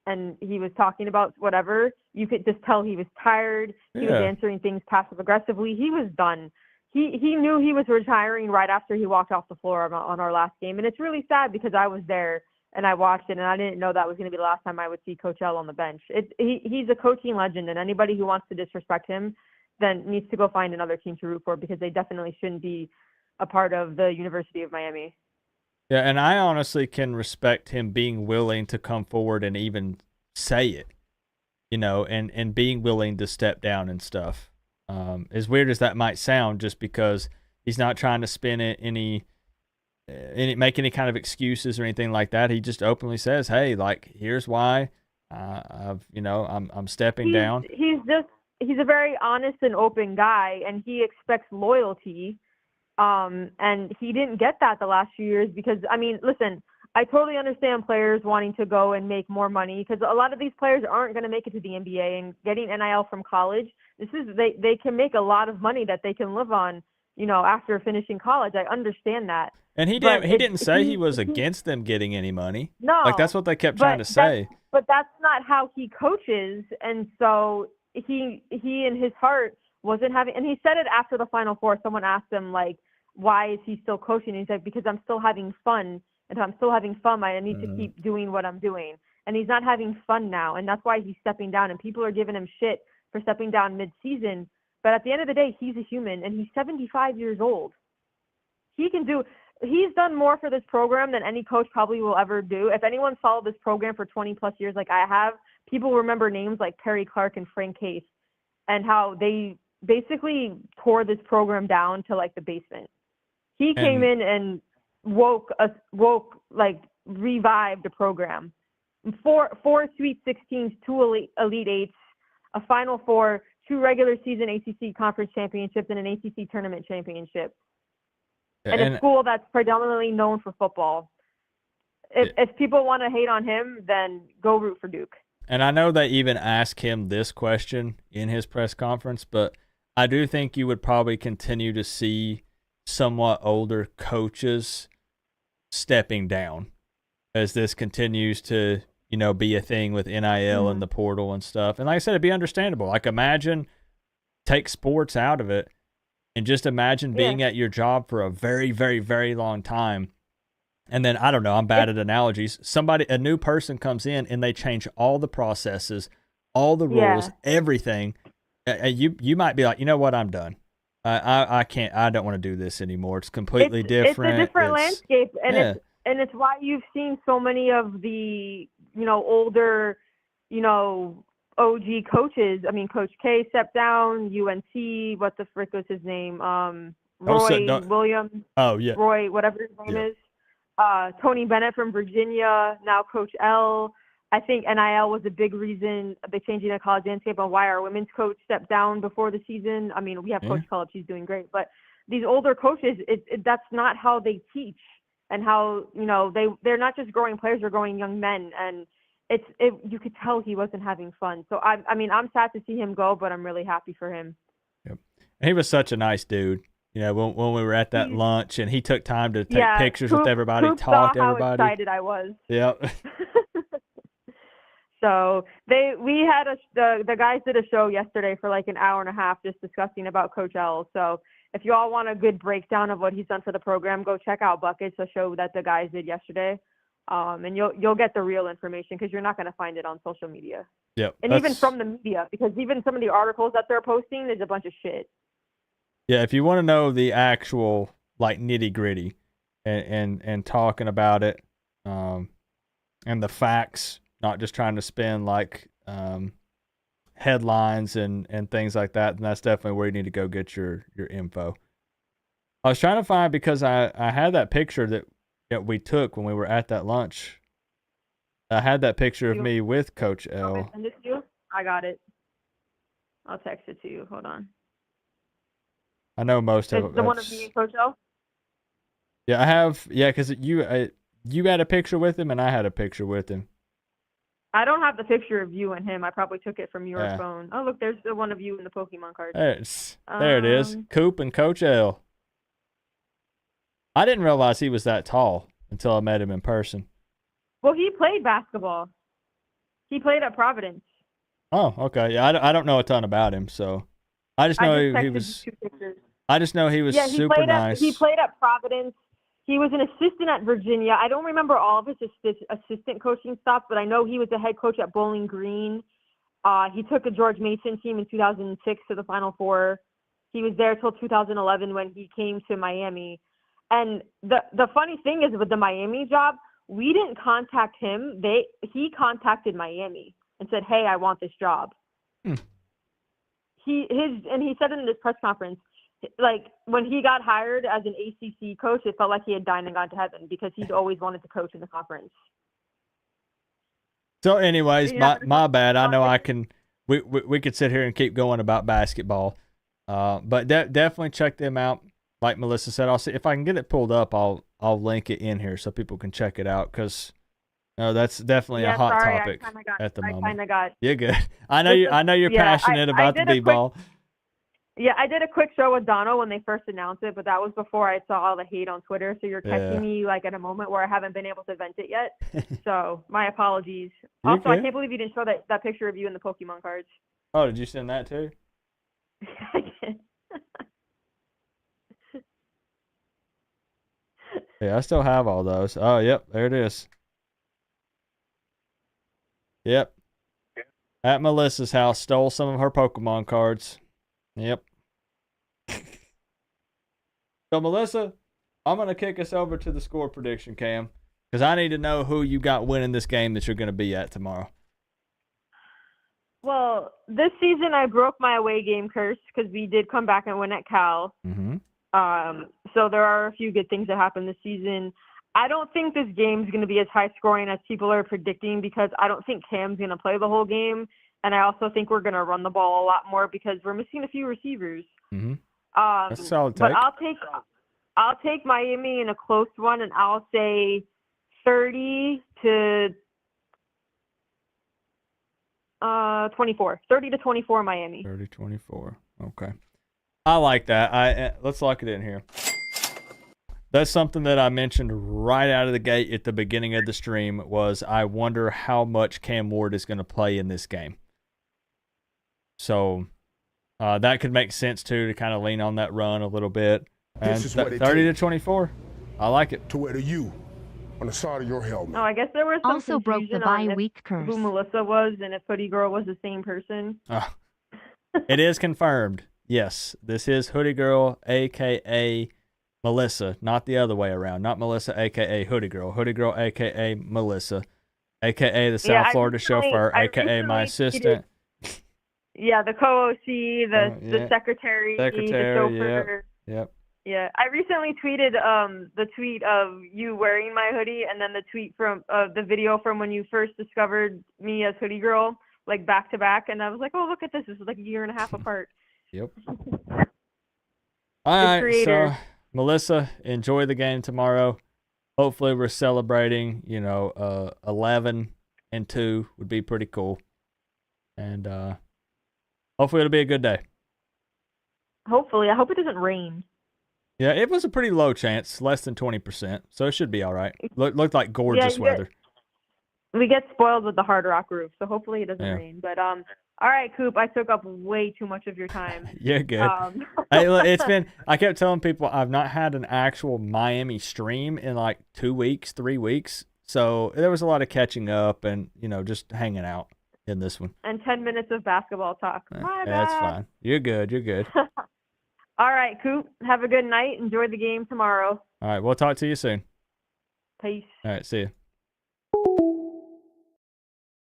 and he was talking about whatever, you could just tell he was tired. He was answering things passive aggressively. He was done. He knew he was retiring right after he walked off the floor on our last game. And it's really sad because I was there and I watched it, and I didn't know that was going to be the last time I would see Coach L on the bench. He's a coaching legend, and anybody who wants to disrespect him then needs to go find another team to root for, because they definitely shouldn't be a part of the University of Miami. Yeah, and I honestly can respect him being willing to come forward and even say it, and being willing to step down and stuff. As weird as that might sound, just because he's not trying to spin it make any kind of excuses or anything like that. He just openly says, "Hey, here's why I'm stepping down." He's a very honest and open guy, and he expects loyalty. And he didn't get that the last few years because, listen, I totally understand players wanting to go and make more money, because a lot of these players aren't going to make it to the NBA, and getting NIL from college, they can make a lot of money that they can live on, after finishing college. I understand that. And he didn't say he was against them getting any money. No. That's what they kept trying to say. But that's not how he coaches. And so he in his heart wasn't having, and he said it after the Final Four. Someone asked him, why is he still coaching? And he said, because I'm still having fun. And if I'm still having fun, I need to keep doing what I'm doing. And he's not having fun now. And that's why he's stepping down. And people are giving him shit for stepping down mid-season. But at the end of the day, he's a human, and he's 75 years old. He's done more for this program than any coach probably will ever do. If anyone followed this program for 20-plus years like I have, people remember names like Perry Clark and Frank Case, and how they basically tore this program down to the basement. He came in and revived the program. Four Sweet 16s, 2 Elite Eights, a Final Four, 2 regular season ACC conference championships, and an ACC tournament championship. And a school that's predominantly known for football. If people want to hate on him, then go root for Duke. And I know they even asked him this question in his press conference, but I do think you would probably continue to see somewhat older coaches stepping down as this continues to, be a thing with NIL and the portal and stuff. And like I said, it'd be understandable. Imagine, take sports out of it, and just imagine being at your job for a very, very, very long time. And then, I don't know, I'm bad at analogies. A new person comes in and they change all the processes, all the rules, everything. You might be like, you know what, I'm done. I can't, I don't want to do this anymore. It's completely different. It's a different landscape. And it's why you've seen so many of the, older, OG coaches. I mean, Coach K stepped down. UNC, what the frick was his name? Roy Williams. Oh yeah. Roy, whatever his name is. Tony Bennett from Virginia. Now Coach L. I think NIL was a big reason they changing the college landscape on why our women's coach stepped down before the season. I mean, we have Coach Phillips, he's doing great, but these older coaches, that's not how they teach, and how, you know, they're not just growing players, they're growing young men, and you could tell he wasn't having fun. So I mean, I'm sad to see him go, but I'm really happy for him. Yep. He was such a nice dude. You know, when we were at that lunch, and he took time to take pictures with everybody, talk to everybody. How excited I was. Yep. So we had the guys did a show yesterday for like an hour and a half just discussing about Coach L. So if you all want a good breakdown of what he's done for the program, go check out Buckets, a show that the guys did yesterday. And you'll get the real information, because you're not going to find it on social media. Yep. And even from the media, because even some of the articles that they're posting, there's a bunch of shit. Yeah, if you want to know the actual like nitty gritty and talking about it, and the facts, not just trying to spin like headlines and things like that, then that's definitely where you need to go get your info. I was trying to find, because I had that picture that we took when we were at that lunch. I had that picture of me with Coach L. Okay, send it to you? I got it. I'll text it to you. Hold on. I know most of it. The one of me and Coach L? Yeah, I have. Yeah, because you had a picture with him, and I had a picture with him. I don't have the picture of you and him. I probably took it from your phone. Oh, look, there's the one of you in the Pokemon card. There it is. Coop and Coach L. I didn't realize he was that tall until I met him in person. Well, he played basketball. He played at Providence. Oh, okay. Yeah, I don't know a ton about him, so I just know he was. I just know he was super nice. He played at Providence. He was an assistant at Virginia. I don't remember all of his assistant coaching stops, but I know he was the head coach at Bowling Green. He took a George Mason team in 2006 to the Final Four. He was there till 2011 when he came to Miami. And the funny thing is, with the Miami job, we didn't contact him. He contacted Miami and said, "Hey, I want this job." He said it in this press conference, like when he got hired as an ACC coach, it felt like he had died and gone to heaven, because he'd always wanted to coach in the conference. So, anyways, my bad. I know we could sit here and keep going about basketball, but definitely check them out. Like Melissa said, I'll see if I can get it pulled up. I'll link it in here so people can check it out, because that's definitely a hot topic at the moment. You're good. I know you're passionate about the b-ball. Yeah, I did a quick show with Dono when they first announced it, but that was before I saw all the hate on Twitter. So you're catching me like at a moment where I haven't been able to vent it yet. So my apologies. Also, I can't believe you didn't show that picture of you in the Pokemon cards. Oh, did you send that too? I did. Yeah, I still have all those. Oh, yep, there it is. Yep. At Melissa's house, stole some of her Pokemon cards. Yep. So, Melissa, I'm going to kick us over to the score prediction, Cam, because I need to know who you got winning this game that you're going to be at tomorrow. Well, this season I broke my away game curse, because we did come back and win at Cal. Mm-hmm. So there are a few good things that happened this season. I don't think this game's going to be as high scoring as people are predicting, because I don't think Cam's going to play the whole game. And I also think we're going to run the ball a lot more, because we're missing a few receivers. Mm-hmm. That's a solid take. But I'll take Miami in a close one, and I'll say 30 to 24. 30 to 24 Miami. 30-24. Okay. I like that. Let's lock it in here. That's something that I mentioned right out of the gate at the beginning of the stream, was I wonder how much Cam Ward is going to play in this game. So that could make sense, too, to kind of lean on that run a little bit. And 30 to 24, I like it. To wear the U on the side of your helmet. Oh, I guess there was some Also broke the bye week curse. Who Melissa was, and if Hoodie Girl was the same person. It is confirmed. Yes, this is Hoodie Girl, a.k.a. Melissa, not the other way around. Not Melissa, a.k.a. Hoodie Girl. Hoodie Girl, a.k.a. Melissa, a.k.a. the South Florida chauffeur, a.k.a. my assistant, Yeah, the co-OC, the secretary, the chauffeur. Yep. Yeah, I recently tweeted the tweet of you wearing my hoodie, and then the tweet from the video from when you first discovered me as Hoodie Girl, like back to back, and I was like, oh, look at this. This is like a year and a half apart. Yep. All right, creator. so Melissa, enjoy the game tomorrow. Hopefully we're celebrating, 11-2 would be pretty cool. And hopefully it'll be a good day. Hopefully. I hope it doesn't rain. Yeah, it was a pretty low chance, less than 20%, so it should be all right. Looked like gorgeous weather. We get spoiled with the Hard Rock roof, so hopefully it doesn't rain. But all right, Coop, I took up way too much of your time. You're good. Hey, look, I kept telling people I've not had an actual Miami stream in like 2 weeks, 3 weeks. So there was a lot of catching up and, just hanging out in this one. And 10 minutes of basketball talk. My bad. That's fine. You're good. All right, Coop, have a good night. Enjoy the game tomorrow. All right, we'll talk to you soon. Peace. All right, see you.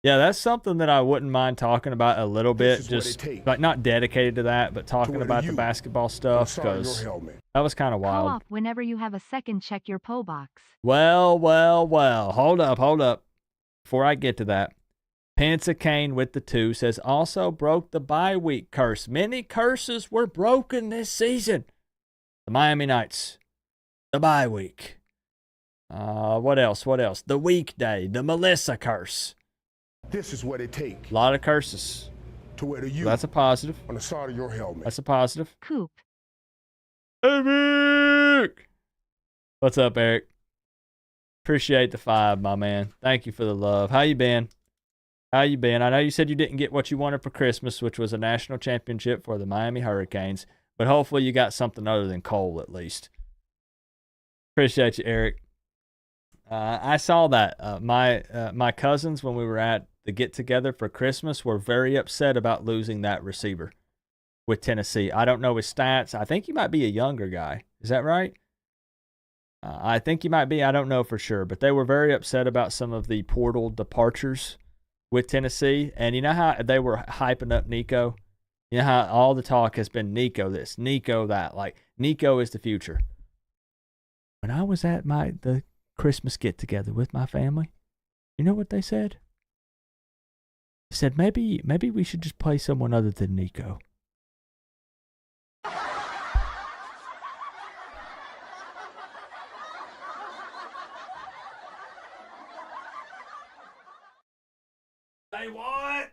Yeah, that's something that I wouldn't mind talking about a little bit, just like not dedicated to that, but talking about the basketball stuff, because that was kind of wild. Call up whenever you have a second. Check your PO box. Well. Hold up. Before I get to that, Pensacane with the 2 says, also broke the bye week curse. Many curses were broken this season. The Miami Knights, the bye week. What else? The weekday, the Melissa curse. This is what it takes. A lot of curses. To wear the U. So that's a positive. On the side of your helmet. That's a positive. Coop. Eric! What's up, Eric? Appreciate the 5, my man. Thank you for the love. How you been? I know you said you didn't get what you wanted for Christmas, which was a national championship for the Miami Hurricanes, but hopefully you got something other than coal at least. Appreciate you, Eric. I saw that. My cousins, when we were at the get-together for Christmas, were very upset about losing that receiver with Tennessee. I don't know his stats. I think he might be a younger guy. Is that right? I think he might be. I don't know for sure. But they were very upset about some of the portal departures with Tennessee. And you know how they were hyping up Nico? You know how all the talk has been Nico this, Nico that. Like, Nico is the future. When I was at the Christmas get-together with my family, you know what they said? They said, maybe we should just play someone other than Nico. Say what?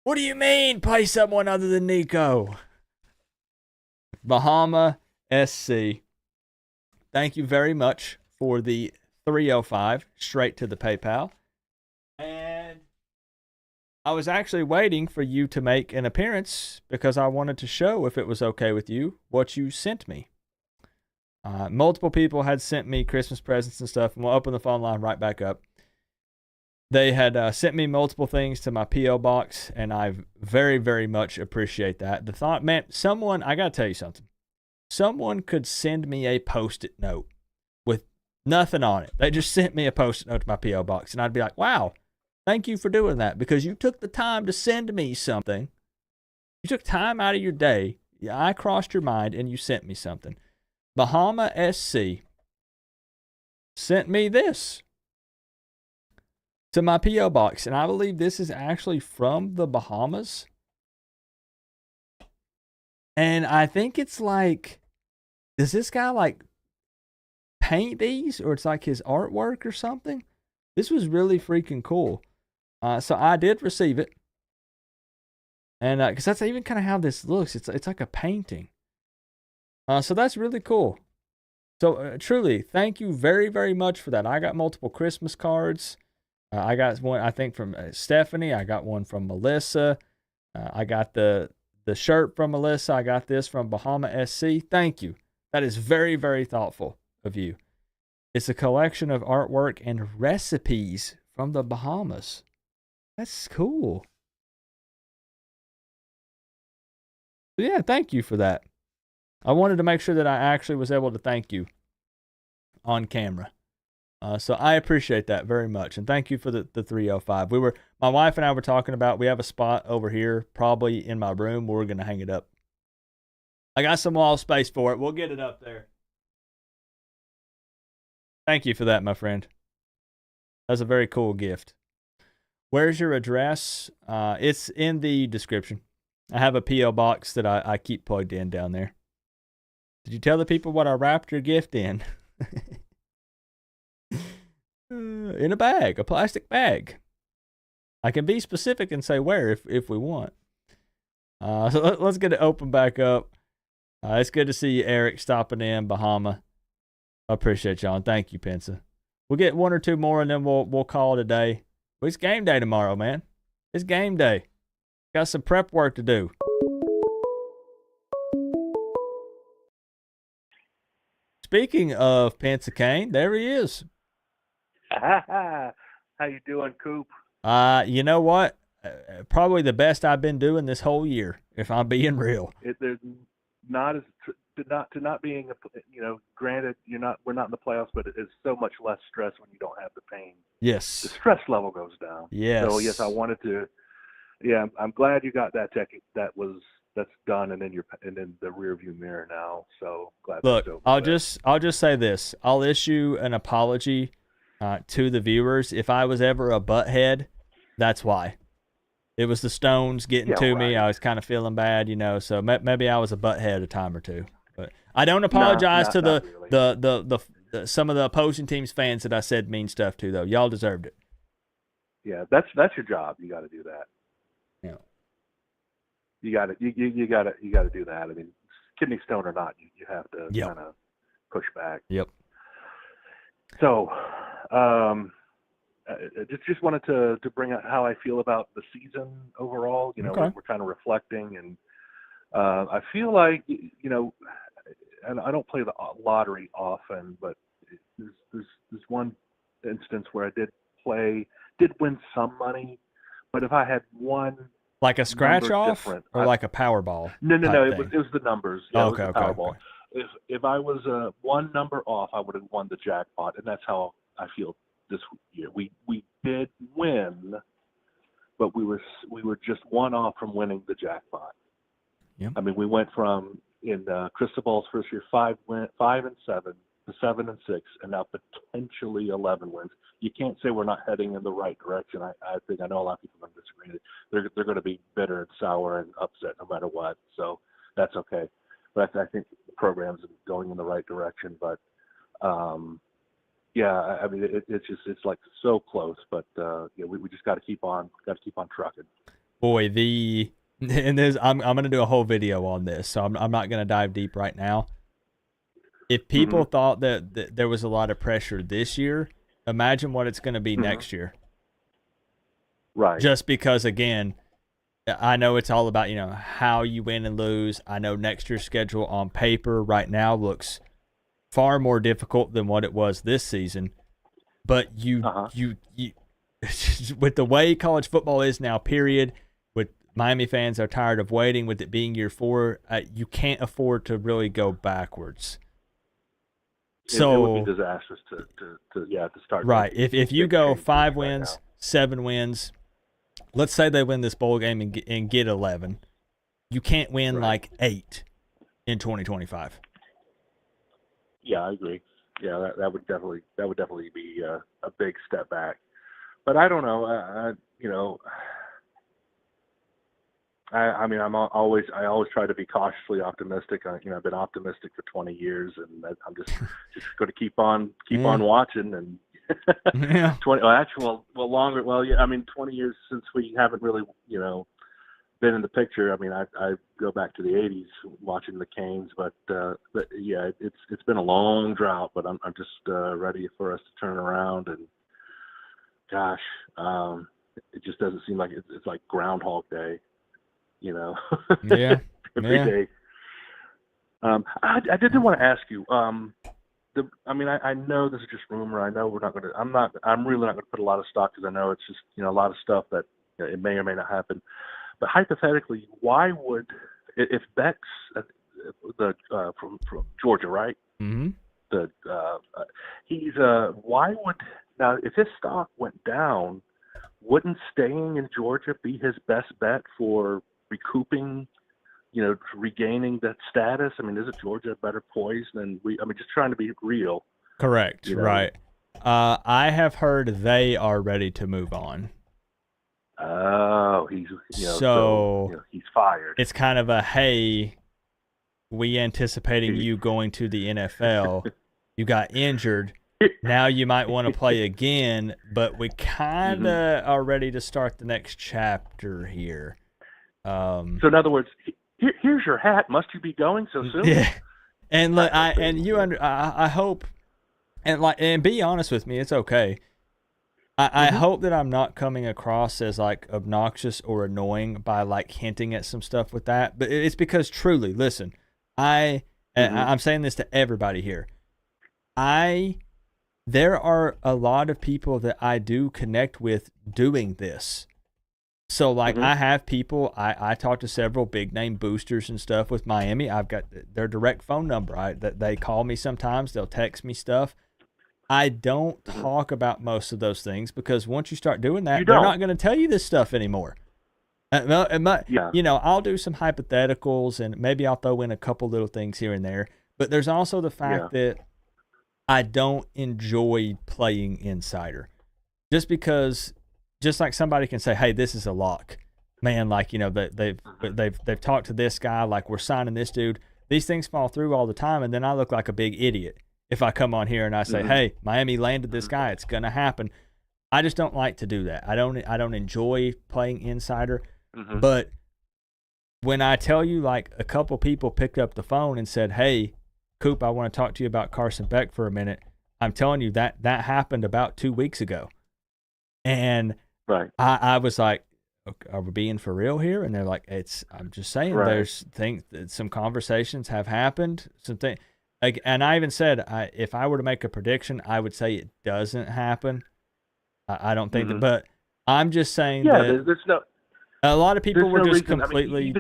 What do you mean, play someone other than Nico? Bahama SC. Thank you very much for the 305 straight to the PayPal. And I was actually waiting for you to make an appearance because I wanted to show, if it was okay with you, what you sent me. Multiple people had sent me Christmas presents and stuff, and we'll open the phone line right back up. They had sent me multiple things to my P.O. box, and I very, very much appreciate that. The thought, man, I got to tell you something. Someone could send me a Post-it note with nothing on it. They just sent me a Post-it note to my P.O. box, and I'd be like, wow, thank you for doing that, because you took the time to send me something. You took time out of your day. I crossed your mind, and you sent me something. Bahama SC sent me this to my P.O. box, and I believe this is actually from the Bahamas. And I think it's like, does this guy like paint these, or it's like his artwork or something? This was really freaking cool. So I did receive it, and because that's even kind of how this looks. It's like a painting. So that's really cool. So truly, thank you very, very much for that. I got multiple Christmas cards. I got one, I think, from Stephanie. I got one from Melissa. I got the shirt from Melissa. I got this from Bahama SC. Thank you. That is very, very thoughtful of you. It's a collection of artwork and recipes from the Bahamas. That's cool. So yeah, thank you for that. I wanted to make sure that I actually was able to thank you on camera. So I appreciate that very much, and thank you for the 305. My wife and I were talking about, we have a spot over here, probably in my room, where we're gonna hang it up. I got some wall space for it. We'll get it up there. Thank you for that, my friend. That's a very cool gift. Where's your address? It's in the description. I have a P.O. box that I keep plugged in down there. Did you tell the people what I wrapped your gift in? In a bag, a plastic bag. I can be specific and say where if we want. So let's get it open back up. It's good to see you, Eric, stopping in, Bahama. I appreciate y'all, and thank you, Pensa. We'll get one or two more, and then we'll call it a day. Well, it's game day tomorrow, man. It's game day. Got some prep work to do. Speaking of Pensa Kane, there he is. How you doing, Coop? You know what? Probably the best I've been doing this whole year, if I'm being real. There's not as to not being granted we're not in the playoffs, but it is so much less stress when you don't have the pain. Yes. The stress level goes down. Yes. So yes, I wanted to. Yeah, I'm glad you got that that's done and in the rear view mirror now. So glad. Look, I'll just say this. I'll issue an apology to the viewers. If I was ever a butthead, that's why. It was the Stones getting to me. I was kind of feeling bad, so maybe I was a butthead a time or two. But I don't apologize to the some of the opposing team's fans that I said mean stuff to, though. Y'all deserved it. Yeah, that's your job. You got to do that. Yeah. You got to do that. I mean, kidney stone or not, you have to kind of push back. Yep. So, just wanted to bring up how I feel about the season overall. We're kind of reflecting, and I feel like and I don't play the lottery often, but there's one instance where I did win some money, but if I had one, like a scratch off or like a Powerball? No, it was the numbers. Yeah, okay. Powerball. If I was one number off, I would have won the jackpot, and that's how I feel this year. We did win, but we were just one off from winning the jackpot. Yep. I mean, we went from in Cristobal's first year 5 and 7 to 7 and 6, and now potentially 11 wins. You can't say we're not heading in the right direction. I think I know a lot of people are going to disagree. They're going to be bitter and sour and upset no matter what. So that's okay. But I think the program's going in the right direction. But yeah, I mean it's like so close. But we just got to keep on trucking. Boy, and I'm going to do a whole video on this, so I'm not going to dive deep right now. If people thought that there was a lot of pressure this year, imagine what it's going to be next year. Right. Just because, again, I know it's all about, how you win and lose. I know next year's schedule on paper right now looks far more difficult than what it was this season. But you with the way college football is now, period, with Miami fans are tired of waiting, with it being year 4, you can't afford to really go backwards. So it would be disastrous to start. Right. If you go 5 wins, 7 wins, let's say they win this bowl game and get 11, you can't win like 8 in 2025. Yeah, I agree. Yeah, that would definitely be a big step back. But I don't know. I mean, I always try to be cautiously optimistic. I've been optimistic for 20 years, and I'm just going to keep on watching. And 20 longer. Well, yeah. I mean, 20 years since we haven't really been in the picture. I mean, I go back to the 80s watching the Canes, but yeah, it's been a long drought. But I'm just ready for us to turn around. And gosh, it just doesn't seem like it's like Groundhog Day. Yeah. Every day. I did want to ask you. I know this is just rumor. I know I'm really not going to put a lot of stock because I know it's just a lot of stuff that it may or may not happen. But hypothetically, why would if Beck's from Georgia, right? Mm-hmm. He's why would now if his stock went down, wouldn't staying in Georgia be his best bet for recouping, regaining that status? I mean, isn't Georgia better poised than we? I mean, just trying to be real. Correct. Right. I have heard they are ready to move on. Oh, he's he's fired. It's kind of a, hey, we anticipating you going to the NFL. You got injured. Now you might want to play again, but we kind of are ready to start the next chapter here. So in other words, here's your hat. Must you be going so soon? Yeah. And look, I hope, and be honest with me, it's okay. I hope that I'm not coming across as like obnoxious or annoying by like hinting at some stuff with that, but it's because truly, listen, I'm saying this to everybody here. There are a lot of people that I do connect with doing this. So like I have people, I talk to several big name boosters and stuff with Miami. I've got their direct phone number. They call me sometimes, they'll text me stuff. I don't talk about most of those things because once you start doing that, they're not going to tell you this stuff anymore. I'll do some hypotheticals and maybe I'll throw in a couple little things here and there. But there's also the fact that I don't enjoy playing insider. Just because, just like somebody can say, hey, this is a lock. Man, like, they've talked to this guy, like we're signing this dude. These things fall through all the time, and then I look like a big idiot if I come on here and I say, hey, Miami landed this guy, it's going to happen. I just don't like to do that. I don't enjoy playing insider. But when I tell you, like, a couple people picked up the phone and said, hey, Coop, I want to talk to you about Carson Beck for a minute. I'm telling you that happened about 2 weeks ago. And I was like, are we being for real here? And they're like, I'm just saying there's some conversations have happened. And I even said, if I were to make a prediction, I would say it doesn't happen. I don't think that, but I'm just saying that there's no. A lot of people were no just reason. completely.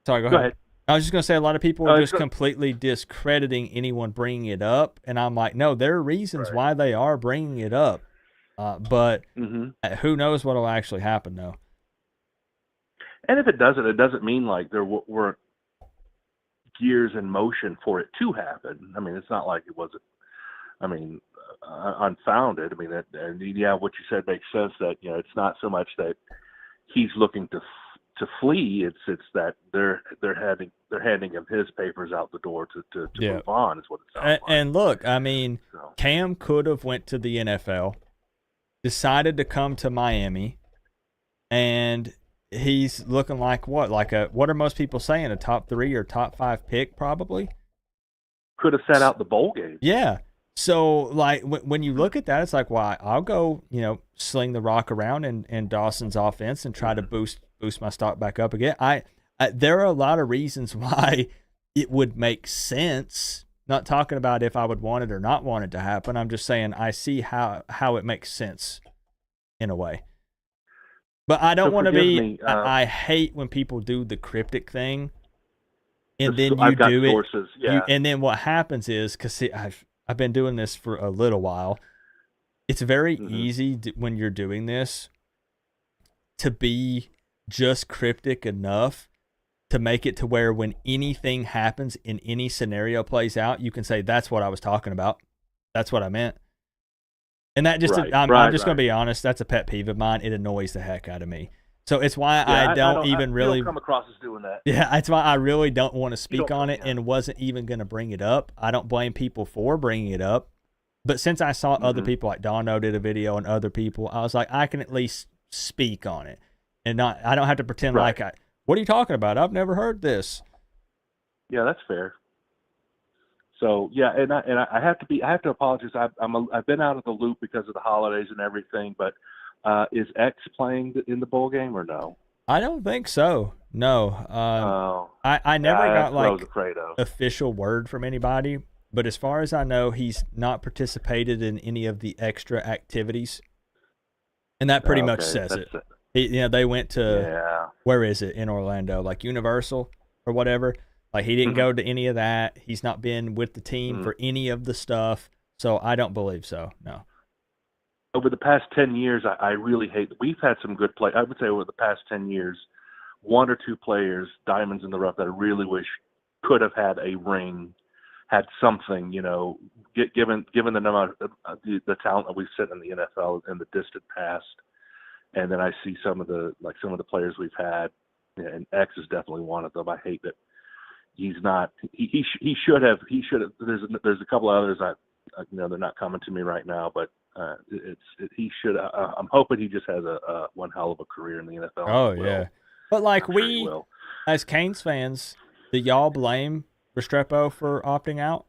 Sorry, go ahead. I was just going to say a lot of people were just completely discrediting anyone bringing it up. And I'm like, no, there are reasons why they are bringing it up. But who knows what will actually happen, though. And if it doesn't mean like there weren't gears in motion for it to happen. I mean, it's not like it wasn't, unfounded. I mean, what you said makes sense that, it's not so much that he's looking to flee. It's that they're handing him his papers out the door to move on is what it sounds like. And look, I mean, Cam could have went to the NFL, decided to come to Miami, and he's looking like what? Like what are most people saying? A top 3 or top 5 pick, probably? Could have sat out the bowl game. Yeah. So, like, when you look at that, it's like, well, I'll go, sling the rock around in Dawson's offense and try to boost my stock back up again. There are a lot of reasons why it would make sense. Not talking about if I would want it or not want it to happen. I'm just saying I see how it makes sense in a way. But I don't want to be. I hate when people do the cryptic thing, and then you do it. Sources, and then what happens is, because I've been doing this for a little while. It's very easy when you're doing this to be just cryptic enough to make it to where when anything happens in any scenario plays out, you can say, that's what I was talking about. That's what I meant. And that just, I'm just going to be honest, that's a pet peeve of mine. It annoys the heck out of me. So it's why I don't really come across as doing that. Yeah, that's why I really don't want to speak on it and wasn't even going to bring it up. I don't blame people for bringing it up. But since I saw other people, like Dono did a video and other people, I was like, I can at least speak on it. And I don't have to pretend like what are you talking about? I've never heard this. Yeah, that's fair. So and I have to apologize. I've been out of the loop because of the holidays and everything. But is X playing in the bowl game or no? I don't think so. No. I never got like official word from anybody. But as far as I know, he's not participated in any of the extra activities, and that pretty much says it. They went to where is it in Orlando, like Universal or whatever. Like he didn't go to any of that. He's not been with the team for any of the stuff. So I don't believe so. No. Over the past 10 years, I really hate. We've had some good play. I would say over the past 10 years, one or two players, diamonds in the rough, that I really wish could have had a ring, had something. Given the number of the talent that we've seen in the NFL in the distant past, and then I see some of the players we've had, and X is definitely one of them. I hate that he's not. He should have. There's a couple others. They're not coming to me right now, but he should. I'm hoping he just has a one hell of a career in the NFL. Oh yeah, but like as Canes fans, do y'all blame Restrepo for opting out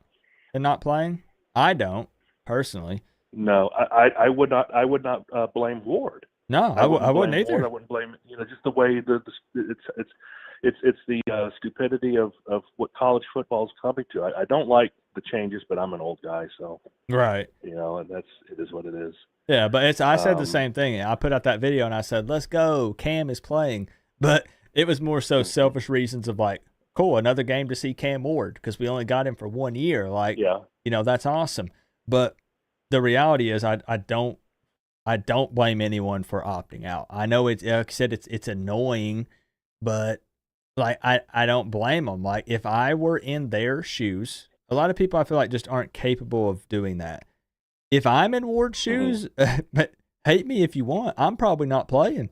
and not playing? I don't personally. No, I would not. I would not blame Ward. No, I wouldn't either. Ward. I wouldn't blame just the way it's the stupidity of what college football is coming to. I don't like the changes, but I'm an old guy, so right. And it is what it is. Yeah, but I said the same thing. I put out that video and I said, "Let's go, Cam is playing," but it was more so selfish reasons of like, cool, another game to see Cam Ward because we only got him for 1 year. Like, that's awesome. But the reality is, I don't blame anyone for opting out. I know it's, like I said, it's annoying, but like I don't blame them. Like if I were in their shoes, a lot of people I feel like just aren't capable of doing that. If I'm in Ward's shoes, but hate me if you want, I'm probably not playing.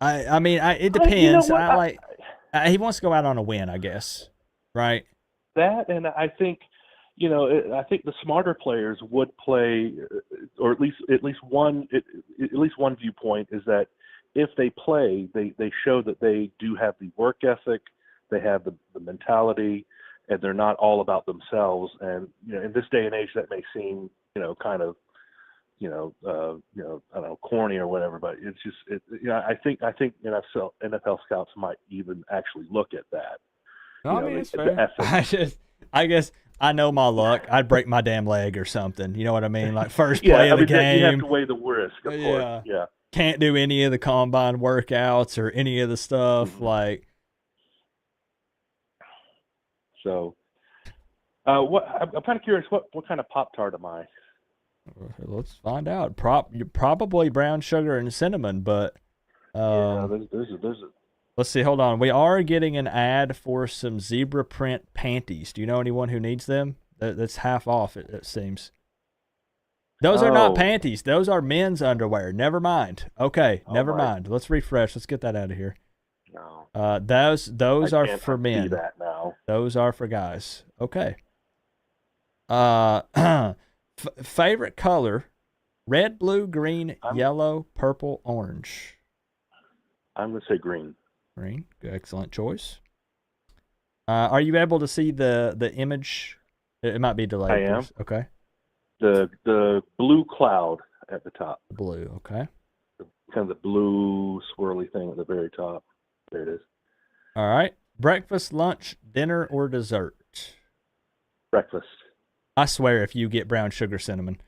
I mean, it depends. He wants to go out on a win, I guess, right? That, and I think, I think the smarter players would play, or at least one viewpoint is that if they play, they show that they do have the work ethic, they have the mentality, and they're not all about themselves. And in this day and age, that may seem kind of I don't know, corny or whatever, but it's just I think NFL scouts might even actually look at that. I mean, it's fair. I guess I know my luck. I'd break my damn leg or something. You know what I mean? Like first play of the game. You have to weigh the risk, of course. Yeah. Can't do any of the combine workouts or any of the stuff. Like. So, I'm kind of curious. What kind of Pop-Tart am I? Let's find out. Probably brown sugar and cinnamon, but there's let's see. Hold on. We are getting an ad for some zebra print panties. Do you know anyone who needs them? That's half off. It seems. Those are not panties. Those are men's underwear. Never mind. Okay, never mind. Let's refresh. Let's get that out of here. No. Those are for men. That now. Those are for guys. Okay. Favorite color: red, blue, green, yellow, purple, orange. I'm going to say green. Green. Excellent choice. Are you able to see the image? It might be delayed. I am. Okay. The blue cloud at the top. Blue. Okay. Kind of the blue swirly thing at the very top. There it is. All right. Breakfast, lunch, dinner, or dessert? Breakfast. I swear if you get brown sugar cinnamon.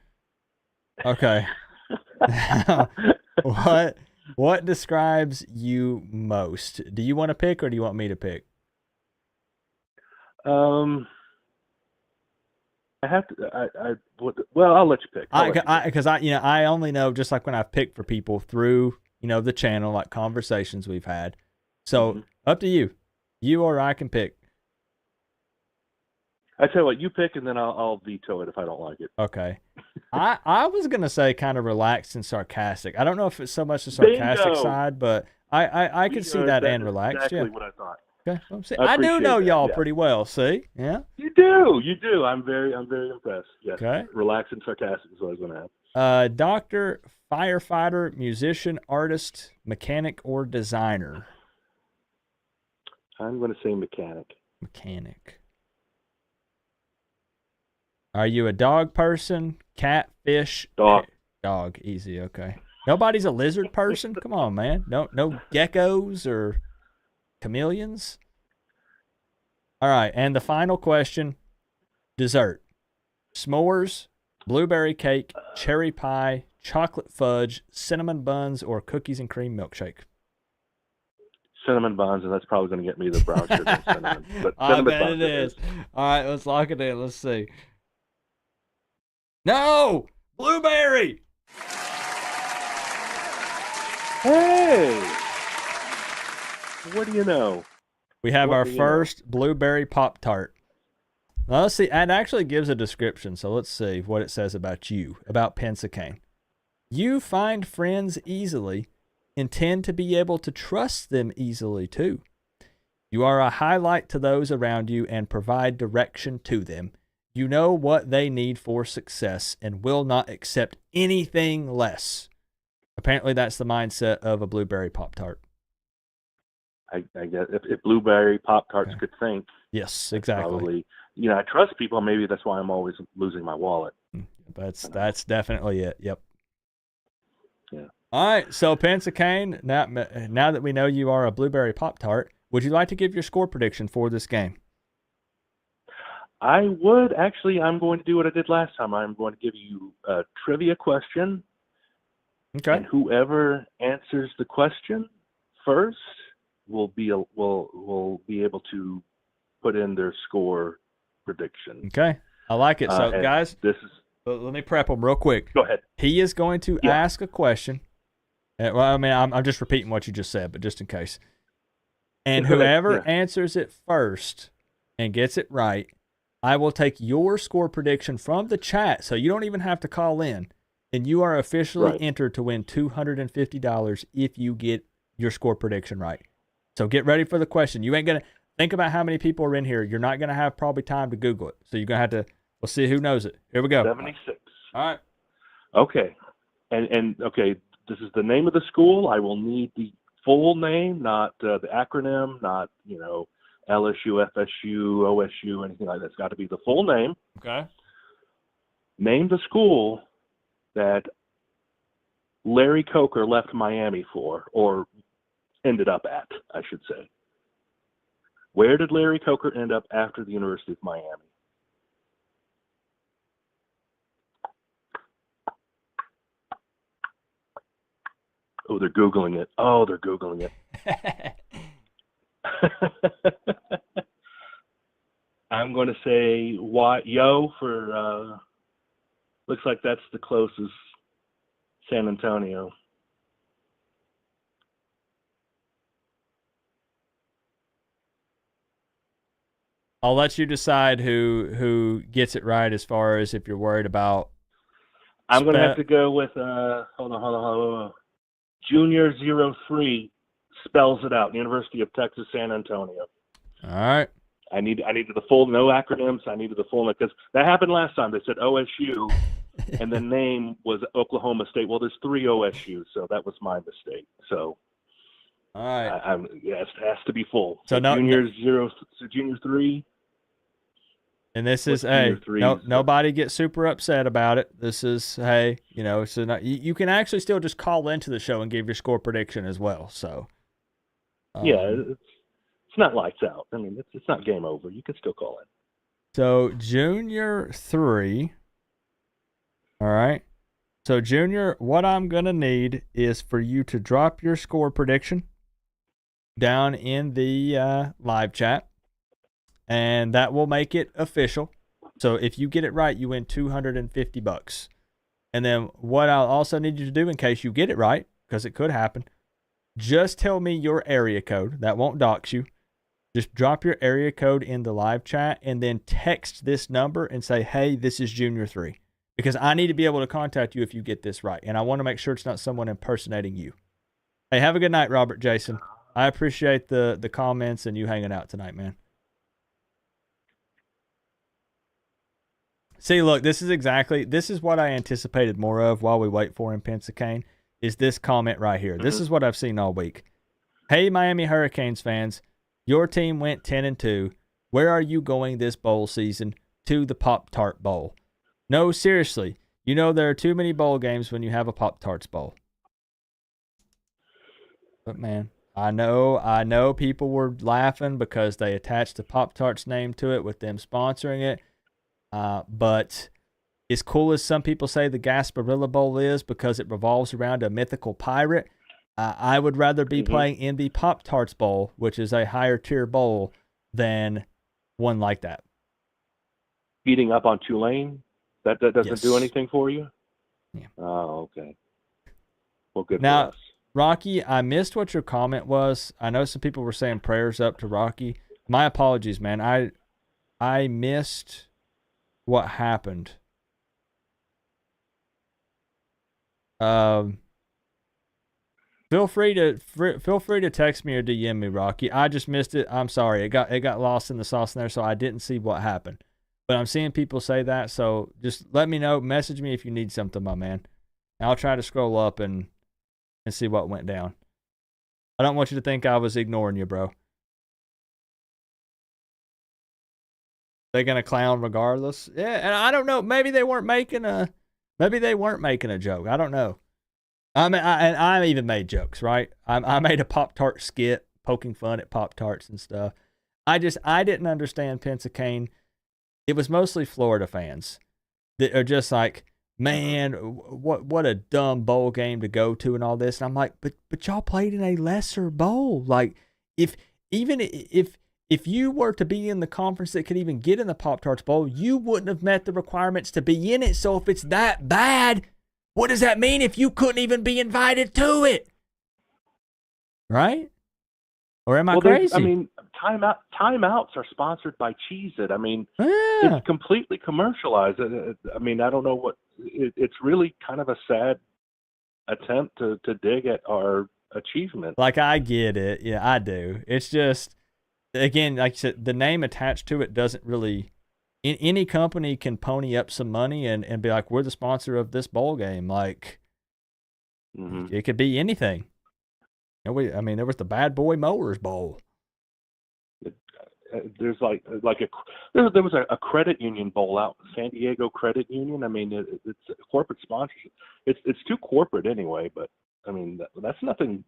Okay. What describes you most? Do you want to pick or do you want me to pick? I have to. Well, I'll let you pick. Because I only know just like when I've picked for people through the channel, like conversations we've had. So up to you. You or I can pick. I tell you what, you pick, and then I'll veto it if I don't like it. Okay. I was gonna say kind of relaxed and sarcastic. I don't know if it's so much the sarcastic Bingo! Side, but I could see that and relaxed. Exactly what I thought. Okay. I do know y'all pretty well. See, yeah. You do. I'm very impressed. Yes. Okay. Relaxed and sarcastic is what I was gonna have. Doctor, firefighter, musician, artist, mechanic, or designer. I'm gonna say mechanic. Mechanic. Are you a dog person? Cat, fish? Dog. Dog. Easy. Okay. Nobody's a lizard person? Come on, man. No geckos or chameleons? All right. And the final question. Dessert. S'mores, blueberry cake, cherry pie, chocolate fudge, cinnamon buns, or cookies and cream milkshake? Cinnamon buns, and that's probably going to get me the brown sugar and cinnamon. But I bet it is. All right, let's lock it in. Let's see. No! Blueberry! Hey, what do you know? We have What our do you know? first blueberry Pop-Tart. Now, let's see. It actually gives a description, so let's see what it says about you, about Pensacane. You find friends easily and tend to be able to trust them easily, too. You are a highlight to those around you and provide direction to them. You know what they need for success and will not accept anything less. Apparently, that's the mindset of a blueberry Pop-Tart. I guess if blueberry Pop-Tarts Okay. could think, Yes, exactly. probably, I trust people. Maybe that's why I'm always losing my wallet. That's definitely it. Yep. Yeah. All right. So Pensacane, now that we know you are a blueberry Pop-Tart, would you like to give your score prediction for this game? I would actually. I'm going to do what I did last time. I'm going to give you a trivia question, Okay. and whoever answers the question first will be able to put in their score prediction. Okay. I like it. So, And guys, this is. let me prep them real quick. Go ahead. He is going to ask a question. Well, I mean, I'm just repeating what you just said, but just in case. And whoever answers it first and gets it right, I will take your score prediction from the chat, so you don't even have to call in, and you are officially entered to win $250 if you get your score prediction right. So get ready for the question. You ain't going to think about how many people are in here. You're not going to have probably time to Google it. So you're going to have to, we'll see who knows it. Here we go. 76. All right. Okay. And okay, this is the name of the school. I will need the full name, not the acronym, not, LSU, FSU, OSU, anything like that. It's got to be the full name. Okay. Name the school that Larry Coker left Miami for, or ended up at, I should say. Where did Larry Coker end up after the University of Miami? Oh, they're Googling it. I'm going to say Yo for, looks like that's the closest, San Antonio. I'll let you decide who gets it right as far as if you're worried about. I'm going to have to go with, hold on. Junior 03 spells it out. University of Texas, San Antonio. All right. I needed the full, no acronyms. I needed the full, because that happened last time. They said OSU, and the name was Oklahoma State. Well, there's 3 OSU, so that was my mistake. So, all right. It has to be full. So junior 3. And this is, hey, nobody gets super upset about it. This is, hey, so you can actually still just call into the show and give your score prediction as well. So, it's not lights out. I mean, it's not game over. You can still call in. So, Junior 3. All right. So, Junior, what I'm going to need is for you to drop your score prediction down in the live chat. And that will make it official. So if you get it right, you win $250. And then what I'll also need you to do in case you get it right, because it could happen, just tell me your area code. That won't dox you. Just drop your area code in the live chat and then text this number and say, hey, this is Junior 3. Because I need to be able to contact you if you get this right. And I want to make sure it's not someone impersonating you. Hey, have a good night, Robert Jason. I appreciate the comments and you hanging out tonight, man. See, look, this is what I anticipated more of while we wait for him, Pensacane, is this comment right here. This is what I've seen all week. Hey, Miami Hurricanes fans, your team went 10-2. Where are you going this bowl season? To the Pop-Tart Bowl. No, seriously, there are too many bowl games when you have a Pop-Tarts Bowl. But, man, I know people were laughing because they attached the Pop-Tarts name to it with them sponsoring it. But as cool as some people say the Gasparilla Bowl is because it revolves around a mythical pirate, I would rather be playing in the Pop-Tarts Bowl, which is a higher tier bowl, than one like that. Beating up on Tulane That doesn't Yes. do anything for you? Yeah. Oh, okay. Well, good Now, for us. Rocky, I missed what your comment was. I know some people were saying prayers up to Rocky. My apologies, man. I missed what happened. Feel free to text me or DM me, Rocky. I just missed it. I'm sorry. It got lost in the sauce in there, so I didn't see what happened. But I'm seeing people say that, so just let me know. Message me if you need something, my man. I'll try to scroll up and see what went down. I don't want you to think I was ignoring you, bro. They're gonna clown regardless. Yeah, and I don't know. Maybe they weren't making a joke. I don't know. I even made jokes, right? I made a Pop-Tart skit poking fun at Pop-Tarts and stuff. I didn't understand Pennsylvania. It was mostly Florida fans that are just like, man, what a dumb bowl game to go to and all this. And I'm like, but y'all played in a lesser bowl. Like, if you were to be in the conference that could even get in the Pop-Tarts bowl, you wouldn't have met the requirements to be in it. So if it's that bad, what does that mean if you couldn't even be invited to it? Right? Or am I crazy? I mean, timeouts are sponsored by Cheez-It. I mean, Yeah. it's completely commercialized. I mean, I don't know what it's really kind of a sad attempt to dig at our achievement. Like, I get it. Yeah, I do. It's just, again, like you said, the name attached to it doesn't really. Any company can pony up some money and be like, we're the sponsor of this bowl game. Like, it could be anything. There was the Bad Boy Mowers Bowl. There's there was a credit union bowl out, San Diego Credit Union. I mean, it's a corporate sponsorship. It's too corporate anyway. But I mean, that's nothing.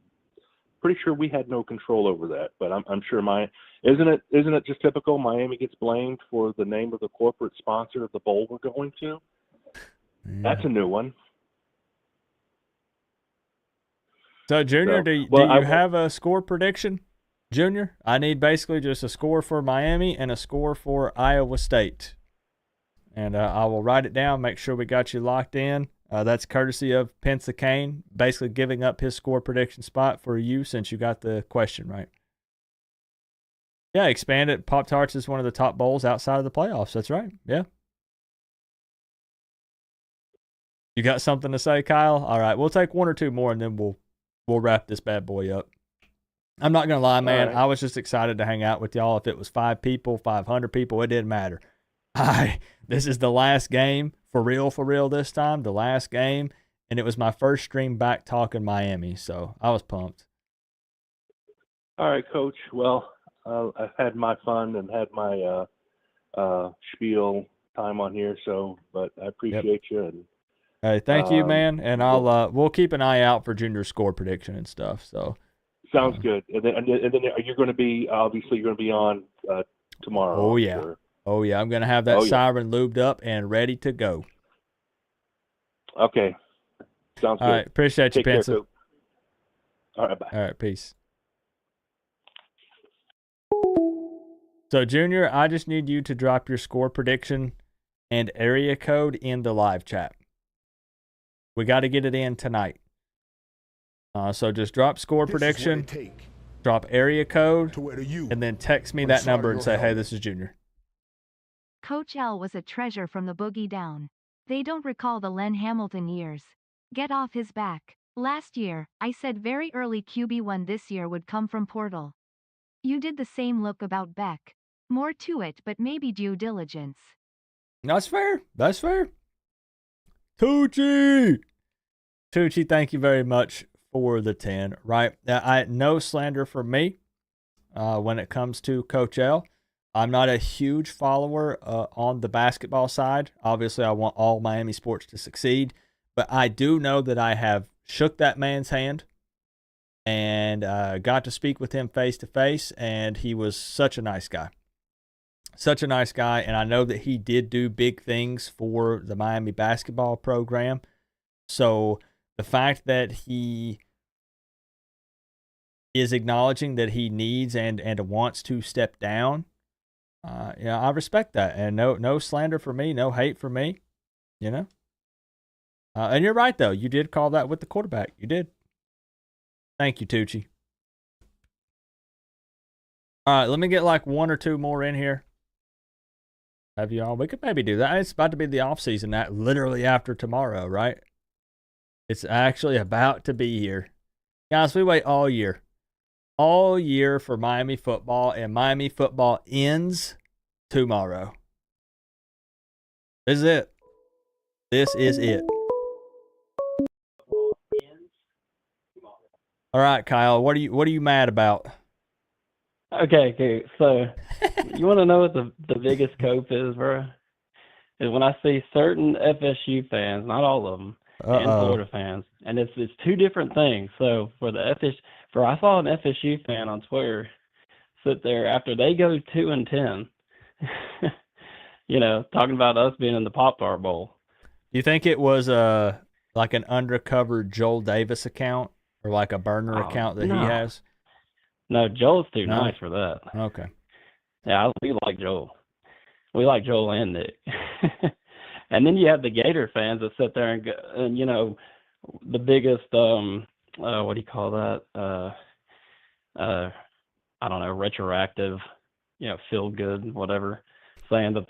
Pretty sure we had no control over that. But I'm sure isn't it just typical? Miami gets blamed for the name of the corporate sponsor of the bowl we're going to. Yeah. That's a new one. So, Junior, do you have a score prediction? Junior, I need basically just a score for Miami and a score for Iowa State. And I will write it down, make sure we got you locked in. That's courtesy of Pennsylvania, basically giving up his score prediction spot for you since you got the question right. Yeah, expanded. Pop-Tarts is one of the top bowls outside of the playoffs. That's right. Yeah. You got something to say, Kyle? All right, we'll take one or two more, and then we'll wrap this bad boy up. I'm not going to lie, man. Right. I was just excited to hang out with y'all. If it was 5 people, 500 people, it didn't matter. This is the last game, for real this time, the last game, and it was my first stream back talking Miami, so I was pumped. All right, Coach. Well, I've had my fun and had my spiel time on here, but I appreciate you. And hey, thank you, man, and we'll keep an eye out for Junior score prediction and stuff. So sounds good. And then you're going to be on tomorrow. Oh yeah. Sure. Oh, yeah, I'm going to have that siren lubed up and ready to go. Okay. Sounds good. All right, appreciate you, Pencil. All right, bye. All right, peace. So, Junior, I just need you to drop your score prediction and area code in the live chat. We got to get it in tonight. So just drop score prediction, drop area code, and then text me that number and say, hey, this is Junior. Coach L was a treasure from the boogie down. They don't recall the Len Hamilton years. Get off his back. Last year, I said very early QB1 this year would come from Portal. You did the same look about Beck. More to it, but maybe due diligence. That's fair. That's fair. Tucci, thank you very much for the 10, right? No slander for me when it comes to Coach L. I'm not a huge follower on the basketball side. Obviously, I want all Miami sports to succeed, but I do know that I have shook that man's hand and got to speak with him face to face, and he was such a nice guy. Such a nice guy, and I know that he did do big things for the Miami basketball program. So the fact that he is acknowledging that he needs and wants to step down, I respect that. And no slander for me, no hate for me. You know? And you're right, though. You did call that with the quarterback. You did. Thank you, Tucci. All right, let me get like one or two more in here. Have you all? We could maybe do that. It's about to be the off season. That literally after tomorrow, right? It's actually about to be here. Guys, we wait all year for Miami football, and Miami football ends tomorrow. This is it. This is it. All right, Kyle, what are you mad about? Okay. So, you want to know what the biggest cope is, bro? Is when I see certain FSU fans, not all of them, and Florida fans, and it's two different things. So I saw an FSU fan on Twitter sit there after they go 2-10, talking about us being in the Pop-Tart Bowl. Do you think it was like an undercover Joel Davis account or like a burner account that he has? No, Joel's too nice for that. Okay. Yeah, we like Joel. We like Joel and Nick. And then you have the Gator fans that sit there and the biggest what do you call that? I don't know, retroactive, feel good, whatever, saying that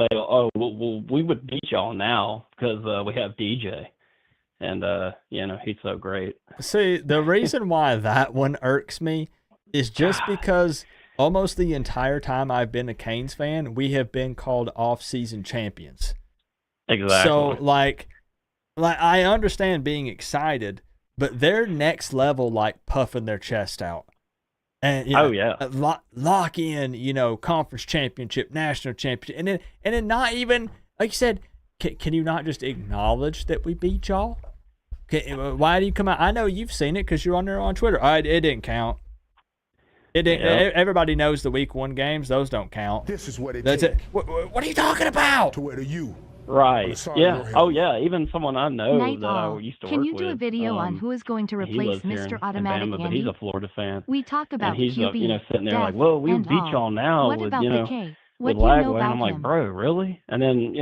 we would beat y'all now because we have DJ, and he's so great. See, the reason why that one irks me is just because almost the entire time I've been a Canes fan, we have been called off-season champions. Exactly. So, like I understand being excited, but they're next level, like puffing their chest out. And lock in, conference championship, national championship, and then not even, like you said, can you not just acknowledge that we beat y'all? Why do you come out? I know you've seen it because you're on there on Twitter. It didn't count. It didn't. Yeah. Everybody knows the week 1 games; those don't count. This is what it That's takes. it. What are you talking about? To where the you. Right. Yeah. Oh, yeah. Even someone I know Night that all. I used to Can work you do a with, video on who is going to he replace lives here Mr. in Automatic Alabama, but Andy? he's a Florida fan. We talked about and he's QB, sitting there death, like, well, we and beat all. y'all now What with about the K? What with do you know Lagway. And I'm about like, him? bro, really? And then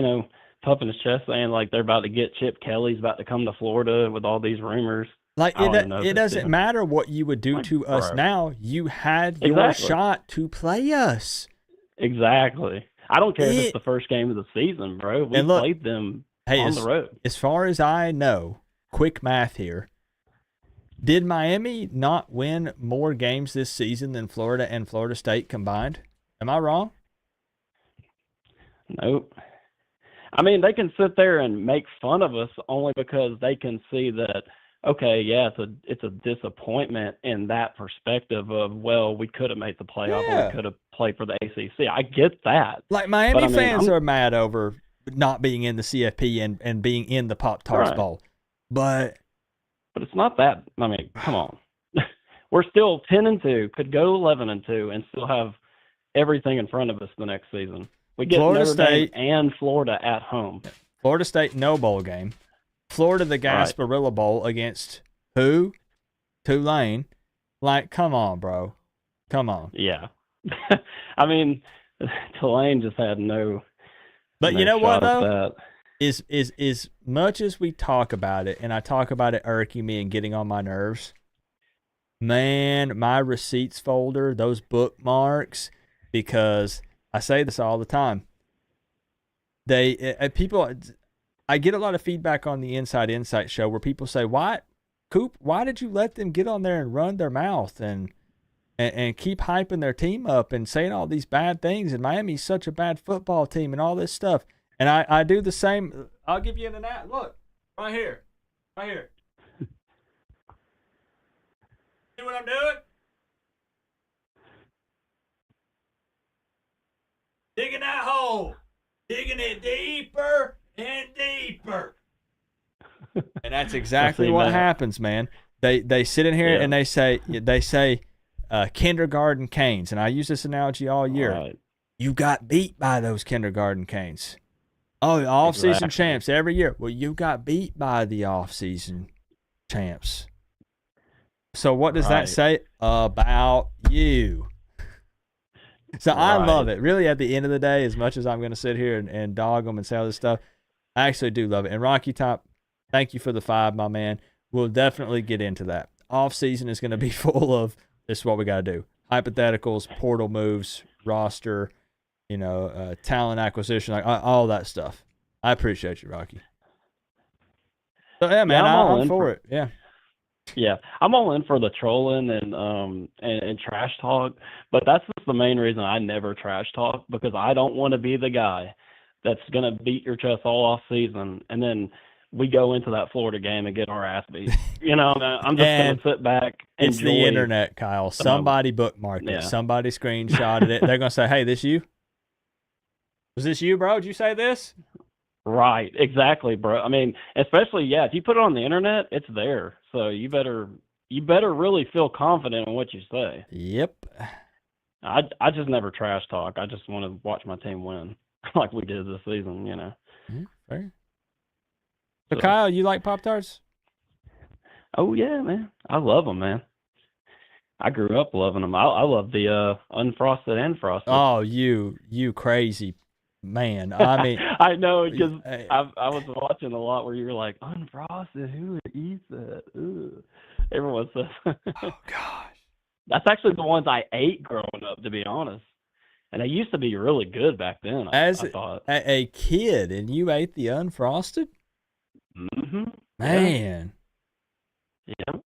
puffing his chest saying like they're about to get Chip Kelly's about to come to Florida with all these rumors. Like it doesn't matter what you would do to us now. You had your shot to play us. Exactly. I don't care if it's the first game of the season, bro. We played them on the road. As far as I know, quick math here. Did Miami not win more games this season than Florida and Florida State combined? Am I wrong? Nope. I mean, they can sit there and make fun of us only because they can see that, okay, yeah, it's a disappointment in that perspective of, well, we could have made the playoff or we could have played for the ACC. I get that. Like Miami fans are mad over not being in the CFP and being in the Pop-Tarts Bowl. But it's not that. I mean, come on. We're still 10-2, could go 11-2, and still have everything in front of us the next season. We get Florida Notre Dame State and Florida at home. Florida State, no bowl game. Florida, the Gasparilla Bowl against who? Tulane. Like, come on, bro. Come on. Yeah. I mean, Tulane just had no. But you know what, though? That. Is much as we talk about it, and I talk about it irking me and getting on my nerves, man, my receipts folder, those bookmarks, because I say this all the time. I get a lot of feedback on the Inside Insight show where people say, Coop, why did you let them get on there and run their mouth and keep hyping their team up and saying all these bad things, and Miami's such a bad football team and all this stuff. And I do the same. I'll give you an ad. Look, right here. Right here. See what I'm doing? Digging that hole. Digging it deeper and deeper. And that's exactly what happens, man. They sit in here and they say kindergarten canes, and I use this analogy all year. Right. You got beat by those kindergarten canes. Oh, off-season champs every year. Well, you got beat by the off-season champs. So what does that say about you? So I love it. Really, at the end of the day, as much as I'm going to sit here and dog them and say all this stuff, I actually do love it. And Rocky Top, thank you for the 5, my man. We'll definitely get into that. Off season is going to be full of this is what we got to do. Hypotheticals, portal moves, roster, talent acquisition, like all that stuff. I appreciate you, Rocky. So yeah, man, I'm for it. Yeah. Yeah, I'm all in for the trolling and trash talk, but that's just the main reason I never trash talk, because I don't want to be the guy that's gonna beat your chest all off season and then we go into that Florida game and get our ass beat. I'm just gonna sit back. It's the internet, Kyle. Somebody bookmarked it. Somebody screenshotted it. They're gonna say, "Hey, this you? Was this you, bro? Did you say this?" Right, exactly, bro. I mean, especially if you put it on the internet, it's there. So you better really feel confident in what you say. Yep. I just never trash talk. I just want to watch my team win, like we did this season. Fair. So Kyle, you like Pop-Tarts? Oh yeah, man. I love them, man. I grew up loving them. I love the unfrosted and frosted. Oh, you crazy man. I mean, I know, because I was watching a lot where you were like, unfrosted, who would eat that? Ugh. Everyone says. Oh gosh, that's actually the ones I ate growing up, to be honest. And they used to be really good back then. I thought. A kid, and you ate the unfrosted? Mm-hmm. Man. Yeah.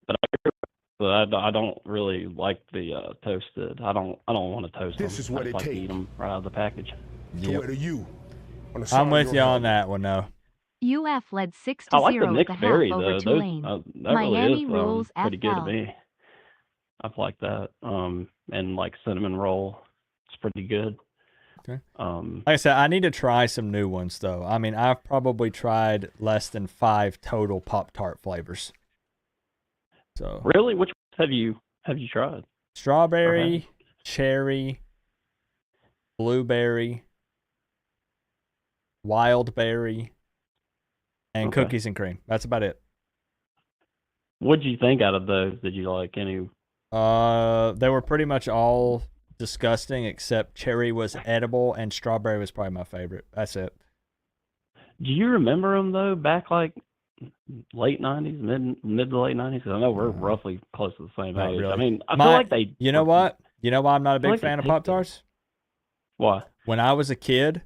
But I don't really like the toasted. I don't want to toast them. This is what I just like to eat them right out of the package. Yep. I'm with you on that one, though. UF led 6-0 I like the at mixed the berry, half over though. Tulane. That Miami really is rules pretty good to FL. me. I've liked that. And like cinnamon roll, it's pretty good. Okay. Like I said, I need to try some new ones, though. I mean, I've probably tried less than 5 total Pop-Tart flavors. So really, which ones have you tried? Strawberry, cherry, blueberry, wild berry, and cookies and cream. That's about it. What did you think out of those? Did you like any? They were pretty much all disgusting, except cherry was edible and strawberry was probably my favorite. That's it. Do you remember them though? Back like late '90s, mid to late '90s. Because I know we're roughly close to the same age. Really. I mean, I feel like they. You know what? You know why I'm not a big fan of Pop-Tarts? Why? When I was a kid,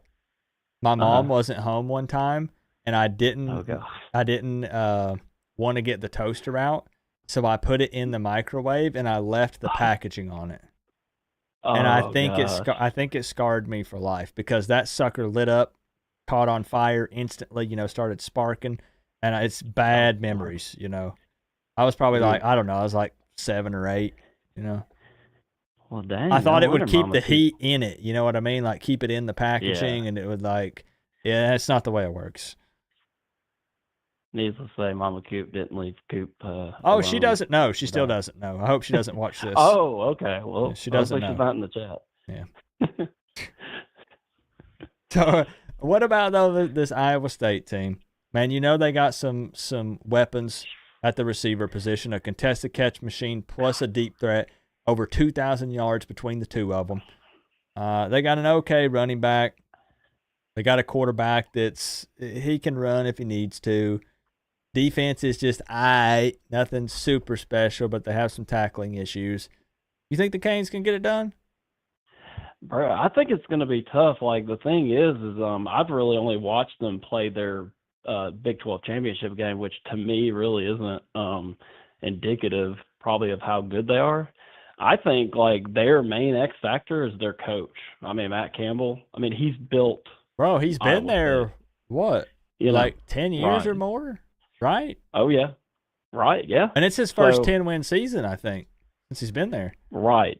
my mom wasn't home one time, and I didn't want to get the toaster out, so I put it in the microwave and I left the packaging on it. And I think it scarred me for life, because that sucker lit up, caught on fire instantly, started sparking, and it's bad memories, I was probably like, I don't know, I was like 7 or 8, Well, dang. I thought it would keep the heat in it, you know what I mean? Like keep it in the packaging, and it would that's not the way it works. Needless to say, Mama Coop didn't leave Coop. Oh, she doesn't know. She still doesn't know. I hope she doesn't watch this. Oh, okay. Well, she doesn't know. She's not in the chat. Yeah. So, what about though this Iowa State team? Man, they got some weapons at the receiver position, a contested catch machine plus a deep threat, over 2,000 yards between the two of them. They got an okay running back. They got a quarterback he can run if he needs to. Defense is just nothing super special, but they have some tackling issues. You think the Canes can get it done? Bro, I think it's going to be tough. Like, the thing is I've really only watched them play their Big 12 championship game, which to me really isn't indicative probably of how good they are. I think like their main X factor is their coach. I mean, Matt Campbell. I mean, he's built. Bro, he's been there, what, 10 years or more, right? Oh, yeah. Right, yeah. And it's his first 10-win season, I think, since he's been there. Right.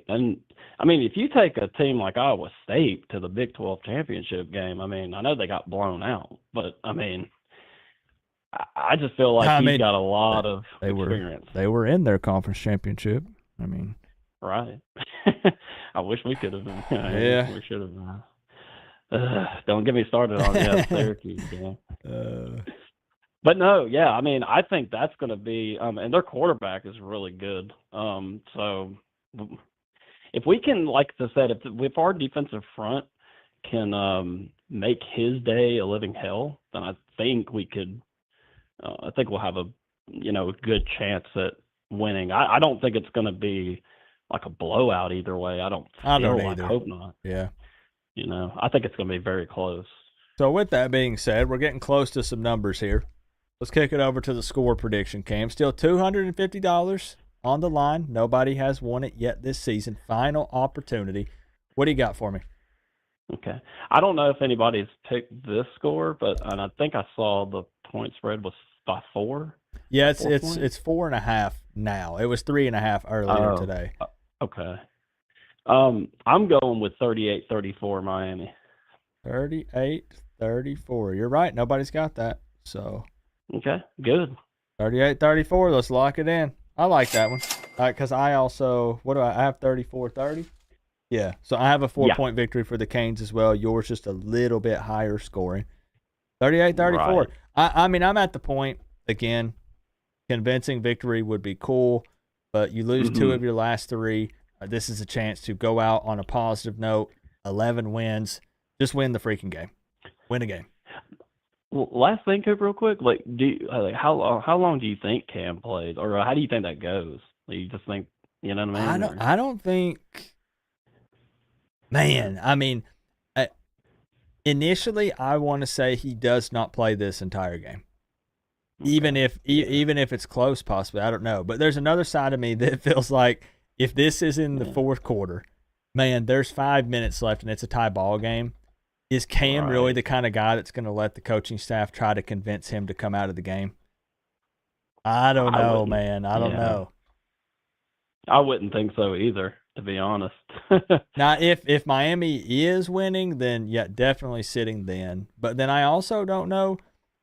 And, I mean, if you take a team like Iowa State to the Big 12 championship game, I mean, I know they got blown out, but, I mean, I just feel like he's got a lot of experience. They were in their conference championship. I mean. Right. I wish we could have been. Yeah. We should have been. Don't get me started on the Syracuse game. But no, yeah, I mean, I think that's going to be, and their quarterback is really good. So if we can, like I said, if our defensive front can make his day a living hell, then I think we could. I think we'll have a good chance at winning. I don't think it's going to be like a blowout either way. I don't either. hope not. Yeah. I think it's going to be very close. So with that being said, we're getting close to some numbers here. Let's kick it over to the score prediction, Cam. Still $250 on the line. Nobody has won it yet this season. Final opportunity. What do you got for me? Okay. I don't know if anybody's picked this score, and I think I saw the point spread was by 4. Yeah, it's 4.5 now. It was 3.5 earlier today. Okay. I'm going with 38-34 Miami. 38-34. You're right. Nobody's got that. So. Okay, good. 38-34. Let's lock it in. I like that one. Because I also, I have 34-30? Yeah. So I have a 4-point victory for the Canes as well. Yours just a little bit higher scoring. 38-34. Right. I mean, I'm at the point, again, convincing victory would be cool, but you lose 2 of your last 3. This is a chance to go out on a positive note. 11 wins. Just win the freaking game. Win a game. Well, last thing, Coop, real quick. How long do you think Cam plays, or how do you think that goes? You just think, you know what I mean? I don't think. Man, I mean, initially, I want to say he does not play this entire game. Okay. Even if it's close, possibly. I don't know. But there's another side of me that feels like if this is in the fourth quarter, man, there's 5 minutes left and it's a tie ball game. Is Cam really the kind of guy that's going to let the coaching staff try to convince him to come out of the game? I don't know, man. I don't know. I wouldn't think so either, to be honest. Now, if Miami is winning, then yeah, definitely sitting then. But then I also don't know.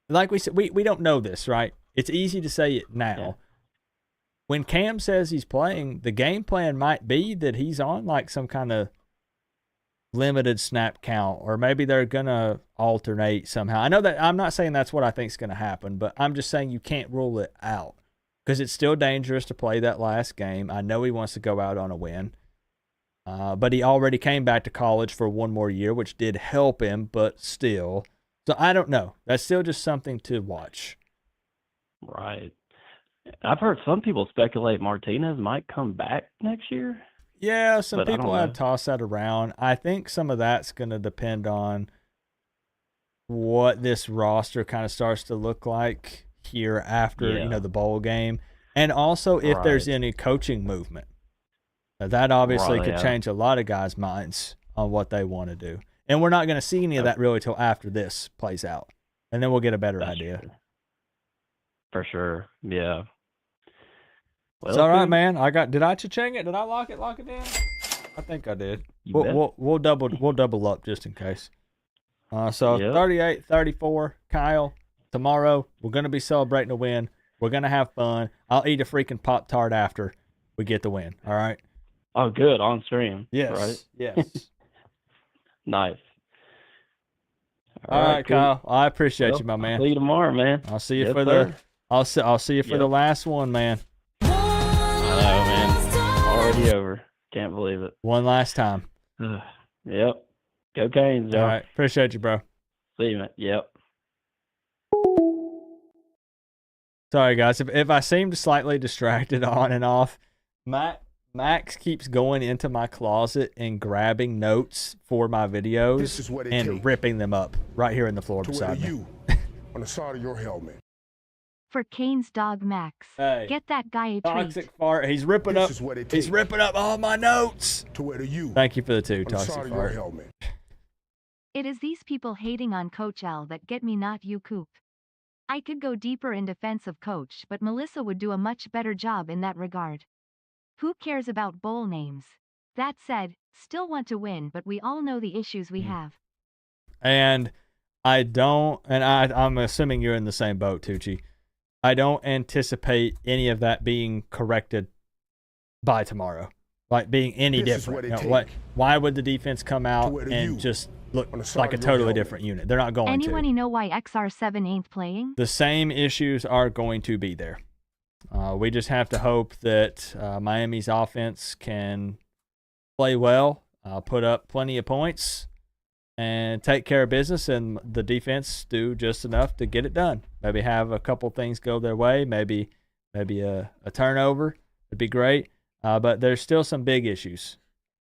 Like we said, we don't know this, right? It's easy to say it now. Yeah. When Cam says he's playing, the game plan might be that he's on like some kind of limited snap count, or maybe they're going to alternate somehow. I know that I'm not saying that's what I think is going to happen, but I'm just saying you can't rule it out because it's still dangerous to play that last game. I know he wants to go out on a win, but he already came back to college for one more year, which did help him, but still. So I don't know. That's still just something to watch. Right. I've heard some people speculate Martinez might come back next year. Yeah, some people have tossed that around. I think some of that's going to depend on what this roster kind of starts to look like here after the bowl game, and also if there's any coaching movement. Now, that obviously could change a lot of guys' minds on what they want to do, and we're not going to see any of that really till after this plays out, and then we'll get a better idea. True. For sure, yeah. Well, it's all right, man. Did I cha-ching it? Did I lock it in? I think I did. We'll double up just in case. So 38-34, Kyle. Tomorrow we're gonna be celebrating a win. We're gonna have fun. I'll eat a freaking Pop-Tart after we get the win. All right. Oh, good, on stream. Yes. Right. Yes. Nice. All right, Kyle. I appreciate you, my man. I'll see you tomorrow, man. I'll see you I'll see you for the last one, man. I know, man. Already over. Can't believe it. One last time. Yep. Go Canes, y'all. All right. Appreciate you, bro. See you, man. Yep. Sorry, guys. If I seemed slightly distracted on and off, Max keeps going into my closet and grabbing notes for my videos and ripping them up right here in the floor beside me. On the side of your helmet. For Kane's dog Max. Hey, get that guy a toxic treat. fart. He's ripping up. He's ripping up all my notes. Thank you for the 2, toxic fart. It is these people hating on Coach L that get me, not you, Coop. I could go deeper in defense of Coach, but Melissa would do a much better job in that regard. Who cares about bowl names? That said, still want to win, but we all know the issues we have. And I'm assuming you're in the same boat, Tucci. I don't anticipate any of that being corrected by tomorrow, like being any different. Why would the defense come out and just look like a totally different unit? They're not going to. Anyone know why XR7 ain't playing? The same issues are going to be there. We just have to hope that Miami's offense can play well, put up plenty of points, and take care of business, and the defense do just enough to get it done. Maybe have a couple things go their way, maybe a turnover would be great. But there's still some big issues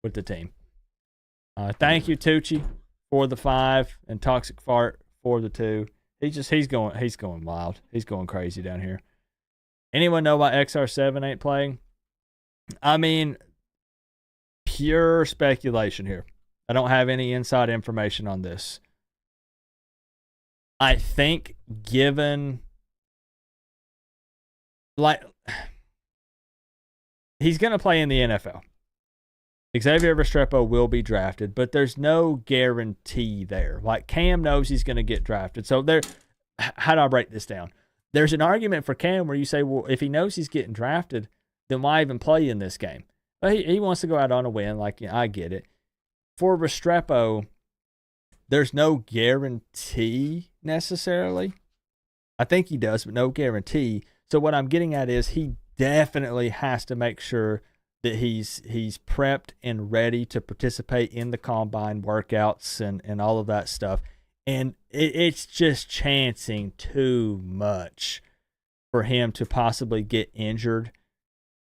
with the team. Thank you, Tucci, for the 5 and Toxic Fart for the 2. He's going wild. He's going crazy down here. Anyone know why XR7 ain't playing? I mean, pure speculation here. I don't have any inside information on this. I think given, like, he's going to play in the NFL. Xavier Restrepo will be drafted, but there's no guarantee there. Like, Cam knows he's going to get drafted. So how do I break this down? There's an argument for Cam where you say, well, if he knows he's getting drafted, then why even play in this game? But he wants to go out on a win. Like, I get it. For Restrepo, there's no guarantee necessarily. I think he does, but no guarantee. So what I'm getting at is he definitely has to make sure that he's prepped and ready to participate in the combine workouts and all of that stuff. And it's just chancing too much for him to possibly get injured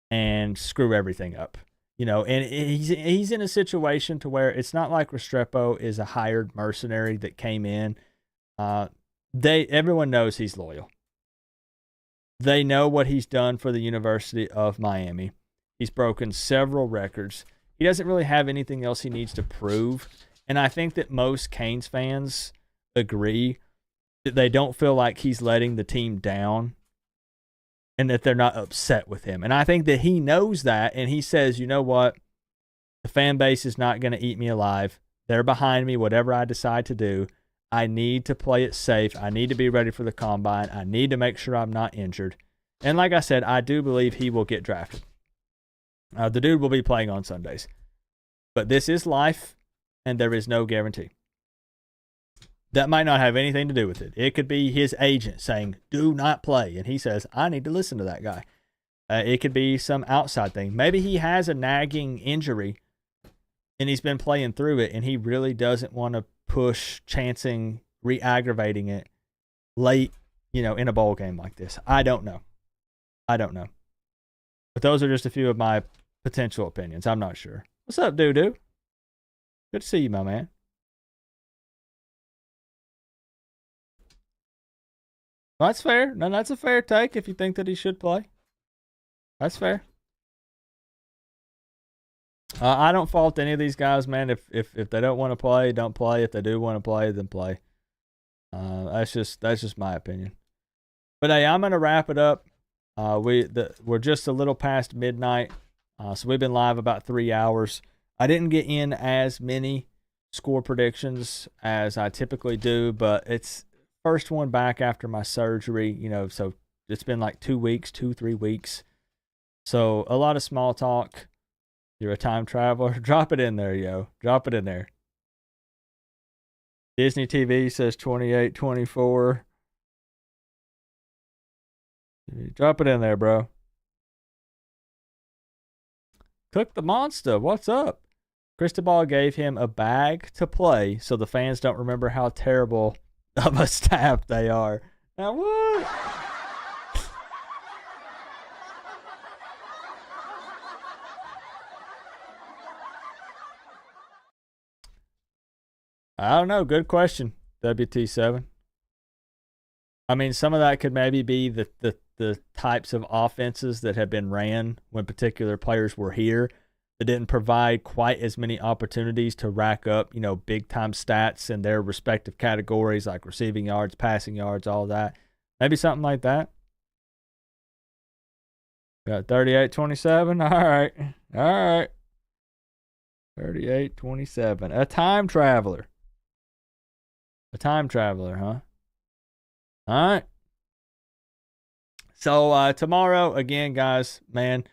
and screw everything up. And he's in a situation to where it's not like Restrepo is a hired mercenary that came in. Everyone knows he's loyal. They know what he's done for the University of Miami. He's broken several records. He doesn't really have anything else he needs to prove. And I think that most Canes fans agree that they don't feel like he's letting the team down and that they're not upset with him. And I think that he knows that, and he says, you know what? The fan base is not going to eat me alive. They're behind me, whatever I decide to do. I need to play it safe. I need to be ready for the combine. I need to make sure I'm not injured. And like I said, I do believe he will get drafted. The dude will be playing on Sundays. But this is life, and there is no guarantee. That might not have anything to do with it. It could be his agent saying, do not play. And he says, I need to listen to that guy. It could be some outside thing. Maybe he has a nagging injury and he's been playing through it and he really doesn't want to push chancing, re-aggravating it late, in a bowl game like this. I don't know. But those are just a few of my potential opinions. I'm not sure. What's up, Doo-Doo? Good to see you, my man. Well, that's fair. No, that's a fair take if you think that he should play. That's fair. I don't fault any of these guys, man. If they don't want to play, don't play. If they do want to play, then play. That's just my opinion. But hey, I'm gonna wrap it up. We're just a little past midnight, so we've been live about 3 hours. I didn't get in as many score predictions as I typically do, but it's first one back after my surgery, so it's been like 2 weeks, 3 weeks. So a lot of small talk. You're a time traveler. Drop it in there, yo. Drop it in there. Disney TV says 28-24. Drop it in there, bro. Cook the Monster. What's up? Cristobal gave him a bag to play so the fans don't remember how terrible of a staff they are. Now what? I don't know. Good question, WT7. I mean, some of that could maybe be the types of offenses that have been ran when particular players were here that didn't provide quite as many opportunities to rack up, big time stats in their respective categories like receiving yards, passing yards, all that. Maybe something like that. Got 38-27. All right. 38-27. A time traveler. A time traveler, huh? All right. So tomorrow, again, guys, man,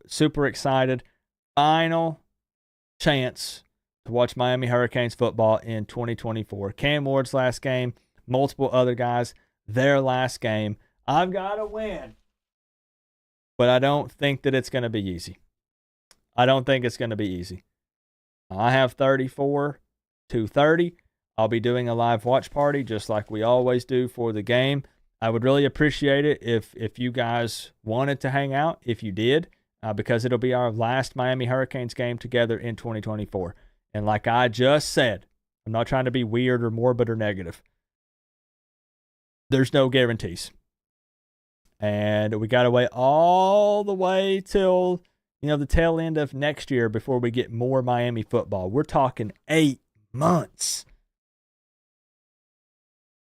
super excited. Final chance to watch Miami Hurricanes football in 2024. Cam Ward's last game, multiple other guys, their last game. I've got to win. But I don't think that it's going to be easy. I have 34-27 2:30. I'll be doing a live watch party just like we always do for the game. I would really appreciate it if you guys wanted to hang out, if you did, because it'll be our last Miami Hurricanes game together in 2024. And like I just said, I'm not trying to be weird or morbid or negative. There's no guarantees. And we got to wait all the way till, the tail end of next year before we get more Miami football. We're talking 8 months.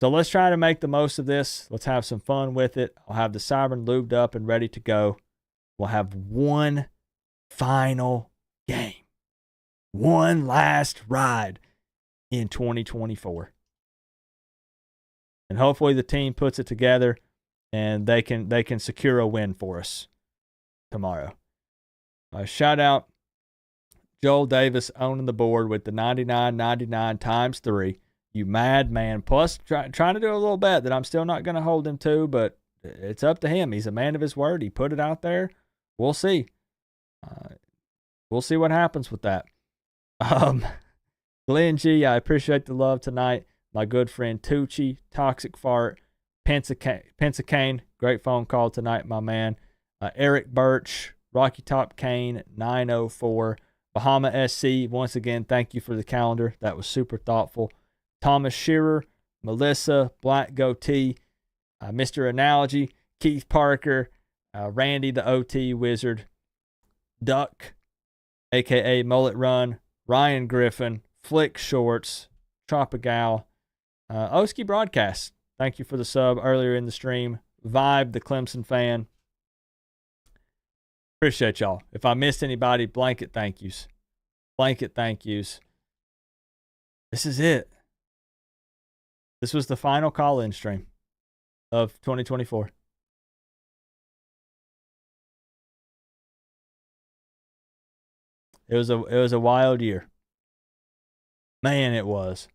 So let's try to make the most of this. Let's have some fun with it. I'll have the siren lubed up and ready to go. We'll have one final game. One last ride in 2024. And hopefully the team puts it together and they can secure a win for us tomorrow. Shout out Joel Davis owning the board with the 99.99 times 3. You madman. Plus, trying to do a little bet that I'm still not going to hold him to, but it's up to him. He's a man of his word. He put it out there. We'll see. We'll see what happens with that. Glenn G, I appreciate the love tonight. My good friend Tucci, Toxic Fart, Pensacane, great phone call tonight, my man. Eric Birch, Rocky Top Kane, 904. Bahama SC, once again, thank you for the calendar. That was super thoughtful. Thomas Shearer, Melissa, Black Goatee, Mr. Analogy, Keith Parker, Randy the OT Wizard, Duck, a.k.a. Mullet Run, Ryan Griffin, Flick Shorts, Tropigal, Oski Broadcast. Thank you for the sub earlier in the stream. Vibe, the Clemson fan. Appreciate y'all. If I missed anybody, blanket thank yous. Blanket thank yous. This is it. This was the final call-in stream of 2024. It was a wild year. Man, it was.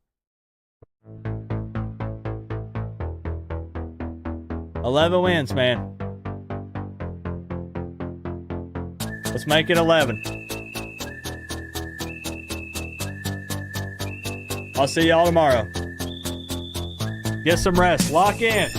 11 wins, man. Let's make it 11. I'll see y'all tomorrow. Get some rest. Lock in.